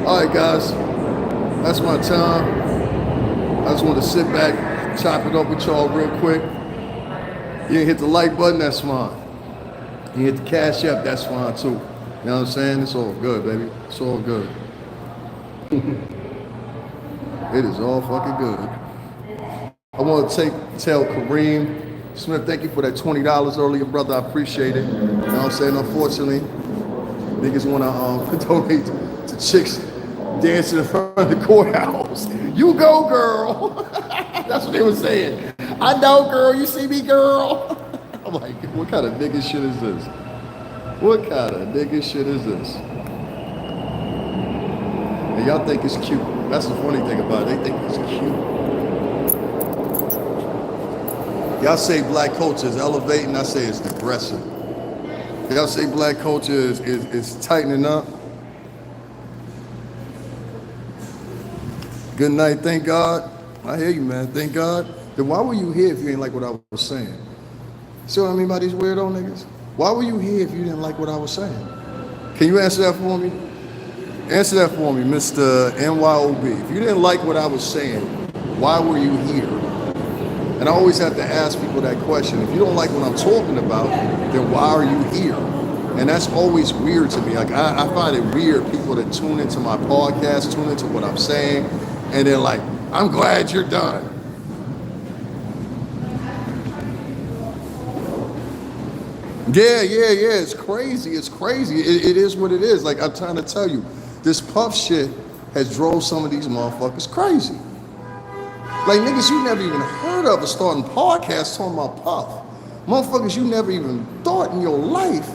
All right, guys. That's my time. I just want to sit back, chop it up with y'all real quick. You hit the like button, that's fine. You hit the cash app, that's fine too. You know what I'm saying? It's all good, baby. It's all good. It is all fucking good. I want to tell Kareem Smith, thank you for that $20 earlier, brother. I appreciate it. You know what I'm saying? Unfortunately, niggas want to donate to chicks dancing in front of the courthouse. You go, girl. That's what they were saying. I know, girl. You see me, girl. I'm like, what kind of nigga shit is this? What kind of nigga shit is this? And y'all think it's cute. That's the funny thing about it. They think it's cute. Y'all say black culture is elevating. I say it's digressing. Y'all say black culture is tightening up. Good night, thank God. I hear you, man. Thank God. Then why were you here if you ain't like what I was saying? See what I mean by these weirdo niggas? Why were you here if you didn't like what I was saying? Can you answer that for me? Answer that for me, Mr. NYOB. If you didn't like what I was saying, why were you here? And I always have to ask people that question. If you don't like what I'm talking about, then why are you here? And that's always weird to me. Like I find it weird, people that tune into my podcast, tune into what I'm saying, and they're like, I'm glad you're done. Yeah, it's crazy. It's crazy. It is what it is. Like I'm trying to tell you, this puff shit has drove some of these motherfuckers crazy. Like niggas you never even heard of are starting podcasts talking about puff. Motherfuckers you never even thought in your life.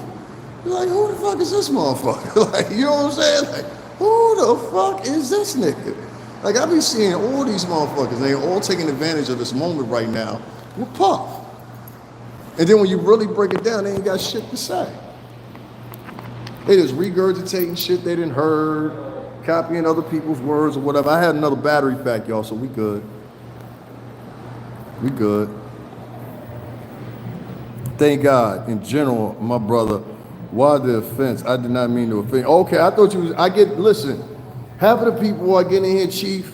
You're like, who the fuck is this motherfucker? Like, you know what I'm saying? Like, who the fuck is this nigga? Like I be seeing all these motherfuckers, and they're all taking advantage of this moment right now with puff. And then when you really break it down, they ain't got shit to say. They just regurgitating shit they didn't heard, copying other people's words or whatever. I had another battery pack, y'all, so we good. We good. Thank God. In general, my brother, why the offense? I did not mean to offend. Okay, I thought you was, listen, half of the people who are getting in here, Chief,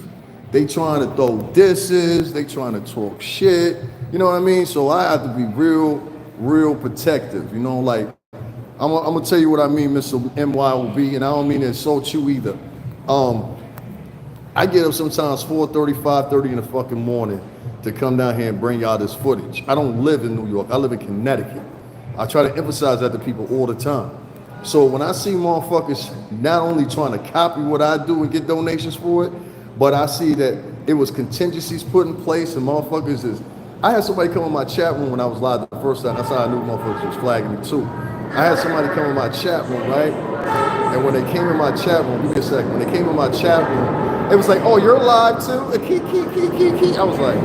they trying to throw disses, they trying to talk shit. You know what I mean? So I have to be real protective. You know, like, I'm gonna tell you what I mean, Mr. MYOB, and I don't mean to insult you either. I get up sometimes 4:30, 5:30 in the fucking morning to come down here and bring y'all this footage. I don't live in New York. I live in Connecticut. I try to emphasize that to people all the time. So when I see motherfuckers not only trying to copy what I do and get donations for it, but I see that it was contingencies put in place and motherfuckers is... I had somebody come in my chat room when I was live the first time. That's how I knew motherfuckers was flagging me too. I had somebody come in my chat room, right? And when they came in my chat room, give me a second. When they came in my chat room, it was like, oh, you're live too? I was like,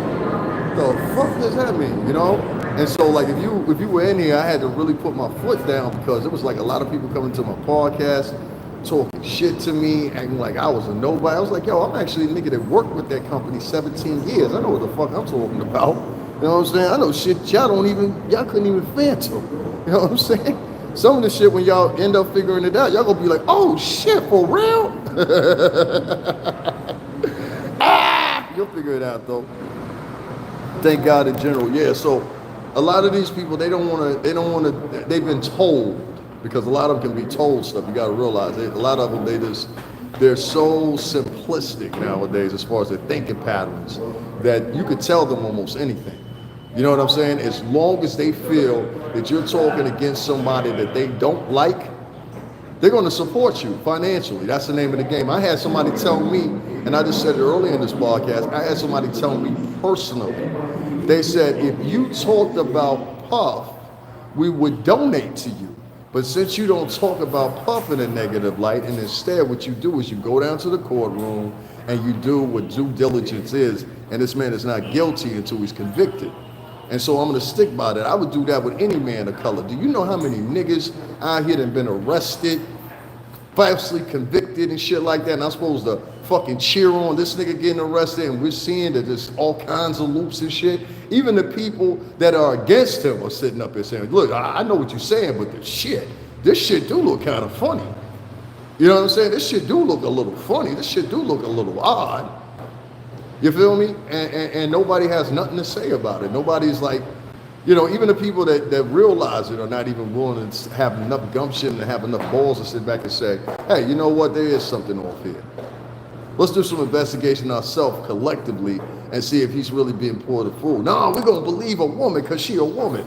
the fuck does that mean, you know? And so like if you were in here, I had to really put my foot down because it was like a lot of people coming to my podcast, talking shit to me, acting like I was a nobody. I was like, yo, I'm actually a nigga that worked with that company 17 years. I know what the fuck I'm talking about. You know what I'm saying? I know shit y'all couldn't even phantom. You know what I'm saying? Some of the shit, when y'all end up figuring it out, y'all gonna be like, oh shit, for real? You'll figure it out though. Thank God in general. Yeah, so a lot of these people, they've been told, because a lot of them can be told stuff. You gotta realize a lot of them, they're so simplistic nowadays as far as their thinking patterns that you could tell them almost anything. You know what I'm saying? As long as they feel that you're talking against somebody that they don't like, they're going to support you financially. That's the name of the game. I had somebody tell me, and I just said it earlier in this podcast, I had somebody tell me personally, they said, if you talked about Puff, we would donate to you. But since you don't talk about Puff in a negative light, and instead what you do is you go down to the courtroom and you do what due diligence is, and this man is not guilty until he's convicted. And so I'm gonna stick by that. I would do that with any man of color. Do you know how many niggas out here that have been arrested, falsely convicted and shit like that, and I'm supposed to fucking cheer on this nigga getting arrested, and we're seeing that there's all kinds of loops and shit. Even the people that are against him are sitting up here saying, look, I know what you're saying, but this shit do look kind of funny. You know what I'm saying? This shit do look a little funny. This shit do look a little odd. You feel me? And nobody has nothing to say about it. Nobody's like, You know, even the people that realize it are not even willing to have enough gumption and have enough balls to sit back and say, hey, you know what, there is something off here. Let's do some investigation ourselves collectively and see if he's really being poured a fool. No, we're going to believe a woman because she a woman.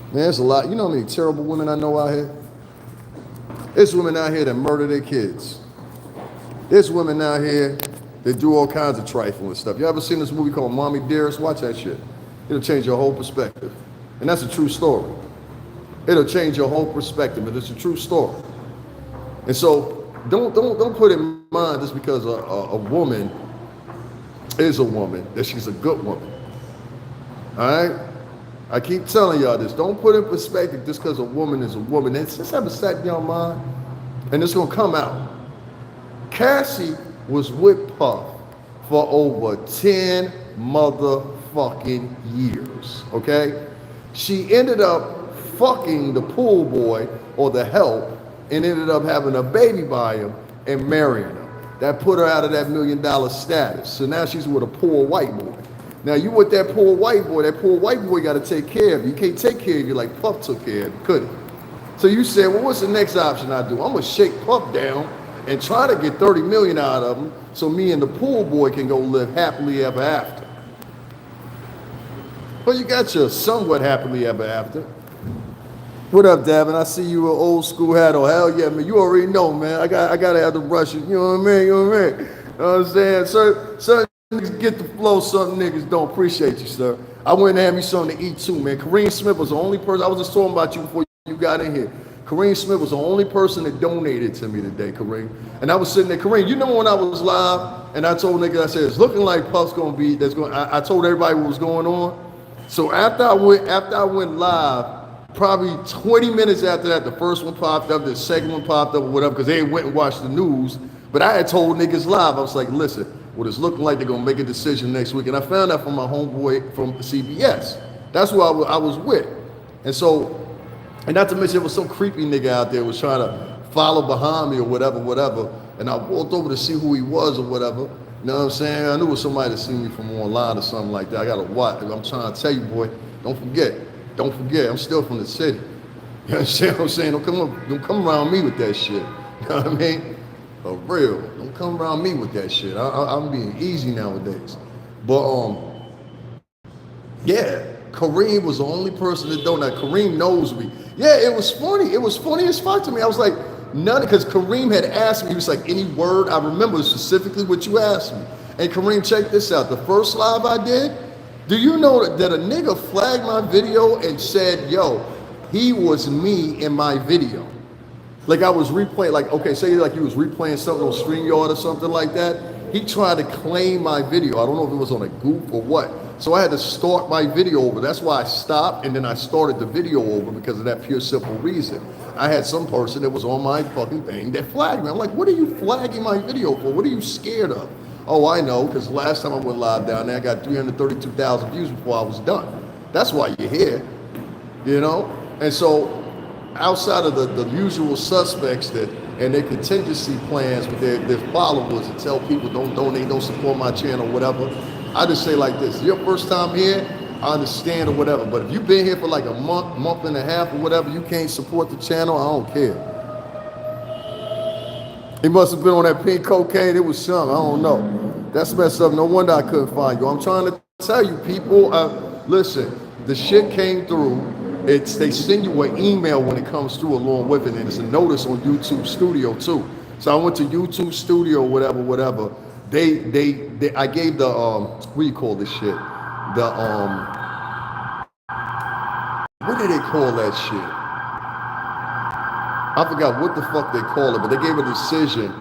Man, there's a lot. You know how many terrible women I know out here? There's women out here that murder their kids. There's women out here that do all kinds of trifling stuff. You ever seen this movie called Mommy Dearest? Watch that shit. It'll change your whole perspective. And that's a true story. It'll change your whole perspective, but it's a true story. And so don't put in mind just because a woman is a woman, that she's a good woman. All right? I keep telling y'all this. Don't put in perspective just because a woman is a woman. It's just have a set in your mind, and it's going to come out. Cassie was with Puff for over 10 motherfucking years, okay? She ended up fucking the pool boy or the help and ended up having a baby by him and marrying him. That put her out of that $1 million status. So now she's with a poor white boy. Now you with that poor white boy got to take care of you. You can't take care of you like Puff took care of you, could he? So you said, well, what's the next option I do? I'm gonna shake Puff down and try to get 30 million out of him so me and the pool boy can go live happily ever after. Well, you got your somewhat happily ever after. What up, Davin? I see you an old school hat on. Hell yeah, man. You already know, man. I gotta have the Russian. You know what I mean? You know what I mean? You know what I'm saying? Certain niggas get the flow, some niggas don't. Appreciate you, sir. I went and had me something to eat too, man. Kareem Smith was the only person. I was just talking about you before you got in here. Kareem Smith was the only person that donated to me today, Kareem. And I was sitting there, Kareem, you know when I was live and I told niggas, I said, it's looking like Puff's gonna be, I told everybody what was going on. So after I went live, probably 20 minutes after that, the first one popped up, the second one popped up or whatever, because they went and watched the news. But I had told niggas live, I was like, listen, what it's looking like they're gonna make a decision next week. And I found out from my homeboy from CBS. That's who I was with. And so, and not to mention there was some creepy nigga out there was trying to follow behind me or whatever. And I walked over to see who he was or whatever. You know what I'm saying? I knew it was somebody that seen me from online or something like that. I gotta watch. I'm trying to tell you, boy, don't forget, I'm still from the city. You understand what I'm saying? Don't come around me with that shit. You know what I mean? For real. Don't come around me with that shit. I'm being easy nowadays. But yeah, Kareem was the only person that don't. Now Kareem knows me. Yeah, it was funny. It was funny as fuck to me. I was like, none, because Kareem had asked me, he was like, any word? I remember specifically what you asked me. And Kareem, check this out. The first live I did, do you know that a nigga flagged my video and said, yo, he was me in my video? Like I was replaying, like, okay, say like you was replaying something on StreamYard or something like that. He tried to claim my video. I don't know if it was on a goof or what. So I had to start my video over. That's why I stopped and then I started the video over because of that pure simple reason. I had some person that was on my fucking thing that flagged me. I'm like, what are you flagging my video for? What are you scared of? Oh, I know, because last time I went live down there, I got 332,000 views before I was done. That's why you're here, you know? And so outside of the usual suspects that and their contingency plans with their followers and tell people don't donate, don't support my channel, whatever, I just say like this, your first time here, I understand or whatever, but if you've been here for like a month and a half or whatever, you can't support the channel, I don't care. He must have been on that pink cocaine, it was something, I don't know. That's messed up, no wonder I couldn't find you. I'm trying to tell you people, listen, the shit came through. They send you an email when it comes through along with it, and it's a notice on YouTube Studio too. So I went to YouTube Studio, whatever. I gave the what do you call this shit? The what do they call that shit? I forgot what the fuck they call it, but they gave a decision,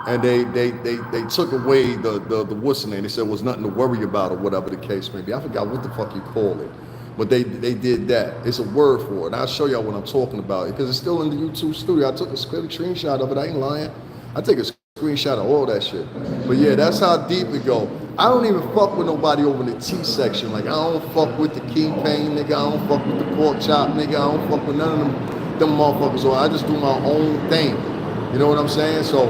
and they took away the what's the name? They said it was nothing to worry about or whatever the case may be. I forgot what the fuck you call it. But they did that. It's a word for it. And I'll show y'all what I'm talking about because it's still in the YouTube Studio. I took a screenshot of it. I ain't lying. I take a screenshot of all that shit. But yeah, that's how deep it go. I don't even fuck with nobody over in the T section. Like I don't fuck with the King-Pain nigga. I don't fuck with the pork chop nigga. I don't fuck with none of them motherfuckers. So I just do my own thing. You know what I'm saying? So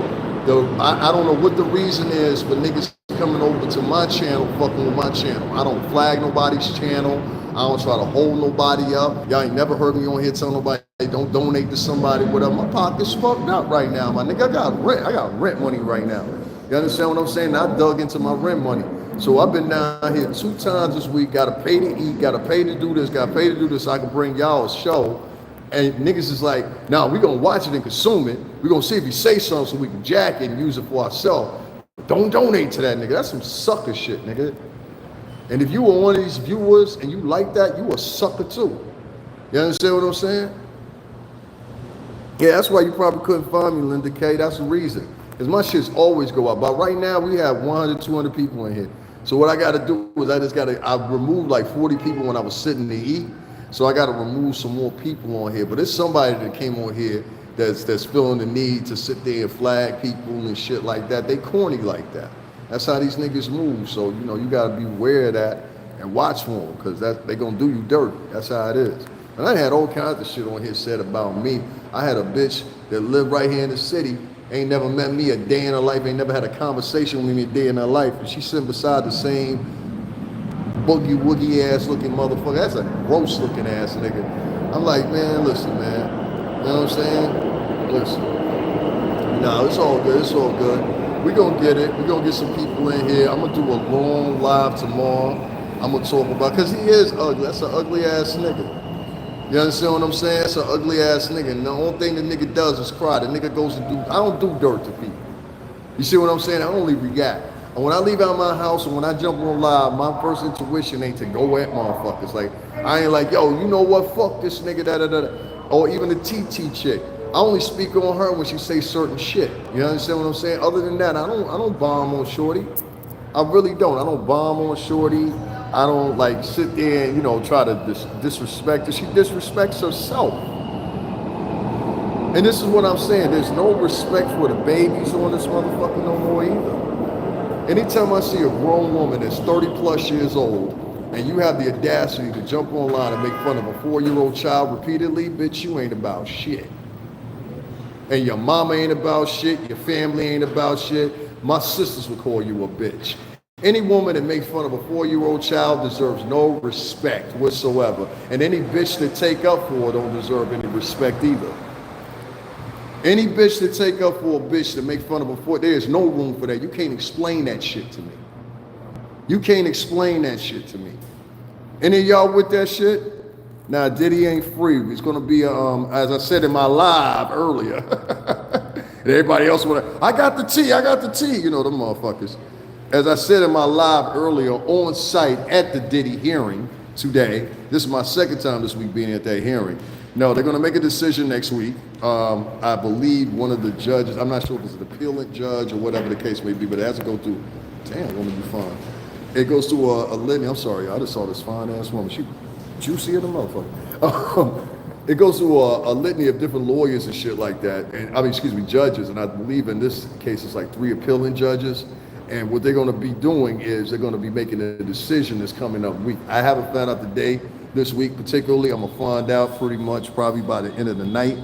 I don't know what the reason is for niggas coming over to my channel, fucking with my channel. I don't flag nobody's channel. I don't try to hold nobody up. Y'all ain't never heard me on here tell nobody, hey, don't donate to somebody, whatever. My pocket's fucked up right now, my nigga. I got rent money right now. You understand what I'm saying? I dug into my rent money. So I've been down here 2 times this week, gotta pay to eat, gotta pay to do this, gotta pay to do this so I can bring y'all a show. And niggas is like, nah, we gonna watch it and consume it. We gonna see if he say something so we can jack it and use it for ourselves. Don't donate to that nigga. That's some sucker shit, nigga. And if you were one of these viewers and you like that, you a sucker too. You understand what I'm saying? Yeah, that's why you probably couldn't find me, Linda K. That's the reason. Because my shits always go up. But right now, we have 100, 200 people in here. So what I got to do is I removed like 40 people when I was sitting to eat. So I got to remove some more people on here. But there's somebody that came on here that's feeling the need to sit there and flag people and shit like that. They corny like that. That's how these niggas move. So, you know, you got to be aware of that and watch for them because they going to do you dirty. That's how it is. And I had all kinds of shit on here said about me. I had a bitch that lived right here in the city, ain't never met me a day in her life, ain't never had a conversation with me a day in her life. And she's sitting beside the same boogie woogie ass looking motherfucker. That's a gross looking ass nigga. I'm like, man, listen, man. You know what I'm saying? Listen. No, it's all good. It's all good. We gonna get it. We gonna get some people in here. I'm gonna do a long live tomorrow. I'm gonna talk about, cause he is ugly. That's an ugly ass nigga. You understand what I'm saying? That's an ugly ass nigga. And the only thing the nigga does is cry. The nigga goes to do, I don't do dirt to people. You see what I'm saying? I only react. And when I leave out my house and when I jump on live, my first intuition ain't to go at motherfuckers. Like, I ain't like, yo, you know what? Fuck this nigga, da-da-da. Or even the TT chick. I only speak on her when she say certain shit. You understand what I'm saying? Other than that, I don't bomb on Shorty. I really don't. I don't bomb on Shorty. I don't like sit there and, you know, try to disrespect her. She disrespects herself. And this is what I'm saying. There's no respect for the babies on this motherfucker no more either. Anytime I see a grown woman that's 30 plus years old and you have the audacity to jump online and make fun of a 4-year-old child repeatedly, bitch, you ain't about shit. And your mama ain't about shit, your family ain't about shit. My sisters would call you a bitch. Any woman that makes fun of a 4-year-old child deserves no respect whatsoever. And any bitch that take up for her don't deserve any respect either. Any bitch that take up for a bitch that make fun of a 4, there's no room for that. You can't explain that shit to me. You can't explain that shit to me. Any of y'all with that shit? Nah, Diddy ain't free. It's gonna be, as I said in my live earlier. And everybody else I got the tea, you know, them motherfuckers. As I said in my live earlier, on site at the Diddy hearing today, this is my second time this week being at that hearing. No, they're gonna make a decision next week. I believe one of the judges, I'm not sure if it's an appealant judge or whatever the case may be, but it has to go through, damn, gonna be fine. It goes through a litany, I'm sorry, I just saw this fine ass woman. She juicy as a motherfucker. It goes through a litany of different lawyers and shit like that. And I mean, excuse me, judges. And I believe in this case, it's like 3 appealing judges. And what they're going to be doing is they're going to be making a decision this coming up week. I haven't found out the day this week particularly. I'm going to find out pretty much probably by the end of the night.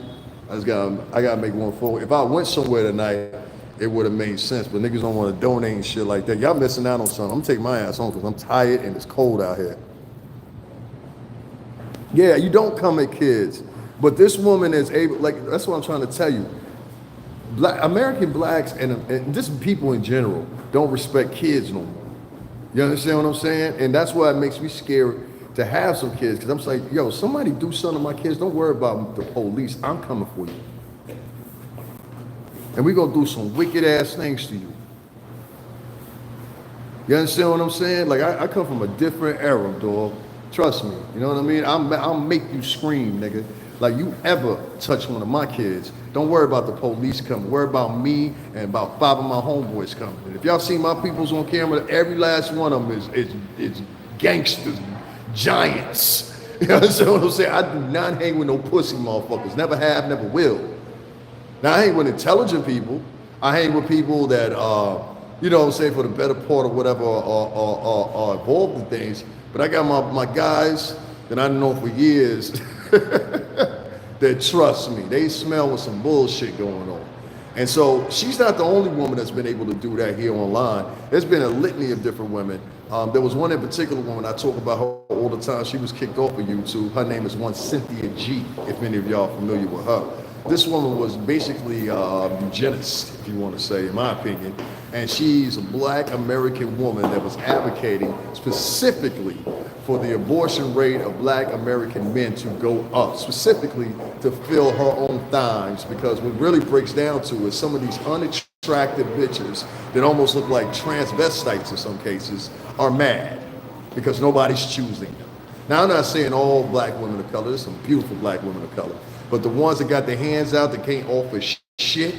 I got to make one forward. If I went somewhere tonight, it would have made sense. But niggas don't want to donate and shit like that. Y'all missing out on something. I'm taking my ass home because I'm tired and it's cold out here. Yeah, you don't come at kids. But this woman is able, like, that's what I'm trying to tell you. American blacks and just people in general don't respect kids no more. You understand what I'm saying? And that's why it makes me scared to have some kids. Because I'm like, yo, somebody do something to my kids. Don't worry about the police. I'm coming for you. And we're going to do some wicked ass things to you. You understand what I'm saying? Like, I come from a different era, dog. Trust me, you know what I mean? I'll make you scream, nigga. Like you ever touch one of my kids. Don't worry about the police coming. Worry about me and about 5 of my homeboys coming. And if y'all see my peoples on camera, every last one of them is gangsters, giants. You know what I'm saying? I do not hang with no pussy motherfuckers. Never have, never will. Now, I hang with intelligent people. I hang with people that, you know what I'm saying, for the better part of whatever are involved in things. But I got my guys that I know for years that trust me. They smell with some bullshit going on. And so she's not the only woman that's been able to do that here online. There's been a litany of different women. There was one in particular woman, I talk about her all the time. She was kicked off of YouTube. Her name is one Cynthia G, if any of y'all familiar with her. This woman was basically a eugenist, if you want to say, in my opinion. And she's a black American woman that was advocating specifically for the abortion rate of black American men to go up, specifically to fill her own thighs, because what really breaks down to is some of these unattractive bitches that almost look like transvestites in some cases are mad because nobody's choosing them. Now, I'm not saying all black women of color. There's some beautiful black women of color. But the ones that got their hands out that can't offer shit,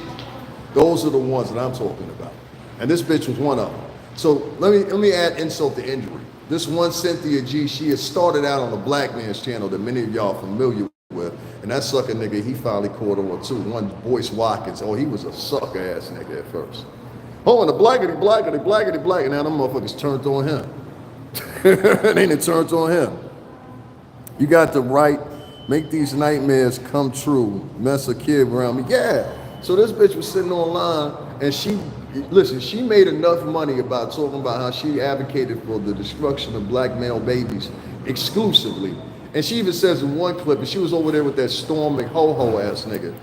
those are the ones that I'm talking about. And this bitch was one of them. So let me add insult to injury. This one Cynthia G, she has started out on the black man's channel that many of y'all are familiar with. And that sucker nigga, he finally caught on too. One Boyce Watkins. Oh, he was a sucker ass nigga at first. Oh, and the blackity, and now them motherfuckers turned on him. And then it turned on him. You got the right, make these nightmares come true, mess a kid around me. Yeah. So this bitch was sitting online and she made enough money about talking about how she advocated for the destruction of black male babies exclusively. And she even says in one clip, and she was over there with that Storm McHo-Ho ass nigga.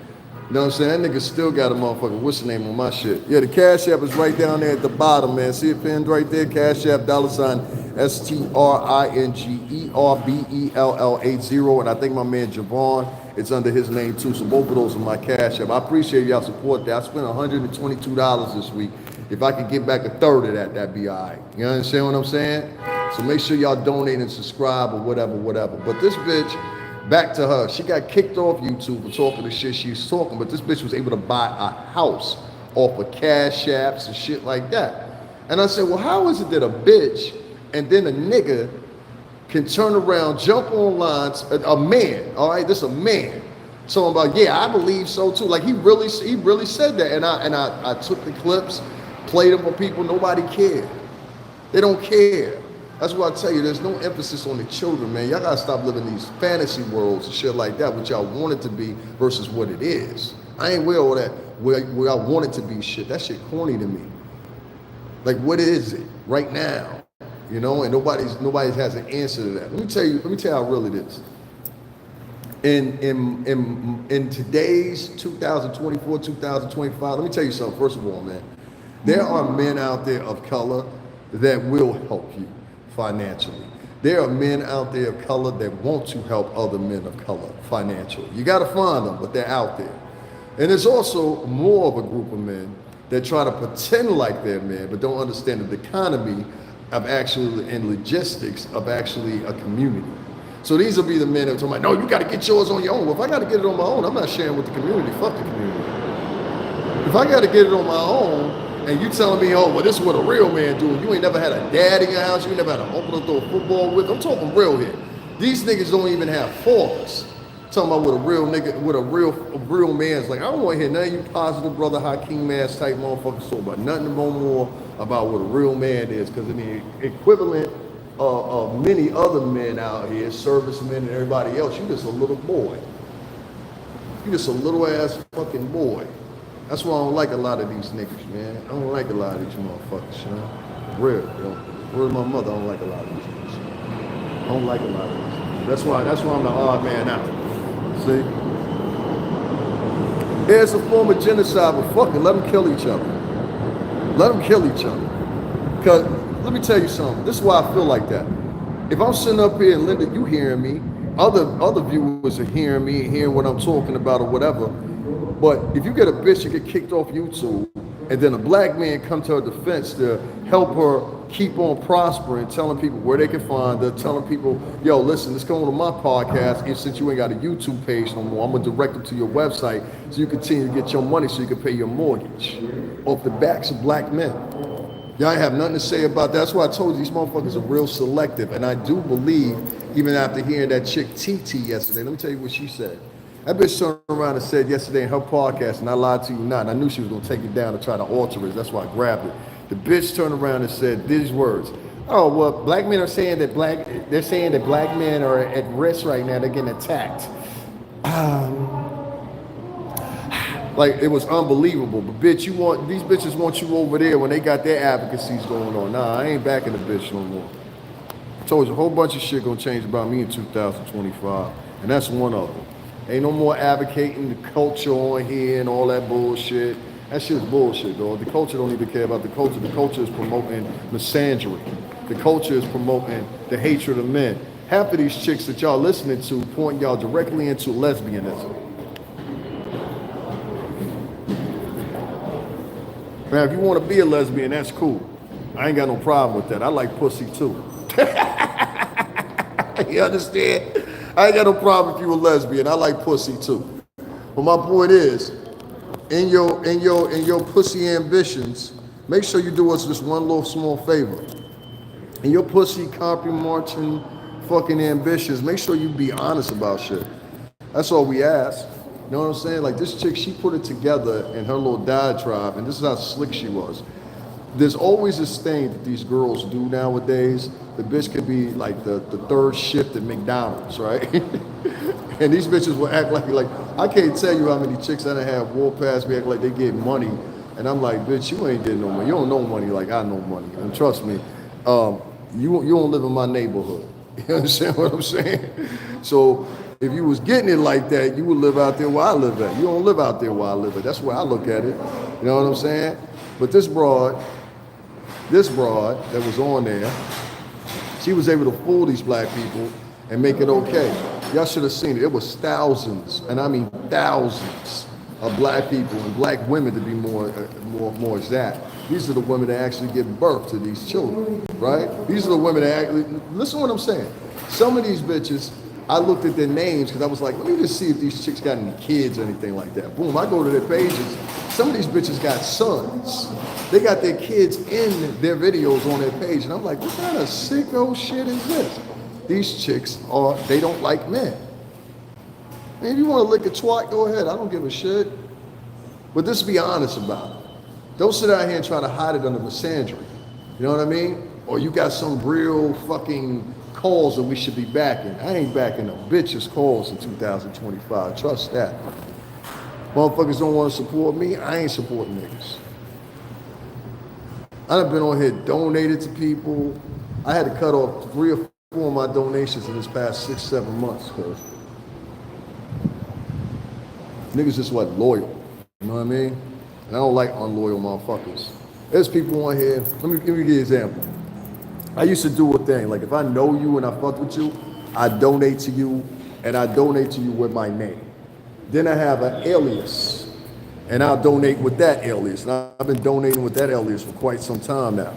You know what I'm saying? That nigga still got a motherfucker, what's the name on my shit? Yeah, the Cash App is right down there at the bottom, man. See it pinned right there? Cash App, $STRINGERBELL80. And I think my man Javon, it's under his name too. So both of those are my Cash App. I appreciate y'all support that. I spent $122 this week. If I could get back a third of that, that'd be all right. You understand what I'm saying? So make sure y'all donate and subscribe or whatever. But this bitch, back to her, she got kicked off YouTube for talking the shit she's talking, but this bitch was able to buy a house off of Cash Apps and shit like that. And I said, well, how is it that a bitch and then a nigga can turn around, jump online, a man, all right, this a man, so I'm about, yeah, I believe so too. Like he really said that, and I took the clips, played them for people. Nobody cared. They don't care. That's why I tell you, there's no emphasis on the children, man. Y'all gotta stop living these fantasy worlds and shit like that, what y'all want it to be versus what it is. I ain't with all that where I want it to be shit. That shit corny to me. Like, what is it right now? You know, and nobody has an answer to that. Let me tell you how real it is. In today's 2024, 2025, let me tell you something. First of all, man, there are men out there of color that will help you financially. There are men out there of color that want to help other men of color financially. You got to find them, but they're out there. And there's also more of a group of men that try to pretend like they're men, but don't understand the economy of actually and logistics of actually a community. So these will be the men that are talking about, no, you got to get yours on your own. Well, if I got to get it on my own, I'm not sharing with the community. Fuck the community. If I got to get it on my own, and you telling me, oh, well, this is what a real man do. You ain't never had a dad in your house. You ain't never had an uncle to throw a football with. I'm talking real here. These niggas don't even have fathers. Talking about what a real nigga, what a real man's like. I don't want to hear none of you positive brother Hakeem ass type motherfuckers talk about nothing more about what a real man is. Because I mean, equivalent of many other men out here, servicemen and everybody else, you just a little boy. You just a little ass fucking boy. That's why I don't like a lot of these niggas, man. I don't like a lot of these motherfuckers, you know? Real, yo. Where's my mother? I don't like a lot of these niggas. I don't like a lot of these niggas. That's why I'm the odd man out. See? It's a form of genocide, but fuck it, let them kill each other. Let them kill each other. Because, let me tell you something. This is why I feel like that. If I'm sitting up here and Linda, you hearing me, other viewers are hearing me and hearing what I'm talking about or whatever. But if you get a bitch that get kicked off YouTube, and then a black man come to her defense to help her keep on prospering, telling people where they can find her, telling people, yo, listen, let's come on to my podcast, and since you ain't got a YouTube page no more, I'm gonna direct them to your website so you continue to get your money so you can pay your mortgage off the backs of black men. Y'all have nothing to say about that. That's why I told you these motherfuckers are real selective, and I do believe, even after hearing that chick TT yesterday, let me tell you what she said. That bitch turned around and said yesterday in her podcast, and I lied to you not, and I knew she was going to take it down and try to alter it. That's why I grabbed it. The bitch turned around and said these words. Oh, well, black men are saying that black men are at risk right now. They're getting attacked. Like, it was unbelievable. But bitch, these bitches want you over there when they got their advocacies going on. Nah, I ain't backing the bitch no more. Told you a whole bunch of shit gonna change about me in 2025, and that's one of them. Ain't no more advocating the culture on here and all that bullshit. That shit's bullshit, dog. The culture don't even care about the culture. The culture is promoting misandry. The culture is promoting the hatred of men. Half of these chicks that y'all listening to point y'all directly into lesbianism. Now, if you want to be a lesbian, that's cool. I ain't got no problem with that. I like pussy too. You understand? I ain't got no problem if you a lesbian. I like pussy too. But my point is, in your pussy ambitions, make sure you do us this one little small favor. In your pussy copy marching fucking ambitions, make sure you be honest about shit. That's all we ask. You know what I'm saying? Like this chick, she put it together in her little diatribe, and this is how slick she was. There's always this thing that these girls do nowadays. The bitch could be like the third shift at McDonald's, right? And these bitches will act like I can't tell you how many chicks I done have walk past me act like they get money, and I'm like, bitch, you ain't getting no money. You don't know money like I know money, and trust me, you don't live in my neighborhood. You understand what I'm saying? So if you was getting it like that, you would live out there where I live at. You don't live out there where I live at. That's where I look at it. You know what I'm saying? But this broad that was on there, she was able to fool these black people and make it okay. Y'all should have seen it. It was thousands, and I mean thousands of black people and black women to be more exact. These are the women that actually give birth to these children, right? These are the women that actually, listen to what I'm saying. Some of these bitches, I looked at their names because I was like, let me just see if these chicks got any kids or anything like that. Boom, I go to their pages. Some of these bitches got sons. They got their kids in their videos on their page. And I'm like, what kind of sicko shit is this? These chicks they don't like men. Man, if you want to lick a twat, go ahead. I don't give a shit. But just be honest about it. Don't sit out here and try to hide it under misandry. You know what I mean? Or you got some real fucking cause that we should be backing. I ain't backing no bitches' cause in 2025. Trust that. Motherfuckers don't want to support me. I ain't supporting niggas. I've been on here donated to people. I had to cut off 3 or 4 of my donations in this past 6-7 months because niggas just wasn't loyal. You know what I mean? And I don't like unloyal motherfuckers. There's people on here. Let me give you an example. I used to do a thing. Like if I know you and I fuck with you, I donate to you, and I donate to you with my name. Then I have an alias, and I'll donate with that alias. And I've been donating with that alias for quite some time now.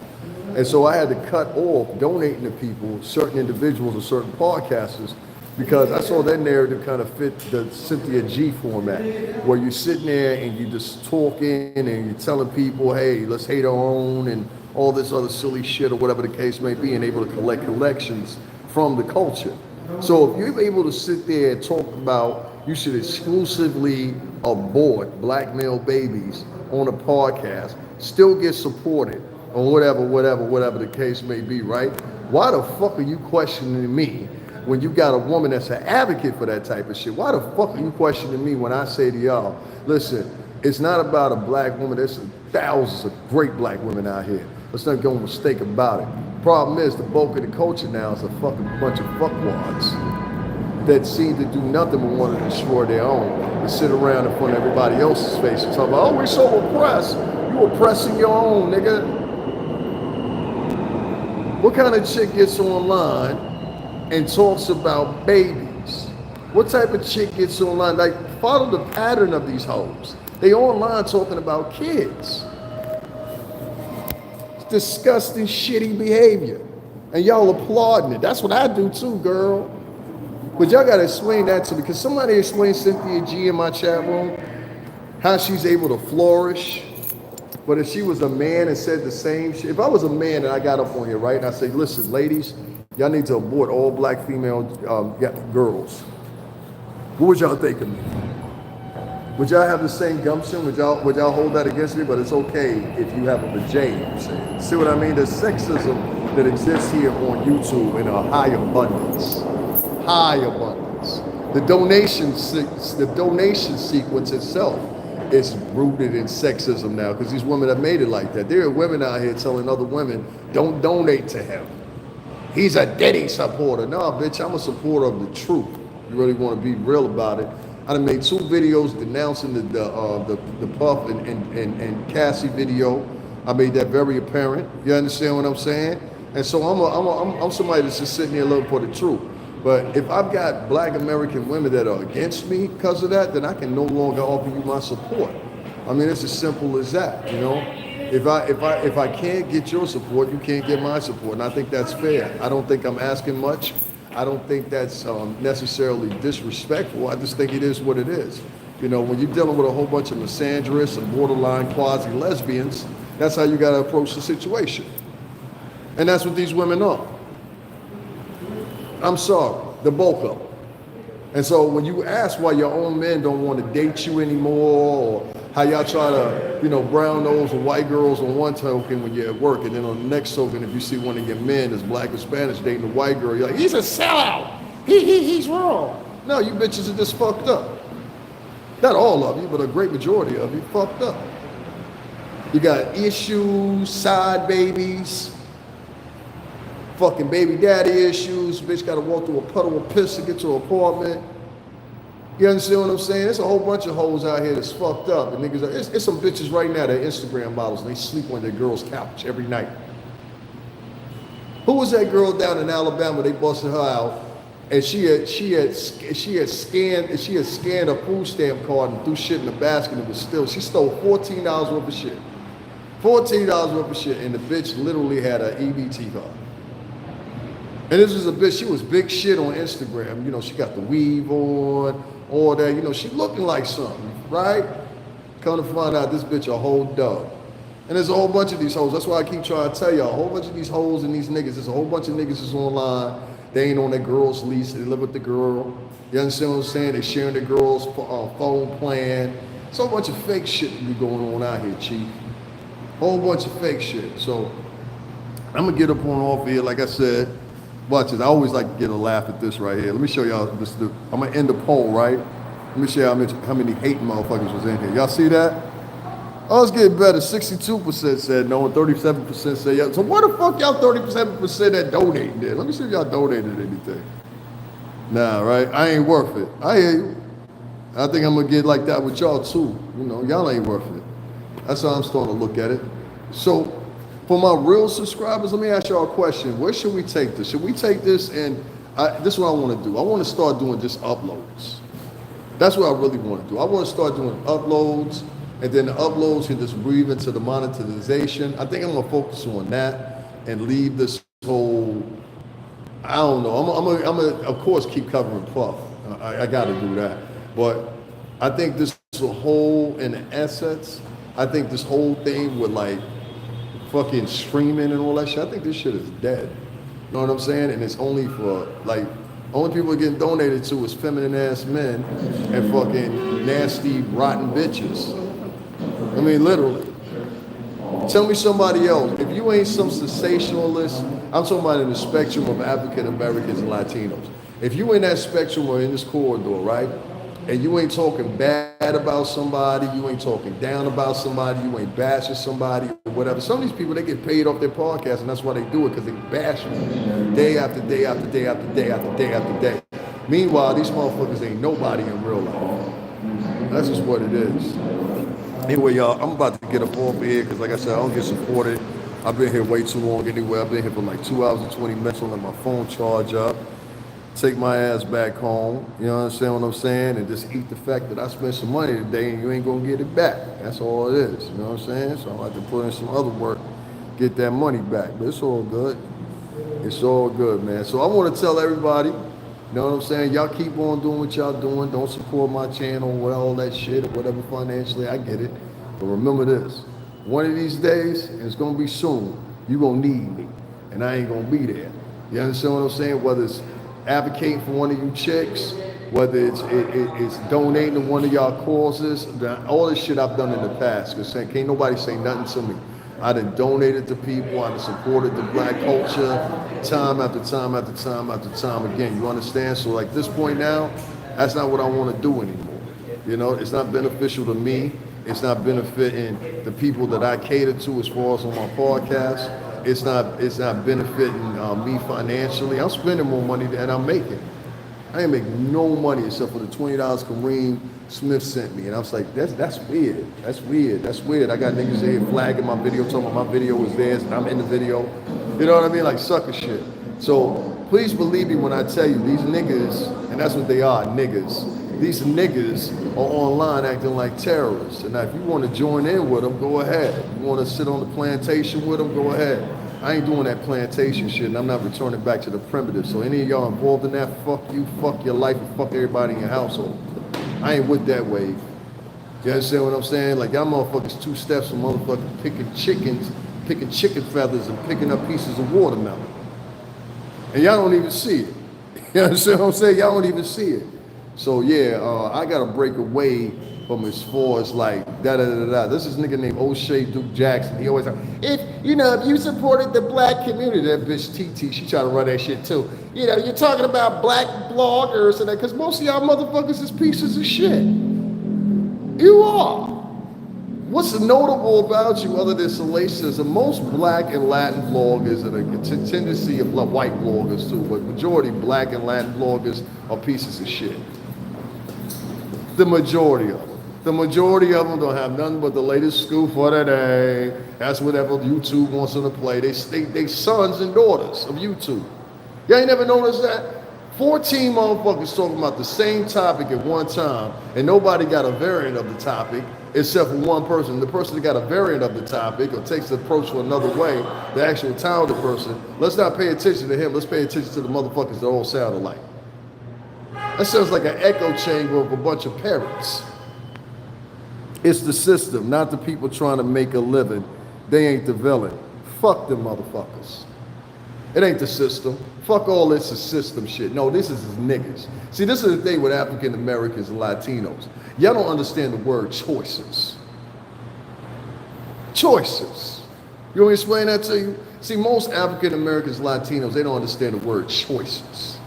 And so I had to cut off donating to people, certain individuals or certain podcasters, because I saw that narrative kind of fit the Cynthia G format, where you're sitting there and you just talking and you're telling people, hey, let's hate our own and all this other silly shit or whatever the case may be, and able to collect collections from the culture. So if you're able to sit there and talk about you should exclusively abort black male babies on a podcast, still get supported, or whatever the case may be, right? Why the fuck are you questioning me when you got a woman that's an advocate for that type of shit? Why the fuck are you questioning me when I say to y'all, listen, it's not about a black woman, there's thousands of great black women out here. Let's not go mistake about it. Problem is, the bulk of the culture now is a fucking bunch of fuckwads that seem to do nothing but want to destroy their own and sit around in front of everybody else's face and talk about, oh, we're so oppressed. You oppressing your own, nigga. What kind of chick gets online and talks about babies? What type of chick gets online? Like, follow the pattern of these hoes. They online talking about kids. It's disgusting, shitty behavior. And y'all applauding it. That's what I do too, girl. But y'all gotta explain that to me, because somebody explained Cynthia G in my chat room, how she's able to flourish. But if she was a man and said the same shit, if I was a man and I got up on here, right, and I say, listen, ladies, y'all need to abort all black female girls, what would y'all think of me? Would y'all have the same gumption? Would y'all hold that against me? But it's okay if you have a vajayjay. See what I mean? There's sexism that exists here on YouTube in a high abundance. High abundance. The donation sequence itself is rooted in sexism now, because these women have made it like that. There are women out here telling other women, don't donate to him. he's a Diddy supporter. No, bitch, I'm a supporter of the truth. You really want to be real about it. I done made 2 videos denouncing the Puff and Cassie video. I made that very apparent. You understand what I'm saying? And so I'm somebody that's just sitting here looking for the truth. But if I've got black American women that are against me because of that, then I can no longer offer you my support. I mean, it's as simple as that, you know? If I can't get your support, you can't get my support. And I think that's fair. I don't think I'm asking much. I don't think that's necessarily disrespectful. I just think it is what it is. You know, when you're dealing with a whole bunch of misandrists and borderline quasi-lesbians, that's how you got to approach the situation. And that's what these women are. I'm sorry, the bulk of them. And so when you ask why your own men don't want to date you anymore, or how y'all try to, you know, brown nose and white girls on one token when you're at work, and then on the next token, if you see one of your men that's black or Spanish dating a white girl, you're like, he's a sellout. He's wrong. No, you bitches are just fucked up. Not all of you, but a great majority of you fucked up. You got issues, side babies, fucking baby daddy issues. Bitch got to walk through a puddle of piss to get to an apartment. You understand what I'm saying? There's a whole bunch of hoes out here that's fucked up. And niggas, it's some bitches right now that are Instagram models, and they sleep on their girl's couch every night. Who was that girl down in Alabama? They busted her out, and she had scanned a food stamp card and threw shit in the basket, and she stole $14 worth of shit. $14 worth of shit, and the bitch literally had an EBT card. And this was a bitch, she was big shit on Instagram. You know, she got the weave on, all that. You know, she looking like something, right? Come to find out this bitch a whole dub. And there's a whole bunch of these hoes. That's why I keep trying to tell y'all, a whole bunch of these hoes and these niggas, there's a whole bunch of niggas that's online. They ain't on their girl's lease. They live with the girl. You understand what I'm saying? They sharing their girl's phone plan. It's a whole bunch of fake shit that be going on out here, Chief. Whole bunch of fake shit. So I'm gonna get up on off here, like I said. Watch this. I always like to get a laugh at this right here. Let me show y'all this. I'm gonna end the poll, right? Let me show y'all how many hating motherfuckers was in here. Y'all see that? Oh, it's getting better. 62% said no, and 37% said yeah. So what the fuck y'all 37% that donating there? Let me see if y'all donated anything. Nah, right? I ain't worth it. I hear you. I think I'm gonna get like that with y'all too. You know, y'all ain't worth it. That's how I'm starting to look at it. So for my real subscribers, let me ask y'all a question. Where should we take this? Should we take this and this is what I want to do. I want to start doing just uploads. That's what I really want to do. I want to start doing uploads, and then the uploads can just breathe into the monetization. I think I'm gonna focus on that and leave this whole. I don't know. I'm gonna of course keep covering Puff. I got to do that, but I think this whole in essence. I think this whole thing with like fucking streaming and all that shit, I think this shit is dead. You know what I'm saying? And it's only for like, only people getting donated to is feminine ass men and fucking nasty, rotten bitches. I mean, literally. Tell me somebody else. If you ain't some sensationalist, I'm talking about in the spectrum of African Americans and Latinos. If you in that spectrum or in this corridor, right? And you ain't talking bad about somebody, you ain't talking down about somebody, you ain't bashing somebody or whatever. Some of these people, they get paid off their podcast, and that's why they do it, because they bash me day after day after day after day after day after day. Meanwhile, these motherfuckers ain't nobody in real life. That's just what it is. Anyway, y'all, I'm about to get up off here because, like I said, I don't get supported. I've been here way too long anyway. I've been here for like 2 hours and 20 minutes. I'll let my phone charge up. Take my ass back home, you know what I'm saying, what I'm saying, and just eat the fact that I spent some money today and you ain't gonna get it back. That's all it is, you know what I'm saying? So I have to put in some other work, get that money back, but it's all good. It's all good, man. So I want to tell everybody, you know what I'm saying, y'all keep on doing what y'all doing. Don't support my channel with all that shit or whatever financially, I get it. But remember this, one of these days, and it's gonna be soon, you gonna need me, and I ain't gonna be there. You understand what I'm saying? Whether it's advocating for one of you chicks, whether it's donating to one of y'all causes, all this shit I've done in the past, because can't nobody say nothing to me. I done donated to people, I done supported the black culture, time after time after time after time again, you understand? So like this point now, that's not what I want to do anymore. You know, it's not beneficial to me, it's not benefiting the people that I cater to as far as on my podcast. it's not benefiting me financially. I'm spending more money than I'm making. I ain't make no money except for the $20 Kareem Smith sent me, and I was like, that's weird. That's weird. That's weird. I got niggas here flagging my video, talking about my video was theirs, and I'm in the video. You know what I mean? Like sucker shit. So please believe me when I tell you, these niggas, and that's what they are, niggas. These niggas are online acting like terrorists. And now if you want to join in with them, go ahead. You want to sit on the plantation with them, go ahead. I ain't doing that plantation shit, and I'm not returning back to the primitive. So any of y'all involved in that, fuck you, fuck your life, and fuck everybody in your household. I ain't with that wave. You understand what I'm saying? Like y'all motherfuckers 2 steps from motherfuckers picking chicken feathers and picking up pieces of watermelon. And y'all don't even see it. You understand what I'm saying? Y'all don't even see it. So yeah, I gotta break away from as far as like da-da-da-da. This is a nigga named O'Shea Duke Jackson. He always like, if you supported the black community, that bitch TT, she trying to run that shit too. You know, you're talking about black bloggers and that, because most of y'all motherfuckers is pieces of shit. You are. What's notable about you other than salacious? Most black and Latin bloggers, and a tendency of white bloggers too, but majority black and Latin bloggers are pieces of shit. The majority of them. The majority of them don't have nothing but the latest scoop for the day. That's whatever YouTube wants them to play. They sons and daughters of YouTube. Y'all ain't never noticed that? 14 motherfuckers talking about the same topic at one time, and nobody got a variant of the topic except for one person. The person that got a variant of the topic or takes the approach for another way, the actual talented person, let's not pay attention to him. Let's pay attention to the motherfuckers that all sound alike. That sounds like an echo chamber of a bunch of parrots. It's the system, not the people trying to make a living. They ain't the villain. Fuck them motherfuckers. It ain't the system. Fuck all this is system shit. No, this is niggas. See, this is the thing with African Americans and Latinos. Y'all don't understand the word choices. Choices. You want me to explain that to you? See, most African Americans, Latinos, they don't understand the word choices.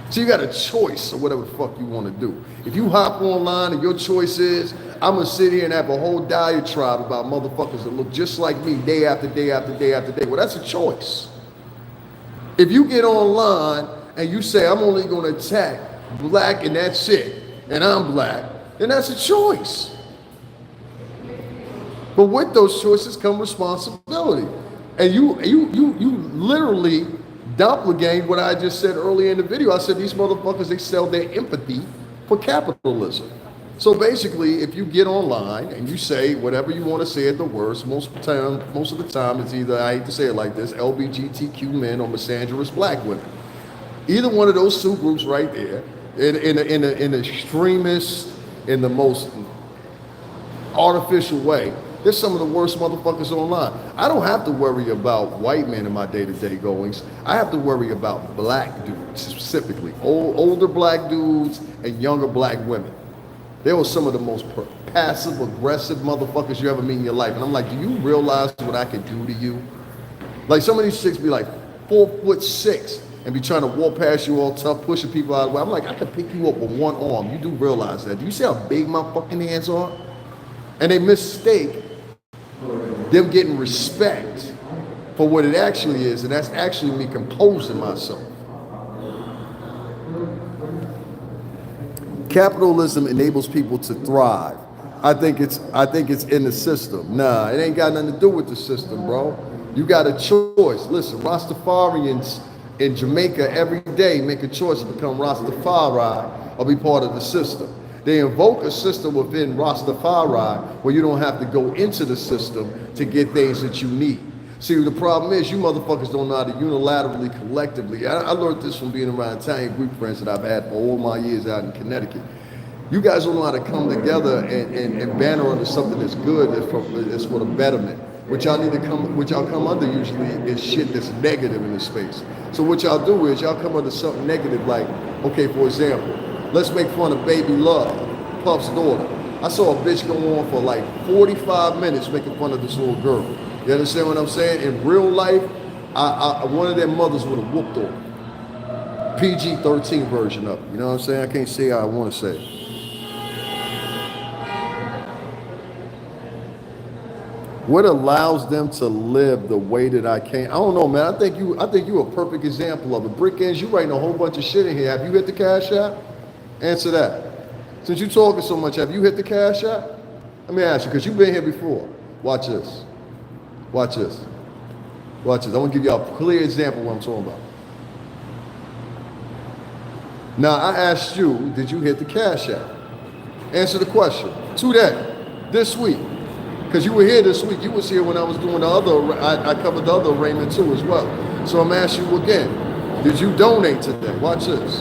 So you got a choice of whatever the fuck you want to do. If you hop online and your choice is, I'm going to sit here and have a whole diatribe about motherfuckers that look just like me day after day after day after day. Well, that's a choice. If you get online and you say, I'm only going to attack black and that's it, and I'm black, then that's a choice. But with those choices come responsibility. And you literally doppelganged what I just said earlier in the video. I said these motherfuckers, they sell their empathy for capitalism. So basically, if you get online and you say whatever you want to say at the worst, most of the time it's either, I hate to say it like this, LGBTQ men or misandrous black women. Either one of those 2 groups right there, in the extremist, in the most artificial way, they're some of the worst motherfuckers online. I don't have to worry about white men in my day-to-day goings. I have to worry about black dudes specifically, older black dudes and younger black women. They were some of the most passive, aggressive motherfuckers you ever meet in your life. And I'm like, do you realize what I can do to you? Like some of these chicks be like 4'6" and be trying to walk past you all tough, pushing people out of the way. I'm like, I can pick you up with one arm. You do realize that. Do you see how big my fucking hands are? And they mistake them getting respect for what it actually is, and that's actually me composing myself. Capitalism enables people to thrive. I think it's in the system. Nah, it ain't got nothing to do with the system, bro. You got a choice. Listen, Rastafarians in Jamaica every day make a choice to become Rastafari or be part of the system. They invoke a system within Rastafari where you don't have to go into the system to get things that you need. See, the problem is you motherfuckers don't know how to unilaterally, collectively. I learned this from being around Italian Greek friends that I've had for all my years out in Connecticut. You guys don't know how to come together and banner under something that's good, that's for the betterment. What y'all come under usually is shit that's negative in this space. So what y'all do is y'all come under something negative like, okay, for example, let's make fun of Baby Love, Puff's daughter. I saw a bitch go on for like 45 minutes making fun of this little girl. You understand what I'm saying? In real life, one of their mothers would have whooped her. PG-13 version of it. You know what I'm saying? I can't say how I want to say it. What allows them to live the way that I can? I don't know, man. I think you a perfect example of it. Brick ends, you writing a whole bunch of shit in here. Have you hit the Cash App? Answer that. Since you talking so much, have you hit the Cash App? Let me ask you, because you've been here before. Watch this. Watch this. Watch this. I'm gonna give you a clear example of what I'm talking about. Now I asked you, did you hit the Cash App? Answer the question. Today, this week. Because you were here this week. You was here when I was doing the other, I covered the other arraignment too as well. So I'm asking you again, did you donate today? Watch this.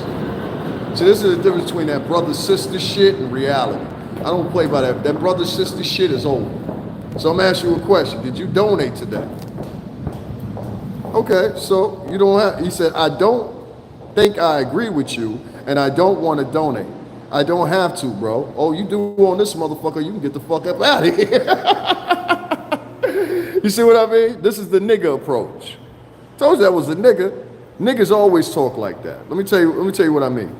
So this is the difference between that brother-sister shit and reality. I don't play by that. That brother-sister shit is over. So I'm asking you a question. Did you donate today? Okay, so you don't have, he said, I don't think I agree with you and I don't want to donate. I don't have to, bro. Oh, you do on this motherfucker, you can get the fuck up out of here. You see what I mean? This is the nigga approach. Told you that was a nigga. Niggas always talk like that. Let me tell you what I mean.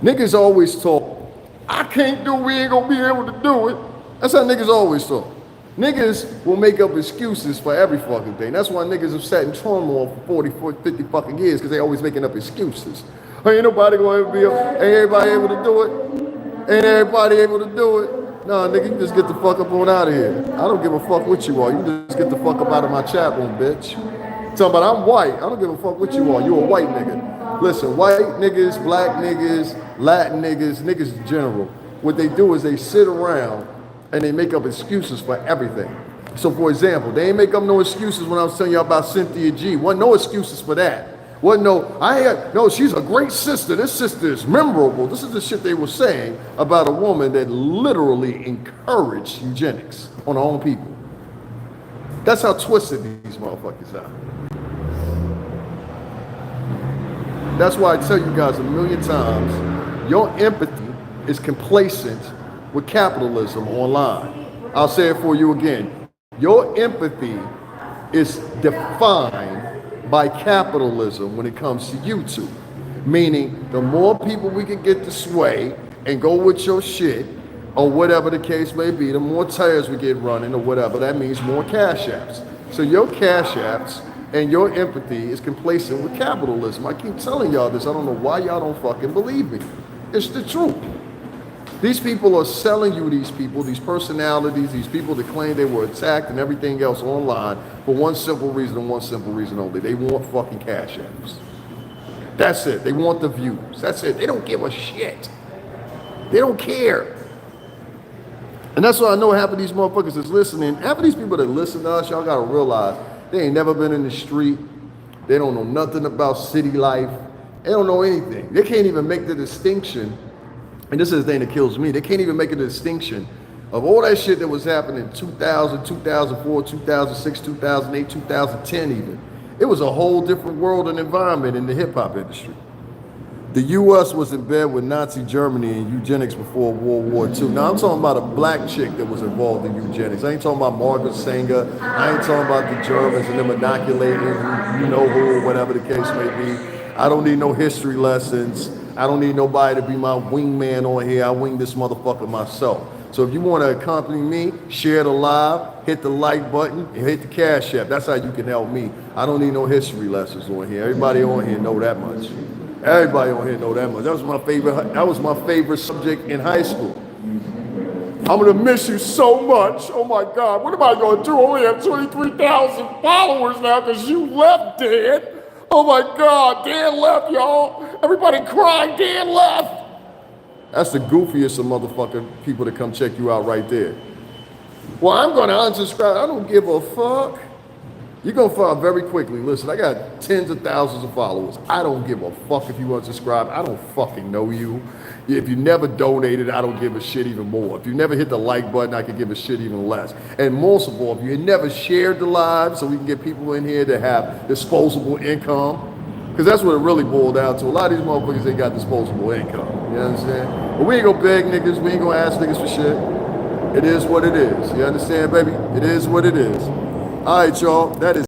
Niggas always talk, I can't do, we ain't gonna be able to do it. That's how niggas always talk. Niggas will make up excuses for every fucking thing. That's why niggas have sat in turmoil for 40, 50 fucking years, because they always making up excuses. Ain't nobody gonna ever be able, ain't everybody able to do it? Ain't everybody able to do it? Nah, nigga, you just get the fuck up on out of here. I don't give a fuck what you are. You just get the fuck up out of my chat room, bitch. Talking about I'm white. I don't give a fuck what you are. You a white nigga. Listen, white niggas, black niggas, Latin niggas, niggas in general, what they do is they sit around and they make up excuses for everything. So for example, they ain't make up no excuses when I was telling you about Cynthia G. Wasn't no excuses for that. Wasn't no, she's a great sister. This sister is memorable. This is the shit they were saying about a woman that literally encouraged eugenics on her own people. That's how twisted these motherfuckers are. That's why I tell you guys a million times, your empathy is complacent with capitalism online. I'll say it for you again. Your empathy is defined by capitalism when it comes to YouTube. Meaning, the more people we can get to sway and go with your shit, or whatever the case may be, the more tires we get running or whatever, that means more cash apps. So your cash apps and your empathy is complacent with capitalism. I keep telling y'all this. I don't know why y'all don't fucking believe me. It's the truth. These people are selling you these people, these personalities, these people that claim they were attacked and everything else online for one simple reason and one simple reason only. They want fucking cash apps. That's it. They want the views. That's it. They don't give a shit. They don't care. And that's why I know half of these motherfuckers is listening. Half of these people that listen to us, y'all gotta realize they ain't never been in the street. They don't know nothing about city life. They don't know anything. They can't even make the distinction. And this is the thing that kills me. They can't even make a distinction of all that shit that was happening in 2000, 2004, 2006, 2008, 2010 even. It was a whole different world and environment in the hip hop industry. The U.S. was in bed with Nazi Germany and eugenics before World War II. Now I'm talking about a black chick that was involved in eugenics. I ain't talking about Margaret Sanger. I ain't talking about the Germans and them inoculating you know who or whatever the case may be. I don't need no history lessons. I don't need nobody to be my wingman on here. I wing this motherfucker myself. So if you want to accompany me, share the live, hit the like button, and hit the cash app. That's how you can help me. I don't need no history lessons on here. Everybody on here know that much. Everybody on here know that much. That was my favorite subject in high school. I'm gonna miss you so much. Oh my God, what am I gonna do? I only have 23,000 followers now because you left, Dan. Oh my God, Dan left, y'all. Everybody crying, Dan left. That's the goofiest of motherfucking people that come check you out right there. Well, I'm gonna unsubscribe. I don't give a fuck. You're gonna find very quickly. Listen, I got tens of thousands of followers. I don't give a fuck if you unsubscribe. I don't fucking know you. If you never donated, I don't give a shit even more. If you never hit the like button, I could give a shit even less. And most of all, if you never shared the live so we can get people in here that have disposable income, because that's what it really boiled down to. A lot of these motherfuckers ain't got disposable income. You understand? But we ain't gonna beg niggas. We ain't gonna ask niggas for shit. It is what it is. You understand, baby? It is what it is. All right, y'all. That is